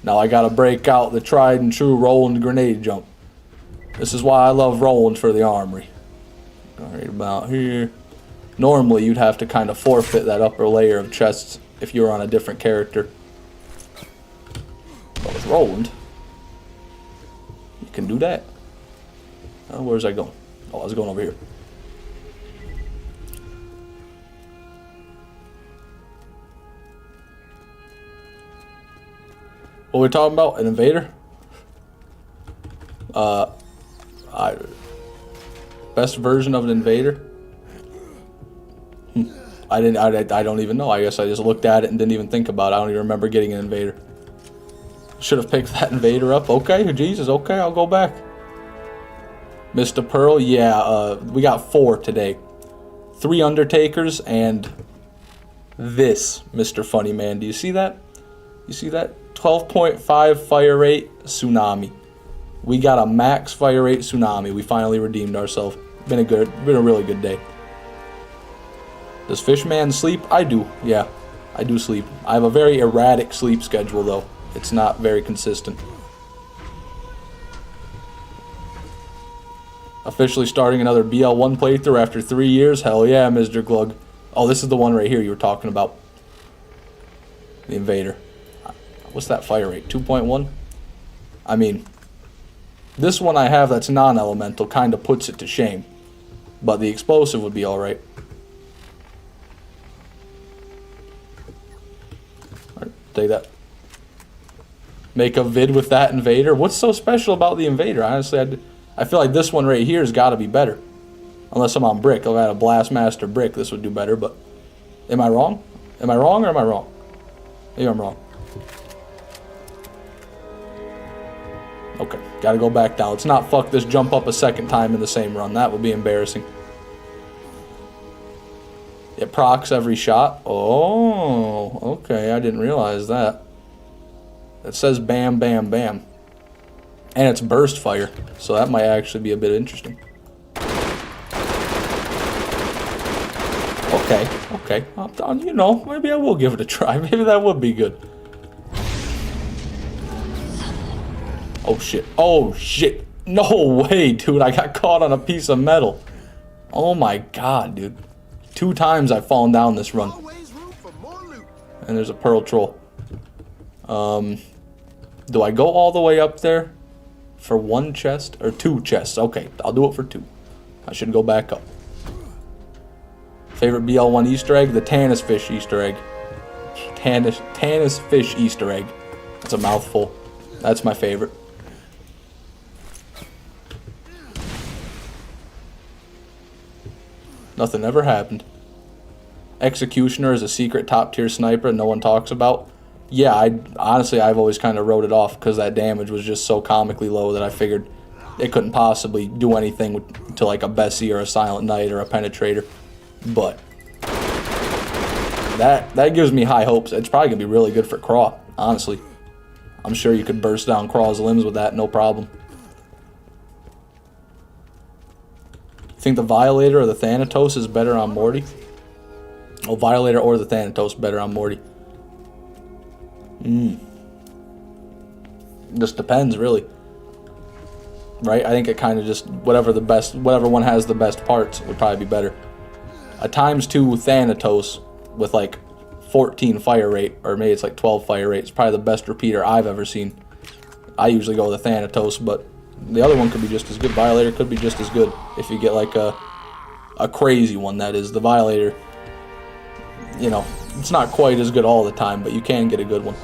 Now I gotta break out the tried and true Roland grenade jump. This is why I love Roland for the armory. Right about here. Normally, you'd have to kind of forfeit that upper layer of chests if you were on a different character. But with Roland, you can do that. Oh, where's I going? Oh, I was going over here. What are we talking about? An invader? Best version of an invader? I don't even know. I guess I just looked at it and didn't even think about it. I don't even remember getting an invader. Should have picked that invader up. Okay, Jesus, okay, I'll go back. Mr. Pearl, yeah, we got 4 today. 3 Undertakers and this, Mr. Funny Man. Do you see that? You see that? 12.5 fire rate, Tsunami. We got a max fire rate tsunami. We finally redeemed ourselves. Been a really good day. Does Fishman sleep? I do. Yeah, I do sleep. I have a very erratic sleep schedule though. It's not very consistent. Officially starting another BL1 playthrough after 3 years. Hell yeah, Mr. Glug. Oh, this is the one right here you were talking about. The Invader. What's that fire rate? 2.1? I mean, this one I have that's non-elemental kind of puts it to shame. But the explosive would be alright. Alright, take that. Make a vid with that Invader. What's so special about the Invader? Honestly, I feel like this one right here has got to be better. Unless I'm on brick. If I had a Blastmaster brick, this would do better, but... Am I wrong? Am I wrong or am I wrong? Maybe I'm wrong. Okay, gotta go back down. Let's not fuck this jump up a second time in the same run. That would be embarrassing. It procs every shot. Oh, okay, I didn't realize that. It says bam, bam, bam. And it's burst fire, so that might actually be a bit interesting. Okay. You know, maybe I will give it a try. Maybe that would be good. Oh shit. No way, dude. I got caught on a piece of metal. Oh my god, dude. 2 times I've fallen down this run. And there's a pearl troll. Do I go all the way up there for 1 chest or 2 chests? Okay, I'll do it for 2. I should go back up. Favorite BL1 Easter egg? The Tannis fish Easter egg. Tannis fish Easter egg. That's a mouthful. That's my favorite. Nothing ever happened. Executioner is a secret top tier sniper no one talks about. Yeah, honestly I've always kind of wrote it off because that damage was just so comically low that I figured it couldn't possibly do anything to like a Bessie or a Silent Knight or a Penetrator. But that gives me high hopes. It's probably gonna be really good for Craw, honestly. I'm sure you could burst down Craw's limbs with that, no problem. Think the Violator or the Thanatos is better on Morty? Oh, Violator or the Thanatos better on Morty. Just depends, really. Right? I think it kind of just whatever one has the best parts would probably be better. A ×2 Thanatos with like 14 fire rate, or maybe it's like 12 fire rate, is probably the best repeater I've ever seen. I usually go with the Thanatos, but the other one could be just as good. Violator could be just as good if you get like a crazy one, that is. The Violator, you know, it's not quite as good all the time, but you can get a good one.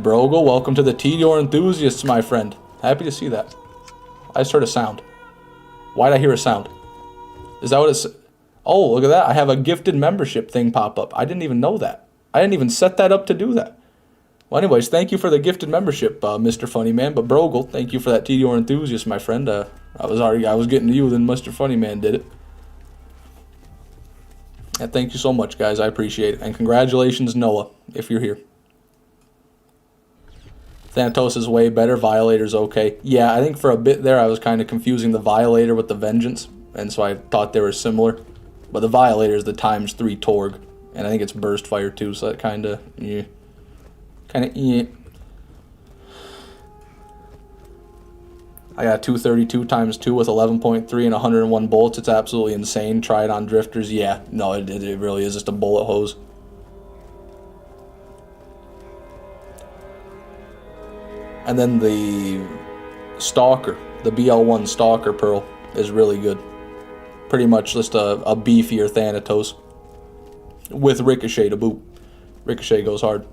Brogle, welcome to the Tediore Enthusiasts, my friend. Happy to see that. I just heard a sound. Why'd I hear a sound? Is that what it's... Oh, look at that. I have a gifted membership thing pop up. I didn't even know that. I didn't even set that up to do that. Well, anyways, thank you for the gifted membership, Mr. Funny Man. But Brogle, thank you for that Tediore Enthusiast, my friend. I was getting to you, then Mr. Funny Man did it. And thank you so much, guys. I appreciate it. And congratulations, Noah, if you're here. Thanatos is way better. Violator's okay. Yeah, I think for a bit there I was kind of confusing the Violator with the Vengeance, and so I thought they were similar. But the Violator is the ×3 Torg, and I think it's burst fire too, so that kind of, yeah. I got 232 ×2 with 11.3 and 101 bullets. It's absolutely insane. Try it on drifters. Yeah, no, it really is just a bullet hose. And then the Stalker, the BL1 Stalker Pearl, is really good. Pretty much just a beefier Thanatos with Ricochet to boot. Ricochet goes hard.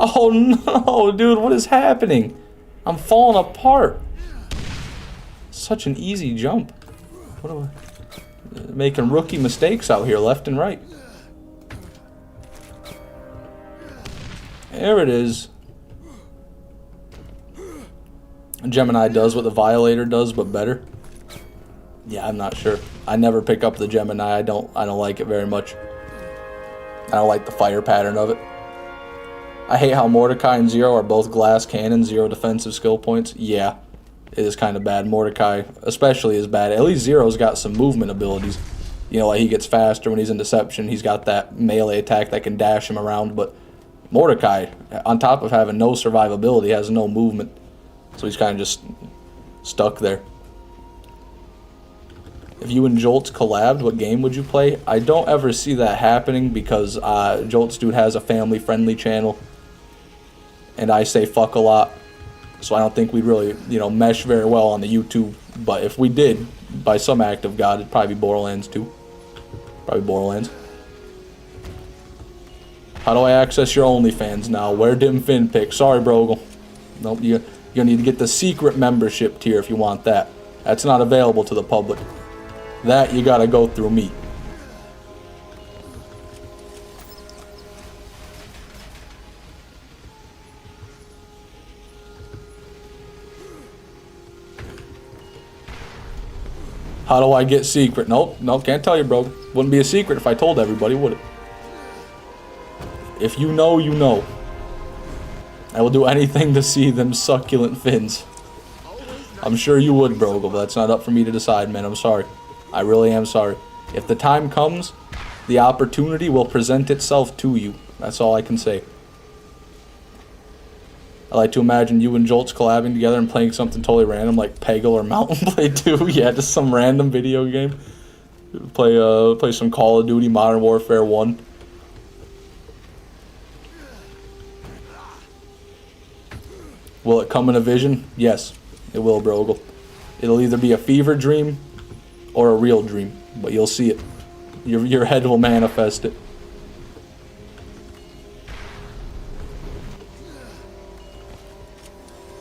Oh no, dude, what is happening? I'm falling apart. Such an easy jump. What am I... Making rookie mistakes out here, left and right. There it is. Gemini does what the Violator does, but better. Yeah, I'm not sure. I never pick up the Gemini. I don't like it very much. I don't like the fire pattern of it. I hate how Mordecai and Zero are both glass cannon, 0 defensive skill points. Yeah, it is kind of bad. Mordecai especially is bad. At least Zero's got some movement abilities. You know, like he gets faster when he's in Deception. He's got that melee attack that can dash him around. But Mordecai, on top of having no survivability, has no movement. So he's kind of just stuck there. If you and Jolts collabed, what game would you play? I don't ever see that happening because Jolts Dude has a family-friendly channel. And I say fuck a lot. So I don't think we'd really, you know, mesh very well on the YouTube. But if we did, by some act of God, it'd probably be Borderlands 2. Probably Borderlands. How do I access your OnlyFans now? Where dim fin pic? Sorry, Brogle. Nope, you're gonna need to get the secret membership tier if you want that. That's not available to the public. That you gotta go through me. How do I get secret? Nope, can't tell you, bro. Wouldn't be a secret if I told everybody, would it? If you know, you know. I will do anything to see them succulent fins. I'm sure you would, bro, but that's not up for me to decide, man. I'm sorry. I really am sorry. If the time comes, the opportunity will present itself to you. That's all I can say. I like to imagine you and Jolts collabing together and playing something totally random like Peggle or Mountain Blade 2. Yeah, just some random video game. Play some Call of Duty Modern Warfare 1. Will it come in a vision? Yes, it will, Brogle. It'll either be a fever dream or a real dream, but you'll see it. Your head will manifest it.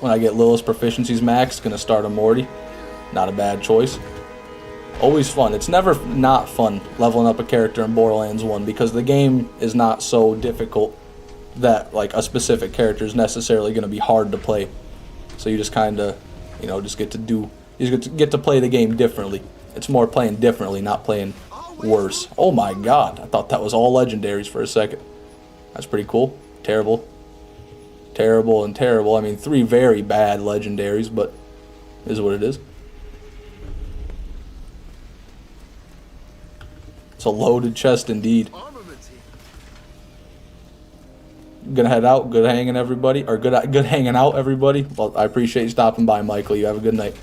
When I get Lilith's proficiencies maxed, gonna start a Morty. Not a bad choice. Always fun. It's never not fun leveling up a character in Borderlands 1 because the game is not so difficult that like a specific character is necessarily gonna be hard to play. So you just kinda, you know, just get to play the game differently. It's more playing differently, not playing worse. Oh my god, I thought that was all legendaries for a second. That's pretty cool. Terrible. Terrible and terrible. I mean, 3 very bad legendaries, but it is what it is. It's a loaded chest indeed. Gonna head out. Good hanging, everybody. Or good hanging out, everybody. Well, I appreciate you stopping by, Michael. You have a good night.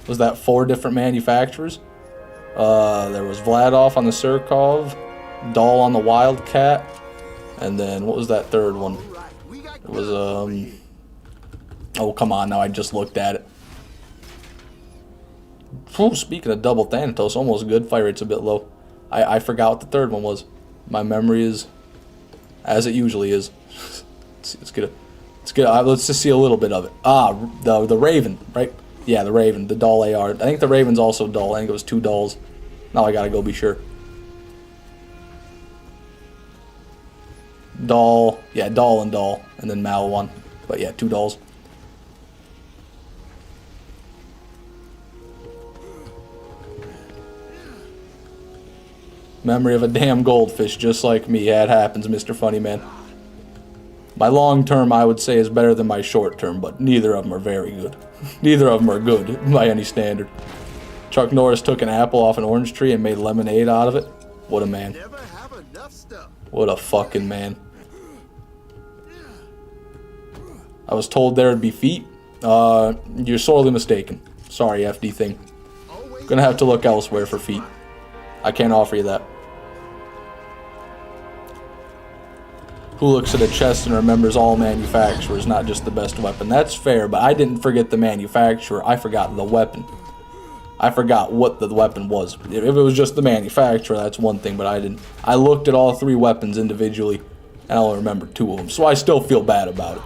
Was that 4 different manufacturers? There was Vladov on the Surkov, Dahl on the Wildcat, and then what was that third one? It was oh come on now, I just looked at it. Whew, speaking of double Thanatos, almost good. Fire rate's a bit low. I forgot what the third one was. My memory is as it usually is. Let's get let's just see a little bit of it. The Raven, right? Yeah, the Raven, the Dahl AR. I think the Raven's also Dahl. I think it was 2 Dahls. Now I gotta go be sure. Dahl, yeah, Dahl, and then Mal 1. But yeah, 2 Dahls. Memory of a damn goldfish, just like me. Yeah, it happens, Mr. Funny Man. My long term, I would say, is better than my short term, but neither of them are very good. Neither of them are good by any standard. Chuck Norris took an apple off an orange tree and made lemonade out of it. What a man. Never have enough stuff. What a fucking man. I was told there would be feet. You're sorely mistaken. Sorry, FD thing. Gonna have to look elsewhere for feet. I can't offer you that. Who looks at a chest and remembers all manufacturers, not just the best weapon? That's fair, but I didn't forget the manufacturer. I forgot the weapon. I forgot what the weapon was. If it was just the manufacturer, that's one thing, but I didn't. I looked at all 3 weapons individually, and I only remember 2 of them, so I still feel bad about it.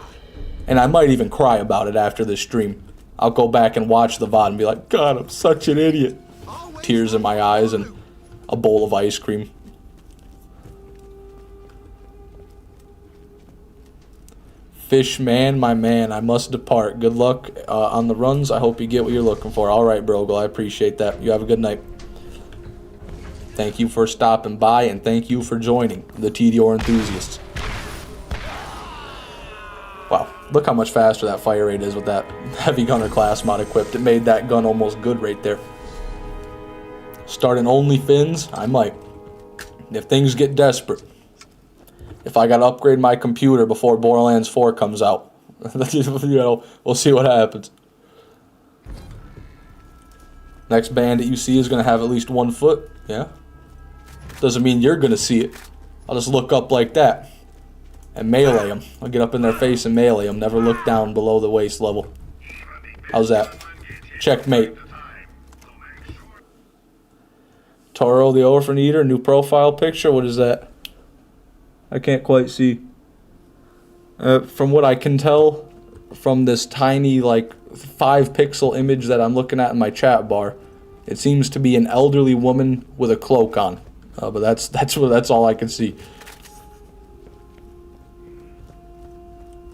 And I might even cry about it after this stream. I'll go back and watch the VOD and be like, God, I'm such an idiot. Tears in my eyes and a bowl of ice cream. Fish man, my man, I must depart. Good luck on the runs. I hope you get what you're looking for. All right, Brogle, I appreciate that. You have a good night. Thank you for stopping by, and thank you for joining the TDR enthusiasts. Wow, look how much faster that fire rate is with that heavy gunner class mod equipped. It made that gun almost good right there. Starting OnlyFins, I might. If things get desperate. If I gotta upgrade my computer before Borderlands 4 comes out. We'll see what happens. Next bandit you see is gonna have at least 1 foot, yeah? Doesn't mean you're gonna see it. I'll just look up like that and melee them. I'll get up in their face and melee them. Never look down below the waist level. How's that? Checkmate. Toro the Orphan Eater, new profile picture. What is that? I can't quite see. From what I can tell from this tiny, like, 5-pixel image that I'm looking at in my chat bar, it seems to be an elderly woman with a cloak on. But that's all I can see.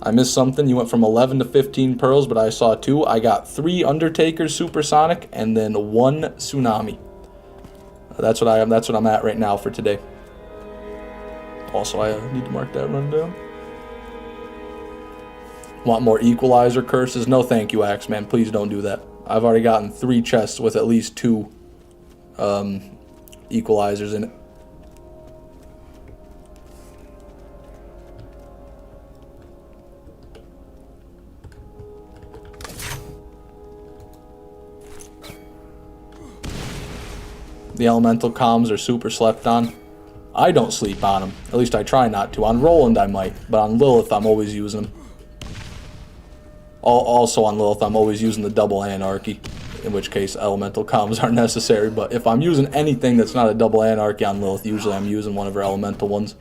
I missed something. You went from 11 to 15 pearls, but I saw 2. I got 3 Undertakers Supersonic and then 1 Tsunami. That's what I'm at right now for today. Also, I need to mark that rundown. Want more equalizer curses? No, thank you, Axeman. Please don't do that. I've already gotten 3 chests with at least 2 equalizers in it. The elemental comms are super slept on. I don't sleep on them. At least I try not to. On Roland I might, but on Lilith I'm always using them. Also on Lilith I'm always using the double anarchy, in which case elemental comms aren't necessary. But if I'm using anything that's not a double anarchy on Lilith, usually I'm using one of her elemental ones.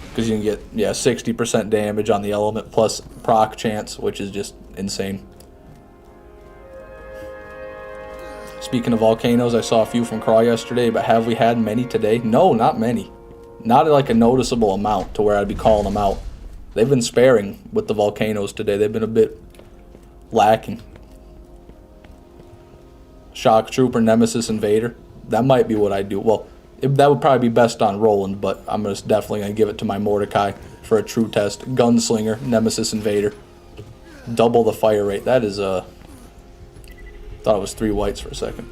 Because you can get, yeah, 60% damage on the element plus proc chance, which is just insane. Speaking of volcanoes, I saw a few from Craw yesterday, but have we had many today? No, not many. Not like a noticeable amount to where I'd be calling them out. They've been sparing with the volcanoes today. They've been a bit lacking. Shock Trooper, Nemesis, Invader. That might be what I do. Well, that would probably be best on Roland, but I'm definitely going to give it to my Mordecai for a true test. Gunslinger, Nemesis, Invader. Double the fire rate. That is thought it was 3 whites for a second.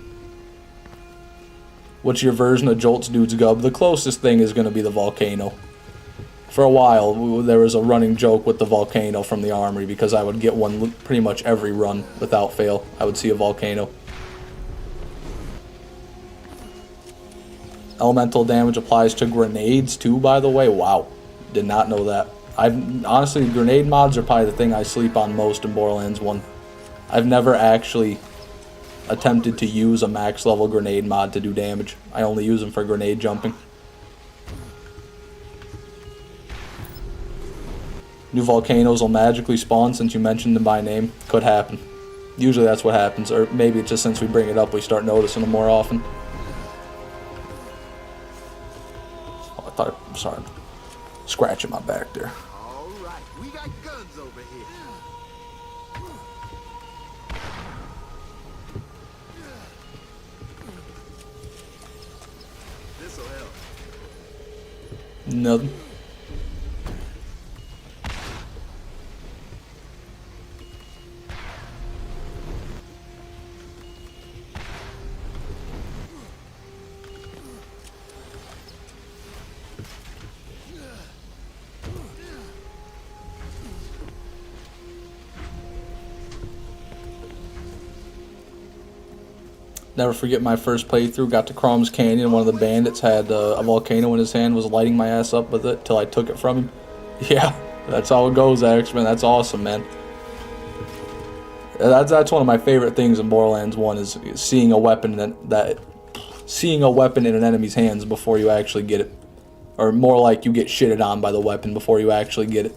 What's your version of Jolt's Dude's Gub? The closest thing is going to be the Volcano. For a while, there was a running joke with the Volcano from the Armory because I would get one pretty much every run without fail. I would see a Volcano. Elemental damage applies to grenades too, by the way. Wow. Did not know that. Honestly, grenade mods are probably the thing I sleep on most in Borderlands 1. I've never actually attempted to use a max level grenade mod to do damage. I only use them for grenade jumping. New volcanoes will magically spawn since you mentioned them by name. Could happen. Usually that's what happens, or maybe it's just since we bring it up we start noticing them more often. Oh, I thought, sorry, scratching my back there. All right, we got guns over here. This'll help. Nothing. Never forget my first playthrough. Got to Crom's Canyon. One of the bandits had a volcano in his hand, was lighting my ass up with it till I took it from him. Yeah, that's how it goes, X-Men. That's awesome, man. That's one of my favorite things in Borderlands 1 is seeing a weapon seeing a weapon in an enemy's hands before you actually get it, or more like you get shitted on by the weapon before you actually get it.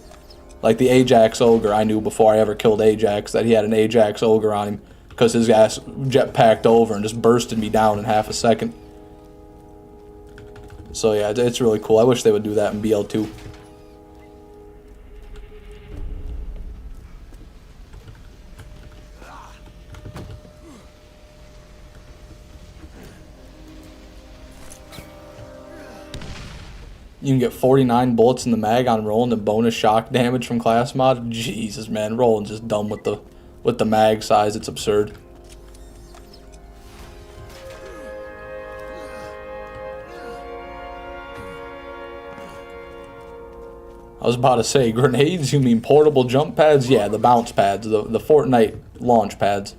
Like the Ajax Ogre, I knew before I ever killed Ajax that he had an Ajax Ogre on him, because his ass jetpacked over and just bursted me down in half a second. So yeah, it's really cool. I wish they would do that in BL2. You can get 49 bullets in the mag on Roland and bonus shock damage from class mod. Jesus, man, Roland's just dumb with the mag size. It's absurd. I was about to say, grenades? You mean portable jump pads? Yeah, the bounce pads, the Fortnite launch pads.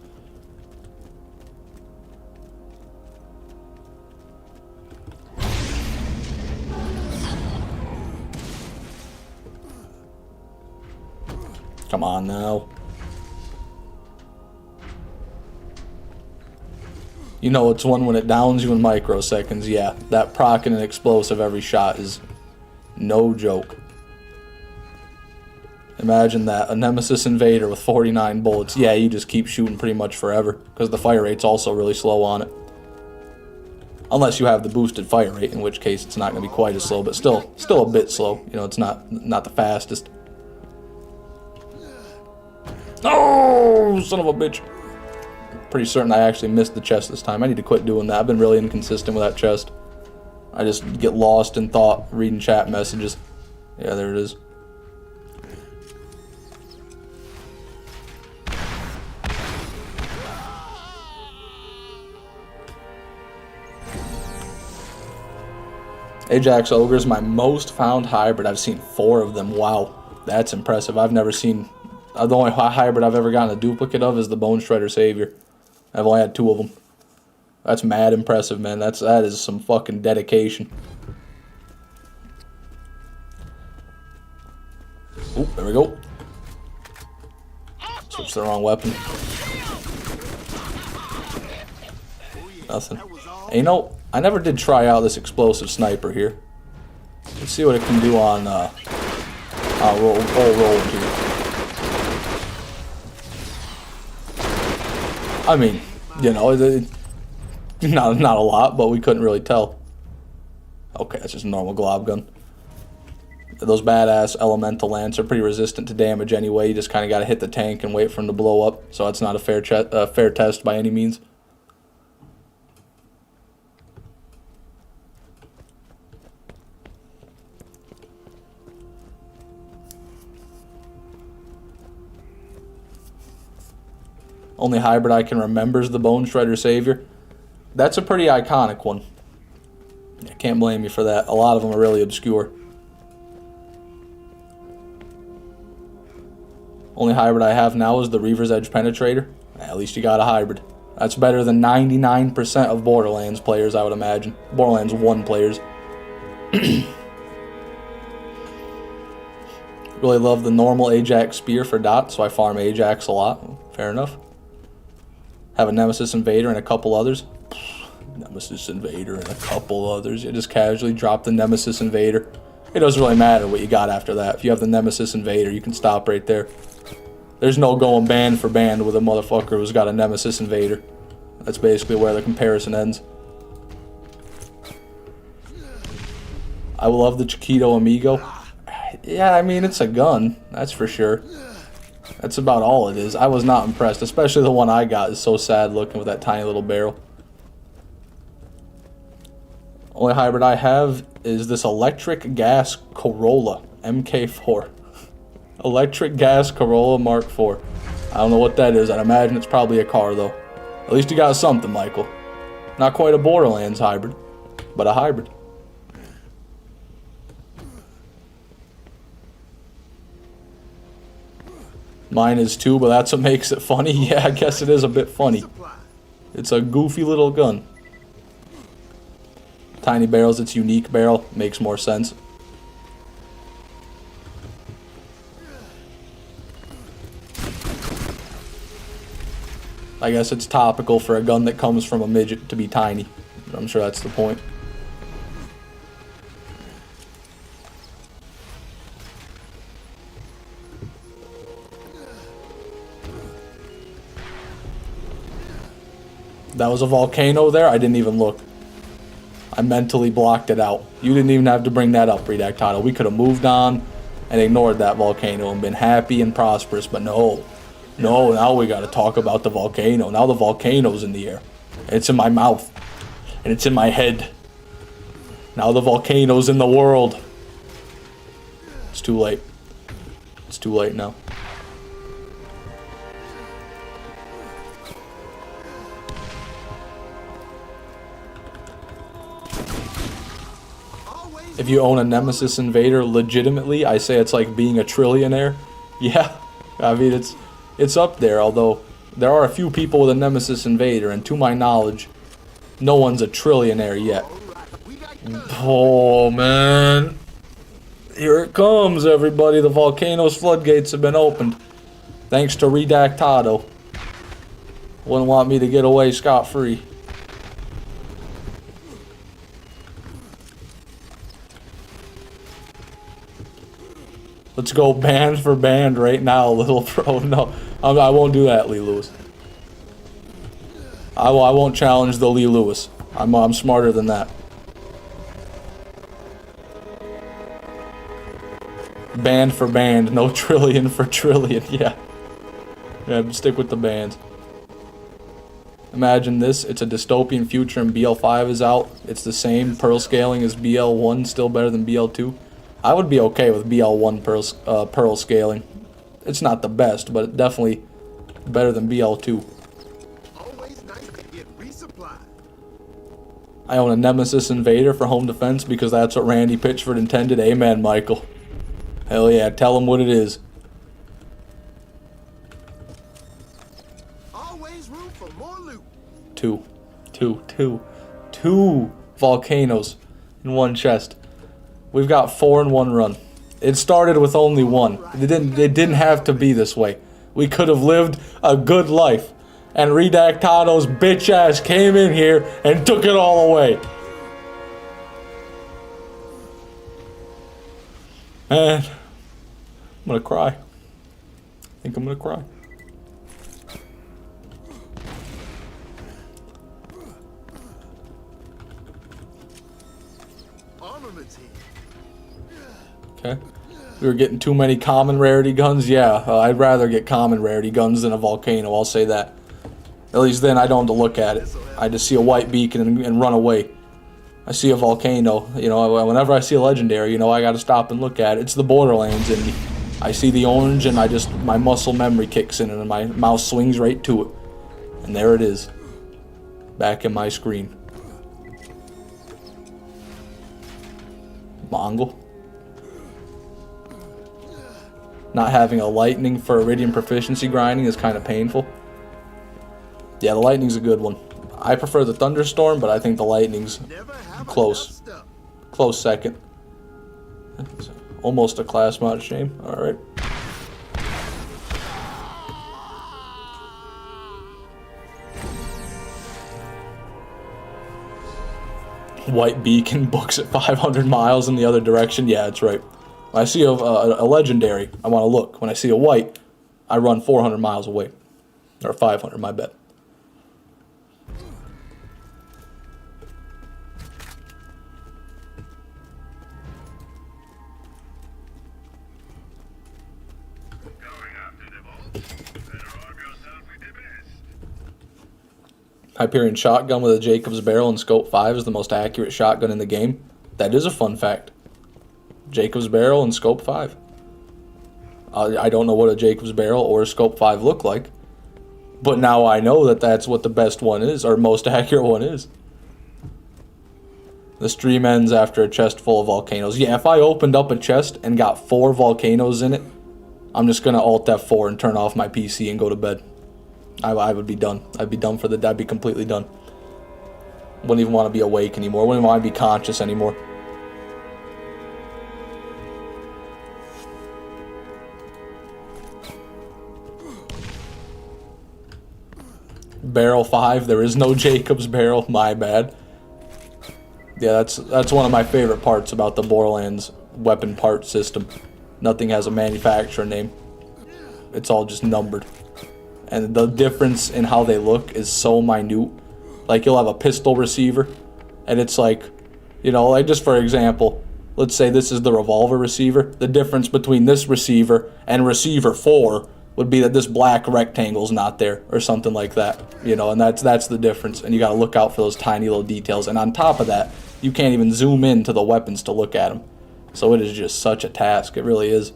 Come on now. You know it's one when it downs you in microseconds. Yeah, that proc and an explosive every shot is no joke. Imagine that, a Nemesis Invader with 49 bullets. Yeah, you just keep shooting pretty much forever, because the fire rate's also really slow on it. Unless you have the boosted fire rate, in which case it's not going to be quite as slow, but still a bit slow. You know, it's not the fastest. Oh, son of a bitch. Pretty certain I actually missed the chest this time. I need to quit doing that. I've been really inconsistent with that chest. I just get lost in thought reading chat messages. Yeah, there it is. Ajax Ogre is my most found hybrid. I've seen 4 of them. Wow, that's impressive. I've never seen... The only hybrid I've ever gotten a duplicate of is the Bone Shredder Savior. I've only had 2 of them. That's mad impressive, man. That is some fucking dedication. Oh, there we go. Switch the wrong weapon. Nothing. And you know, I never did try out this explosive sniper here. Let's see what it can do on roll here. I mean, you know, not a lot, but we couldn't really tell. Okay, that's just a normal glob gun. Those badass elemental lance are pretty resistant to damage anyway. You just kind of got to hit the tank and wait for them to blow up. So it's not a fair test by any means. Only hybrid I can remember is the Bone Shredder Savior. That's a pretty iconic one. I can't blame you for that. A lot of them are really obscure. Only hybrid I have now is the Reaver's Edge Penetrator. At least you got a hybrid. That's better than 99% of Borderlands players, I would imagine. Borderlands 1 players. Really love the normal Ajax Spear for dots, so I farm Ajax a lot. Fair enough. Have a Nemesis Invader and a couple others. Nemesis Invader and a couple others. You just casually drop the Nemesis Invader. It doesn't really matter what you got after that. If you have the Nemesis Invader, you can stop right there. There's no going band for band with a motherfucker who's got a Nemesis Invader. That's basically where the comparison ends. I love the Chiquito Amigo. Yeah, I mean, it's a gun. That's for sure. That's about all it is. I was not impressed, especially the one I got is so sad looking with that tiny little barrel. Only hybrid I have is this electric gas Corolla MK4. Electric gas Corolla Mark IV. I don't know what that is. I'd imagine it's probably a car though. At least you got something, Michael. Not quite a Borderlands hybrid, but a hybrid. Mine is too, but that's what makes it funny. Yeah, I guess it is a bit funny. It's a goofy little gun. Tiny barrel's its unique barrel. Makes more sense. I guess it's topical for a gun that comes from a midget to be tiny. I'm sure that's the point. That was a volcano there? I didn't even look. I mentally blocked it out. You didn't even have to bring that up, Redactado. We could have moved on and ignored that volcano and been happy and prosperous, but no. No, now we gotta talk about the volcano. Now the volcano's in the air. It's in my mouth. And it's in my head. Now the volcano's in the world. It's too late. It's too late now. If you own a Nemesis Invader, legitimately, I say it's like being a trillionaire. Yeah, I mean, it's up there, although there are a few people with a Nemesis Invader, and to my knowledge, no one's a trillionaire yet. Oh, man. Here it comes, everybody. The volcano's floodgates have been opened. Thanks to Redactado. Wouldn't want me to get away scot-free. Let's go band for band right now, little bro. No, I won't do that, Lee Lewis. I won't challenge the Lee Lewis. I'm smarter than that. Band for band, no trillion for trillion. Yeah, stick with the bands. Imagine this, it's a dystopian future and BL5 is out. It's the same pearl scaling as BL1, still better than BL2. I would be okay with BL1 pearl scaling. It's not the best, but definitely better than BL2. Always nice to get resupplied. I own a Nemesis Invader for home defense because that's what Randy Pitchford intended. Amen, Michael. Hell yeah, tell him what it is. Always room for more loot. Two volcanoes in one chest. We've got 4 in one run. It started with only one. It didn't have to be this way. We could have lived a good life. And Redactado's bitch ass came in here and took it all away. Man, I'm gonna cry. I think I'm gonna cry. Armaments here. Okay. We were getting too many common rarity guns. Yeah, I'd rather get common rarity guns than a volcano, I'll say that. At least then I don't have to look at it. I just see a white beacon and run away. I see a volcano, you know, whenever I see a legendary, you know, I gotta stop and look at it. It's the Borderlands in me. I see the orange and my muscle memory kicks in and my mouse swings right to it. And there it is. Back in my screen. Mongol. Not having a lightning for iridium proficiency grinding is kind of painful. Yeah, the lightning's a good one. I prefer the thunderstorm, but I think the lightning's close. Close second. It's almost a class mod shame. Alright. White beacon books at 500 miles in the other direction. Yeah, that's right. When I see a legendary, I want to look. When I see a white, I run 400 miles away. Or 500, my bad. Hyperion shotgun with a Jacob's barrel and scope 5 is the most accurate shotgun in the game. That is a fun fact. Jacob's barrel and scope 5. I don't know what a Jacob's barrel or a scope 5 look like, but now I know that that's what the best one is, or most accurate one is. The stream ends after a chest full of volcanoes. Yeah, if I opened up a chest and got 4 volcanoes in it, I'm just gonna Alt F4 and turn off my PC and go to bed. I would be done. I'd be done for the day. I'd be completely done. Wouldn't even want to be awake anymore. Wouldn't want to be conscious anymore. Barrel 5. There is no Jacob's barrel. My bad. Yeah, that's one of my favorite parts about the Borderlands weapon part system. Nothing has a manufacturer name. It's all just numbered. And the difference in how they look is so minute. Like, you'll have a pistol receiver, and it's like, you know, like, just for example, let's say this is the revolver receiver. The difference between this receiver and receiver 4 would be that this black rectangle's not there, or something like that. You know, and that's the difference. And you gotta look out for those tiny little details. And on top of that, you can't even zoom in to the weapons to look at them. So it is just such a task. It really is.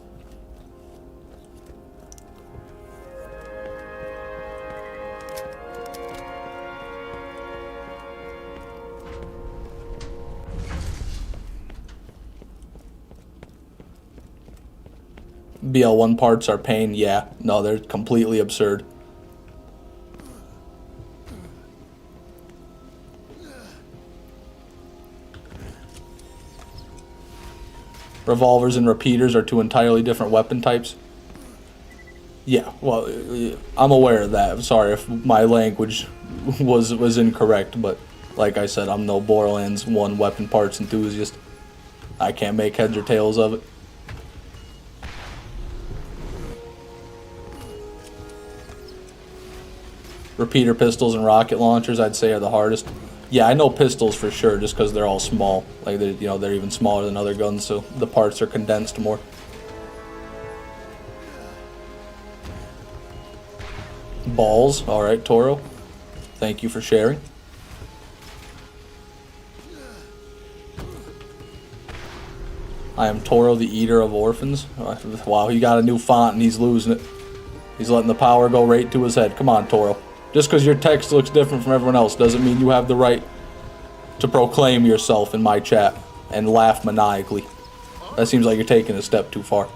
BL1 parts are pain. Yeah, no, they're completely absurd. Revolvers and repeaters are two entirely different weapon types. Yeah, well, I'm aware of that. I'm sorry if my language was incorrect, but like I said, I'm no Borderlands 1 weapon parts enthusiast. I can't make heads or tails of it. Repeater pistols and rocket launchers, I'd say, are the hardest. Yeah, I know pistols for sure, just because they're all small. Like, they're even smaller than other guns, so the parts are condensed more. Balls, all right, Toro. Thank you for sharing. I am Toro, the Eater of Orphans. Wow, he got a new font and he's losing it. He's letting the power go right to his head. Come on, Toro. Just because your text looks different from everyone else doesn't mean you have the right to proclaim yourself in my chat and laugh maniacally. That seems like you're taking a step too far.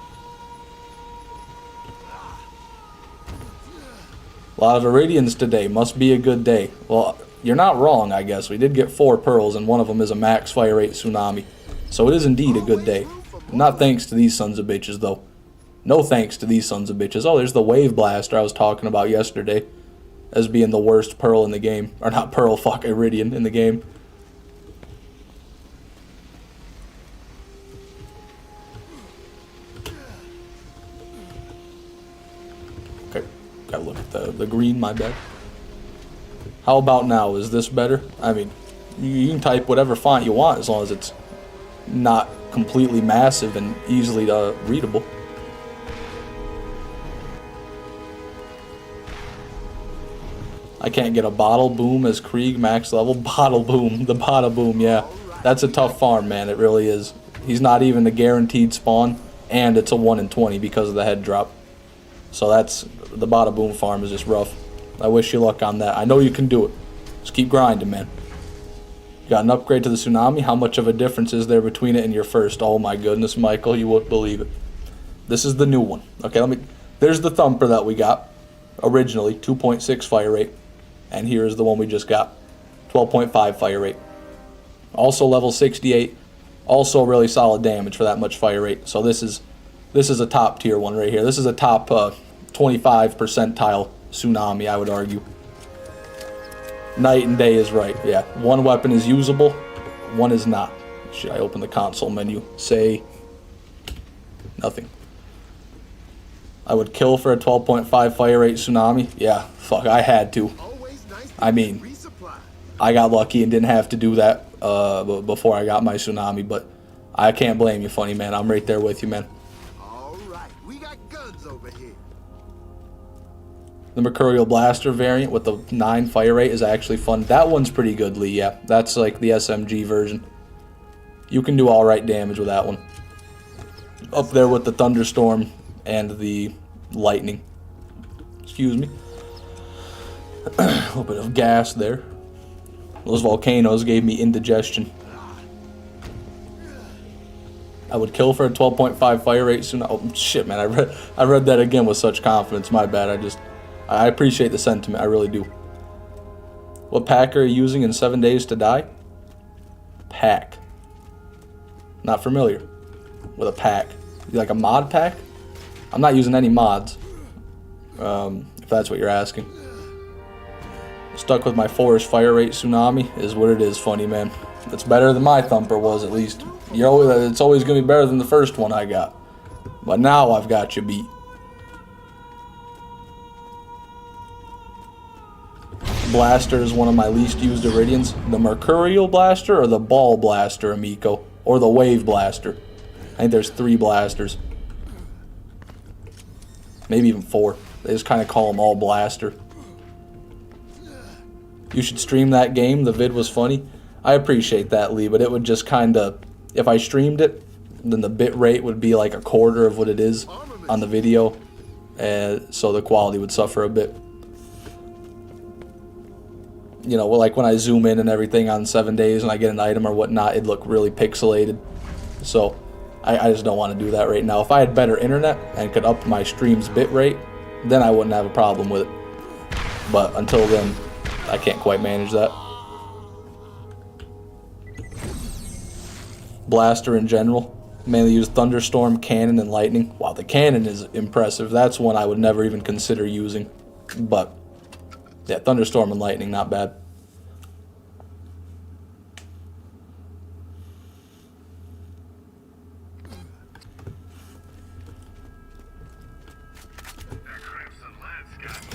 A lot of Iridians today. Must be a good day. Well, you're not wrong, I guess. We did get 4 pearls, and one of them is a max fire rate tsunami. So it is indeed a good day. Not thanks to these sons of bitches, though. No thanks to these sons of bitches. Oh, there's the wave blaster I was talking about yesterday as being the worst pearl in the game. Or not pearl, fuck, Iridian in the game. Okay, gotta look at the green, my bad. How about now? Is this better? I mean, you can type whatever font you want as long as it's not completely massive and easily readable. I can't get a bottle boom as Krieg max level. Bottle boom, the bottle boom, yeah. That's a tough farm, man, it really is. He's not even a guaranteed spawn, and it's a 1 in 20 because of the head drop. So the bottle boom farm is just rough. I wish you luck on that. I know you can do it. Just keep grinding, man. You got an upgrade to the tsunami. How much of a difference is there between it and your first? Oh my goodness, Michael, you wouldn't believe it. This is the new one. Okay, there's the thumper that we got originally, 2.6 fire rate. And here is the one we just got, 12.5 fire rate. Also level 68. Also really solid damage for that much fire rate. So this is a top tier one right here. This is a top 25 percentile tsunami, I would argue. Night and day is right. Yeah, one weapon is usable, one is not. Should I open the console menu? Say nothing. I would kill for a 12.5 fire rate tsunami. Yeah, fuck, I had to. I mean, I got lucky and didn't have to do that before I got my tsunami, but I can't blame you, funny man. I'm right there with you, man. All right, we got guns over here. The Mercurial Blaster variant with the 9 fire rate is actually fun. That one's pretty good, Lee, yeah. That's like the SMG version. You can do alright damage with that one. Up there with the Thunderstorm and the Lightning. Excuse me. A little bit of gas there. Those volcanoes gave me indigestion. I would kill for a 12.5 fire rate soon. Oh shit, man! I read that again with such confidence. My bad. I appreciate the sentiment. I really do. What pack are you using in 7 days to die? Pack. Not familiar with a pack. Like a mod pack? I'm not using any mods. If that's what you're asking. Stuck with my forest fire rate tsunami is what it is, funny man. It's better than my thumper was, at least. It's always going to be better than the first one I got. But now I've got you beat. Blaster is one of my least used Iridians. The Mercurial Blaster or the Ball Blaster, amico? Or the Wave Blaster. I think there's 3 blasters. Maybe even 4. They just kind of call them all Blaster. You should stream that game. The vid was funny. I appreciate that, Lee, but it would just kind of... If I streamed it, then the bit rate would be like a quarter of what it is on the video, and so the quality would suffer a bit. You know, like when I zoom in and everything on 7 days and I get an item or whatnot, it'd look really pixelated. So I just don't want to do that right now. If I had better internet and could up my stream's bit rate, then I wouldn't have a problem with it. But until then, I can't quite manage that. Blaster in general, mainly use thunderstorm, cannon, and lightning. Wow, the cannon is impressive. That's one I would never even consider using. But yeah, thunderstorm and lightning, not bad.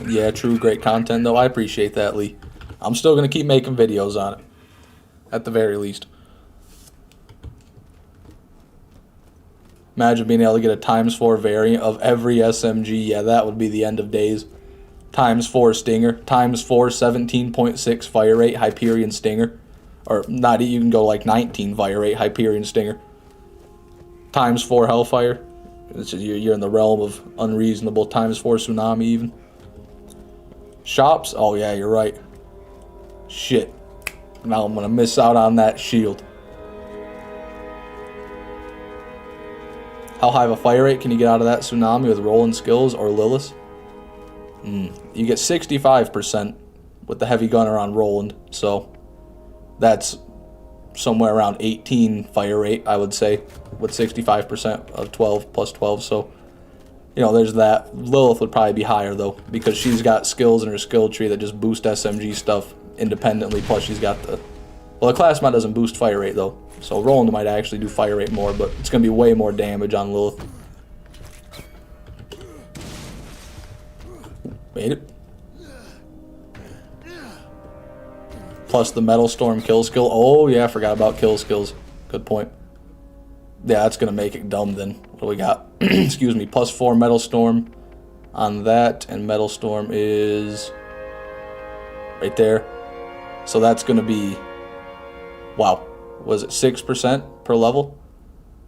Yeah, true, great content though. I appreciate that, Lee. I'm still gonna keep making videos on it, at the very least. Imagine being able to get a ×4 variant of every SMG. Yeah, that would be the end of days. ×4 Stinger, ×4 17.6 fire rate Hyperion Stinger, or not, you can go like 19 fire rate Hyperion Stinger. ×4 Hellfire, you're in the realm of unreasonable. ×4 Tsunami even. Shops, oh yeah, you're right. Shit, now I'm gonna miss out on that shield. How high of a fire rate can you get out of that Tsunami with rolling skills or Lilith? You get 65% with the heavy gunner on Roland, so that's somewhere around 18 fire rate, I would say, with 65% of 12 plus 12. So, you know, there's that. Lilith would probably be higher though, because she's got skills in her skill tree that just boost SMG stuff independently. Plus, she's got the class mod doesn't boost fire rate though, so Roland might actually do fire rate more, but it's gonna be way more damage on Lilith. Made it. Plus the Metal Storm kill skill. Oh yeah, I forgot about kill skills. Good point. Yeah, that's gonna make it dumb then. What do we got? Excuse me. +4 Metal Storm on that, and Metal Storm is right there. So that's gonna be, wow, was it 6% per level?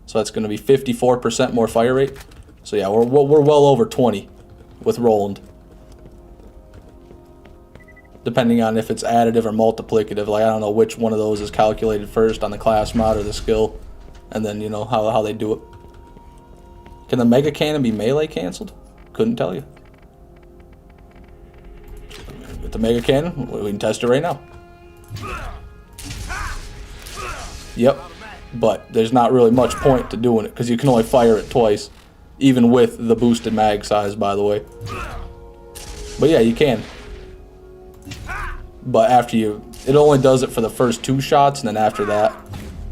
So that's gonna be 54% more fire rate. So yeah, we're well over 20 with Roland. Depending on if it's additive or multiplicative. Like, I don't know which one of those is calculated first on the class mod or the skill, and then, you know, how they do it. Can the Mega Cannon be melee canceled? Couldn't tell you. With the Mega Cannon, we can test it right now. Yep, but there's not really much point to doing it, because you can only fire it twice, even with the boosted mag size, by the way. But yeah, you can. But after it only does it for the first 2 shots, and then after that,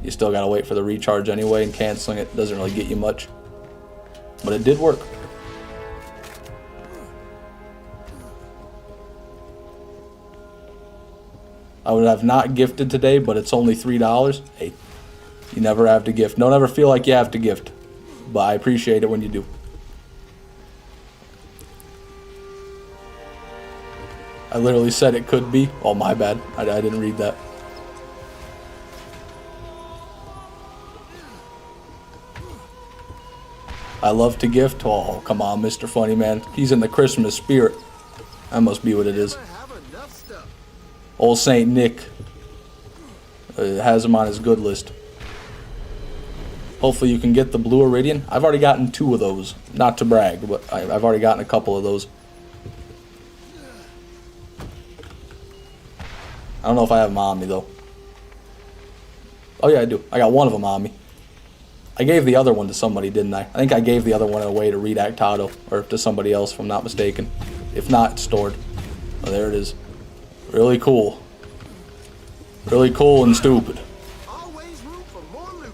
you still gotta wait for the recharge anyway, and canceling it doesn't really get you much. But it did work. I would have not gifted today, but it's only $3. Hey, you never have to gift. Don't ever feel like you have to gift, but I appreciate it when you do. I literally said it could be. Oh, my bad. I didn't read that. I love to gift. Oh, come on, Mr. Funny Man. He's in the Christmas spirit. That must be what it is. Old Saint Nick has him on his good list. Hopefully you can get the Blue Iridian. I've already gotten 2 of those. Not to brag, but I've already gotten a couple of those. I don't know if I have them on me, though. Oh, yeah, I do. I got one of them on me. I gave the other one to somebody, didn't I? I think I gave the other one away to Redactado, or to somebody else, if I'm not mistaken. If not, it's stored. Oh, there it is. Really cool. Really cool and stupid. Always room for more loot.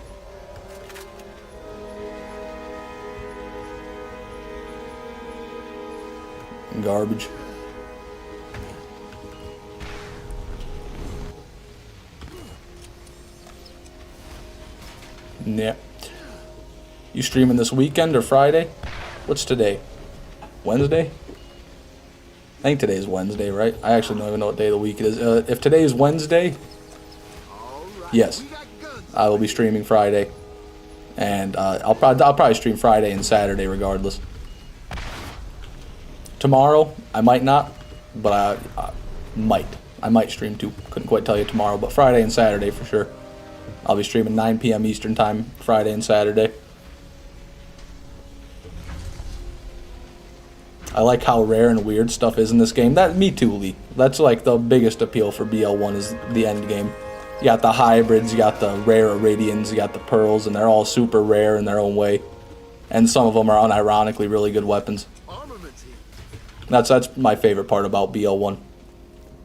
Garbage. Yeah. You streaming this weekend or Friday? What's today? Wednesday? I think today's Wednesday, right? I actually don't even know what day of the week it is. If today is Wednesday, yes, I will be streaming Friday. And I'll probably stream Friday and Saturday regardless. Tomorrow, I might not, but I might stream too. Couldn't quite tell you tomorrow, but Friday and Saturday for sure. I'll be streaming 9 p.m. Eastern Time, Friday and Saturday. I like how rare and weird stuff is in this game. Me too, Lee. That's like the biggest appeal for BL1 is the end game. You got the hybrids, you got the rare Iridians, you got the pearls, and they're all super rare in their own way. And some of them are unironically really good weapons. That's my favorite part about BL1.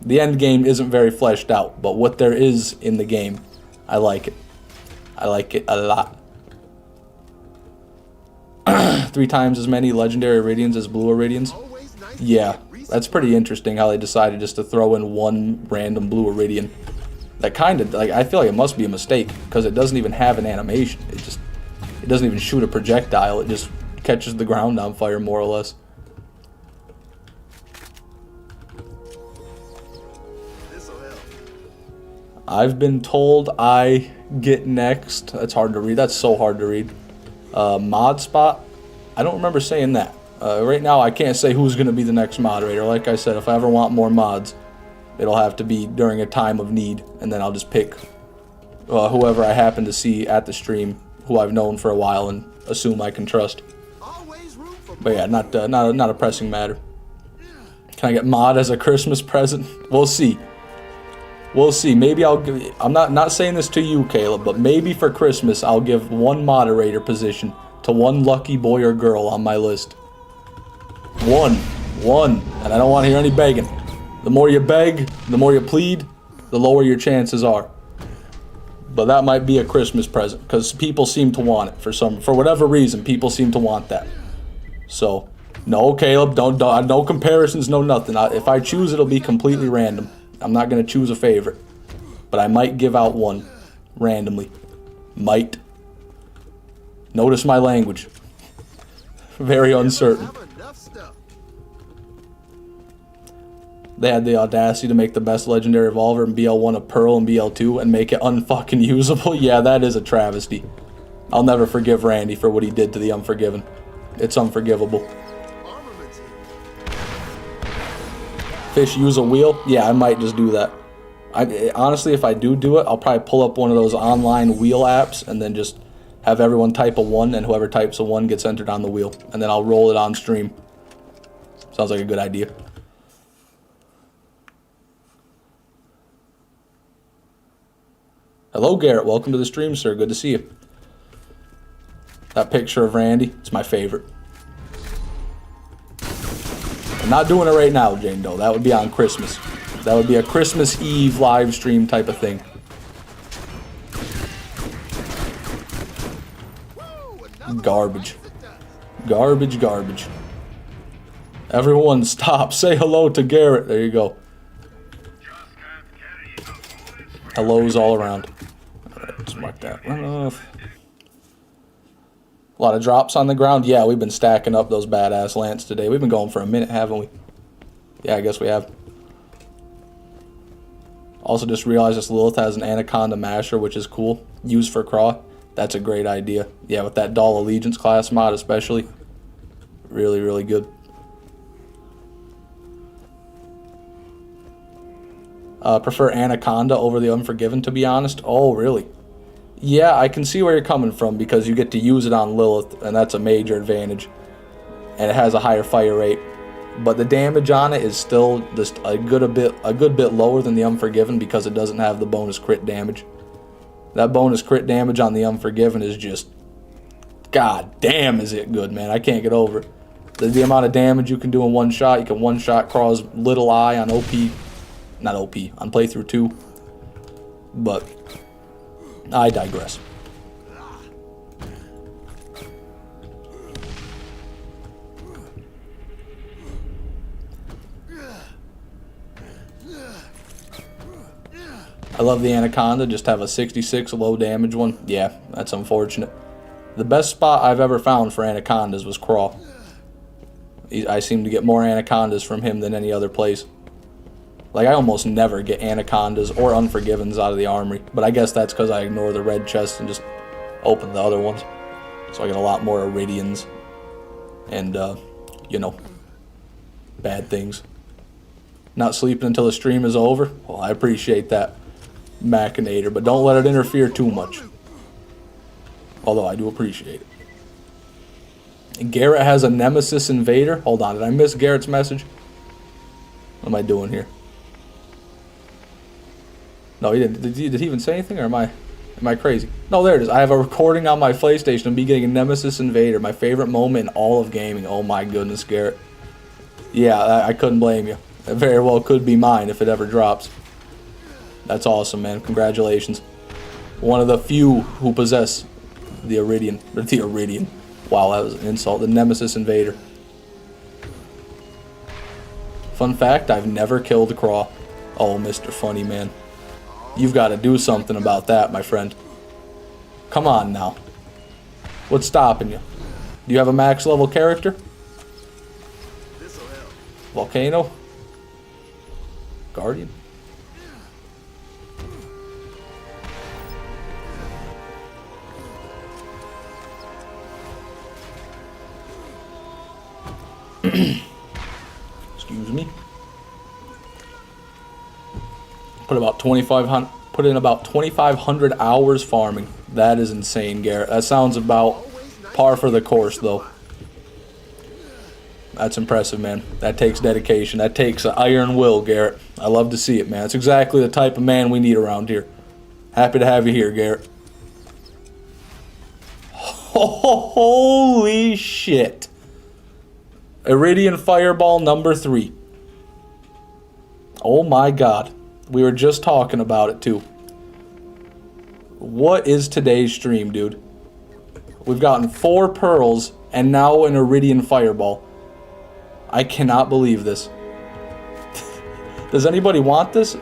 The end game isn't very fleshed out, but what there is in the game, I like it. I like it a lot. 3 times as many legendary Iridians as blue Iridians. Yeah, that's pretty interesting how they decided just to throw in one random blue Iridian. That kind of, like, I feel like it must be a mistake, because it doesn't even have an animation. It doesn't even shoot a projectile. It just catches the ground on fire, more or less. I've been told I get next. That's hard to read. That's so hard to read. Mod spot? I don't remember saying that. Right now, I can't say who's going to be the next moderator. Like I said, if I ever want more mods, it'll have to be during a time of need, and then I'll just pick whoever I happen to see at the stream, who I've known for a while and assume I can trust. But yeah, not a pressing matter. Can I get mod as a Christmas present? We'll see. We'll see. Maybe I'll give. I'm not saying this to you, Caleb, but maybe for Christmas I'll give one moderator position to one lucky boy or girl on my list. One, and I don't want to hear any begging. The more you beg, the more you plead, the lower your chances are. But that might be a Christmas present, because people seem to want it for whatever reason. People seem to want that. So, no, Caleb, don't no comparisons, no nothing. If I choose, it'll be completely random. I'm not gonna choose a favorite, but I might give out one randomly. Might. Notice my language. Very uncertain. They had the audacity to make the best legendary revolver in BL1 a pearl and BL2 and make it unfucking usable. Yeah, that is a travesty. I'll never forgive Randy for what he did to the Unforgiven. It's unforgivable. Fish use a wheel? Yeah, I might just do that. Honestly, if I do it, I'll probably pull up one of those online wheel apps and then just have everyone type a 1, and whoever types a 1 gets entered on the wheel. And then I'll roll it on stream. Sounds like a good idea. Hello, Garrett. Welcome to the stream, sir. Good to see you. That picture of Randy, it's my favorite. I'm not doing it right now, Jane Doe. That would be on Christmas. That would be a Christmas Eve live stream type of thing. Garbage. Garbage, garbage. Everyone stop. Say hello to Garrett. There you go. Hellos all around. Alright, let's mark that one off. A lot of drops on the ground. Yeah, we've been stacking up those badass lance today. We've been going for a minute, haven't we? Yeah, I guess we have. Also just realized this Lilith has an Anaconda Masher, which is cool. Used for Craw. That's a great idea. Yeah, with that Doll Allegiance class mod especially. Really, really good. Prefer Anaconda over the Unforgiven, to be honest. Oh, really? Yeah, I can see where you're coming from, because you get to use it on Lilith, and that's a major advantage. And it has a higher fire rate. But the damage on it is still just a good bit lower than the Unforgiven, because it doesn't have the bonus crit damage. That bonus crit damage on the Unforgiven is just... God damn, is it good, man. I can't get over it. The amount of damage you can do in one shot. You can one-shot Craw's little eye on OP... Not OP, on playthrough 2. But I digress. I love the Anaconda, just have a 66 low damage one. Yeah, that's unfortunate. The best spot I've ever found for Anacondas was Craw. I seem to get more Anacondas from him than any other place. Like, I almost never get Anacondas or Unforgivens out of the armory. But I guess that's because I ignore the red chest and just open the other ones. So I get a lot more Iridians and, you know, bad things. Not sleeping until the stream is over? Well, I appreciate that, Machinator, but don't let it interfere too much. Although I do appreciate it. And Garrett has a Nemesis Invader. Hold on, did I miss Garrett's message? What am I doing here? No, he didn't. Did he even say anything, or am I crazy? No, there it is. I have a recording on my PlayStation of me getting a Nemesis Invader, my favorite moment in all of gaming. Oh my goodness, Garrett. Yeah, I couldn't blame you. It very well could be mine if it ever drops. That's awesome, man. Congratulations. One of the few who possess the Iridian. Wow, that was an insult. The Nemesis Invader. Fun fact, I've never killed a Craw. Oh, Mr. Funny Man. You've got to do something about that, my friend. Come on now. What's stopping you? Do you have a max level character? Volcano? Guardian? Excuse me. Put in about 2,500 hours farming. That is insane, Garrett. That sounds about par for the course, though. That's impressive, man. That takes dedication. That takes an iron will, Garrett. I love to see it, man. It's exactly the type of man we need around here. Happy to have you here, Garrett. Holy shit. Iridian Fireball number 3. Oh my god. We were just talking about it too. What is today's stream, dude? We've gotten 4 pearls and now an Iridian Fireball. I cannot believe this. Does anybody want this?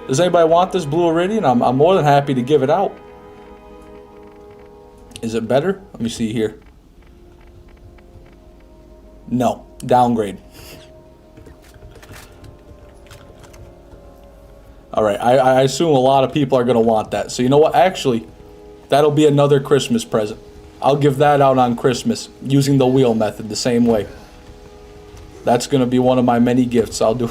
Does anybody want this blue Iridian? I'm more than happy to give it out. Is it better? Let me see here. No. Downgrade. Alright, I assume a lot of people are going to want that. So you know what? Actually, that'll be another Christmas present. I'll give that out on Christmas using the wheel method the same way. That's going to be one of my many gifts I'll do.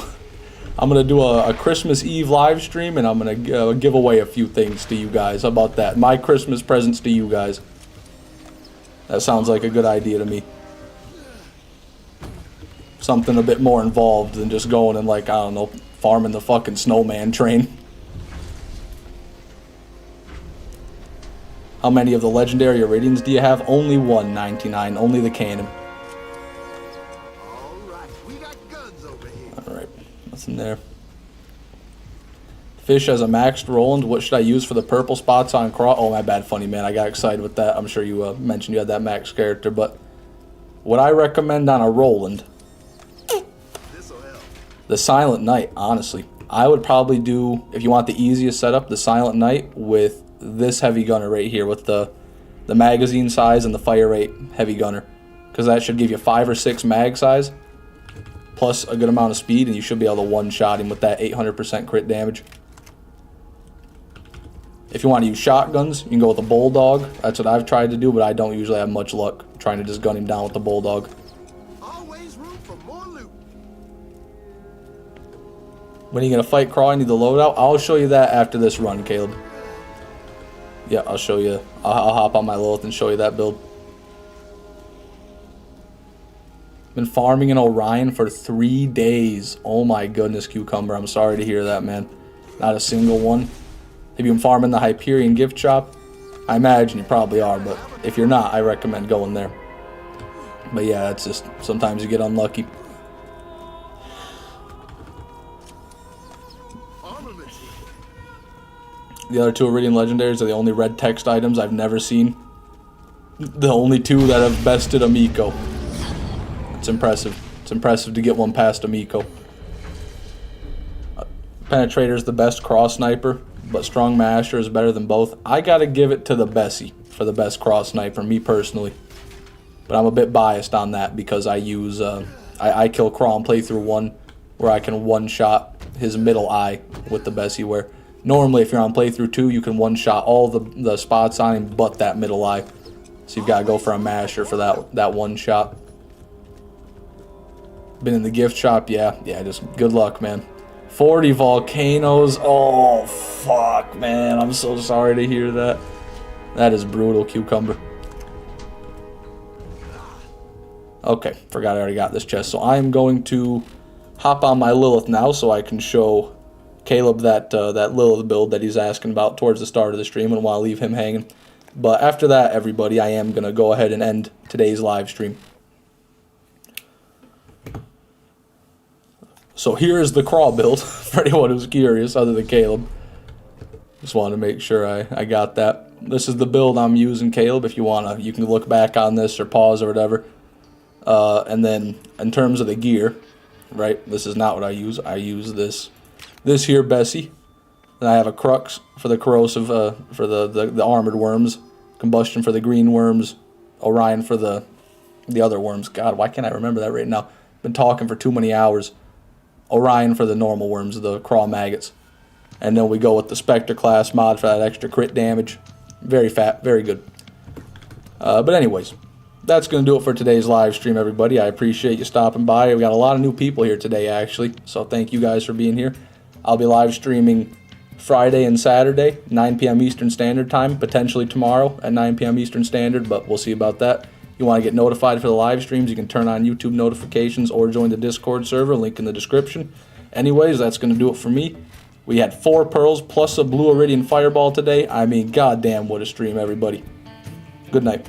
I'm going to do a Christmas Eve live stream, and I'm going to give away a few things to you guys. How about that? My Christmas presents to you guys. That sounds like a good idea to me. Something a bit more involved than just going and, like, I don't know, farming the fucking snowman train. How many of the legendary Iridians do you have? Only one, 99. Only the cannon. Alright, we got guns over here. Alright, nothing there. Fish has a maxed Roland. What should I use for the purple spots on Craw? Oh, my bad, Funny Man. I got excited with that. I'm sure you mentioned you had that max character, but what I recommend on a Roland, the Silent Knight, honestly. I would probably do, if you want the easiest setup, the Silent Knight with this heavy gunner right here with the magazine size and the fire rate heavy gunner. Because that should give you 5 or 6 mag size, plus a good amount of speed, and you should be able to one-shot him with that 800% crit damage. If you want to use shotguns, you can go with a Bulldog. That's what I've tried to do, but I don't usually have much luck trying to just gun him down with the Bulldog. Always room for more loot. When are you going to fight Craw? I need the loadout. I'll show you that after this run, Caleb. Yeah, I'll show you. I'll hop on my Lilith and show you that build. Been farming in Orion for 3 days. Oh my goodness, Cucumber. I'm sorry to hear that, man. Not a single one. Have you been farming the Hyperion gift shop? I imagine you probably are, but if you're not, I recommend going there. But yeah, it's just, sometimes you get unlucky. The other 2 Iridian Legendaries are the only red text items I've never seen. The only 2 that have bested a Miko. It's impressive. It's impressive to get one past a Miko. Penetrator's the best cross sniper, but Strong Masher is better than both. I gotta give it to the Bessie for the best cross sniper, me personally. But I'm a bit biased on that because I use, I kill Craw in playthrough 1, where I can one-shot his middle eye with the Bessie, where normally if you're on playthrough 2, you can one-shot all the spots on him but that middle eye. So you've got to go for a masher for that one shot. Been in the gift shop, yeah, just good luck, man. 40 volcanoes, oh, fuck, man, I'm so sorry to hear that. That is brutal, Cucumber. Okay, forgot I already got this chest. So I'm going to hop on my Lilith now so I can show Caleb that Lilith build that he's asking about towards the start of the stream, and want to leave him hanging. But after that, everybody, I am going to go ahead and end today's live stream. So here's the crawl build, for anyone who's curious, other than Caleb. Just wanted to make sure I got that. This is the build I'm using, Caleb. If you want to, you can look back on this or pause or whatever. And then, in terms of the gear, right, this is not what I use. I use this here, Bessie. Then I have a crux for the corrosive, for the armored worms. Combustion for the green worms. Orion for the other worms. God, why can't I remember that right now? Been talking for too many hours. Orion for the normal worms, the crawl maggots. And then we go with the Spectre class mod for that extra crit damage. Very fat, very good. But anyways, that's going to do it for today's live stream, everybody. I appreciate you stopping by. We got a lot of new people here today, actually. So thank you guys for being here. I'll be live streaming Friday and Saturday, 9 p.m. Eastern Standard Time. Potentially tomorrow at 9 p.m. Eastern Standard, but we'll see about that. You want to get notified for the live streams, you can turn on YouTube notifications or join the Discord server, link in the description. Anyways, that's going to do it for me. We had 4 pearls plus a blue iridian fireball today. I mean, goddamn, what a stream, everybody. Good night.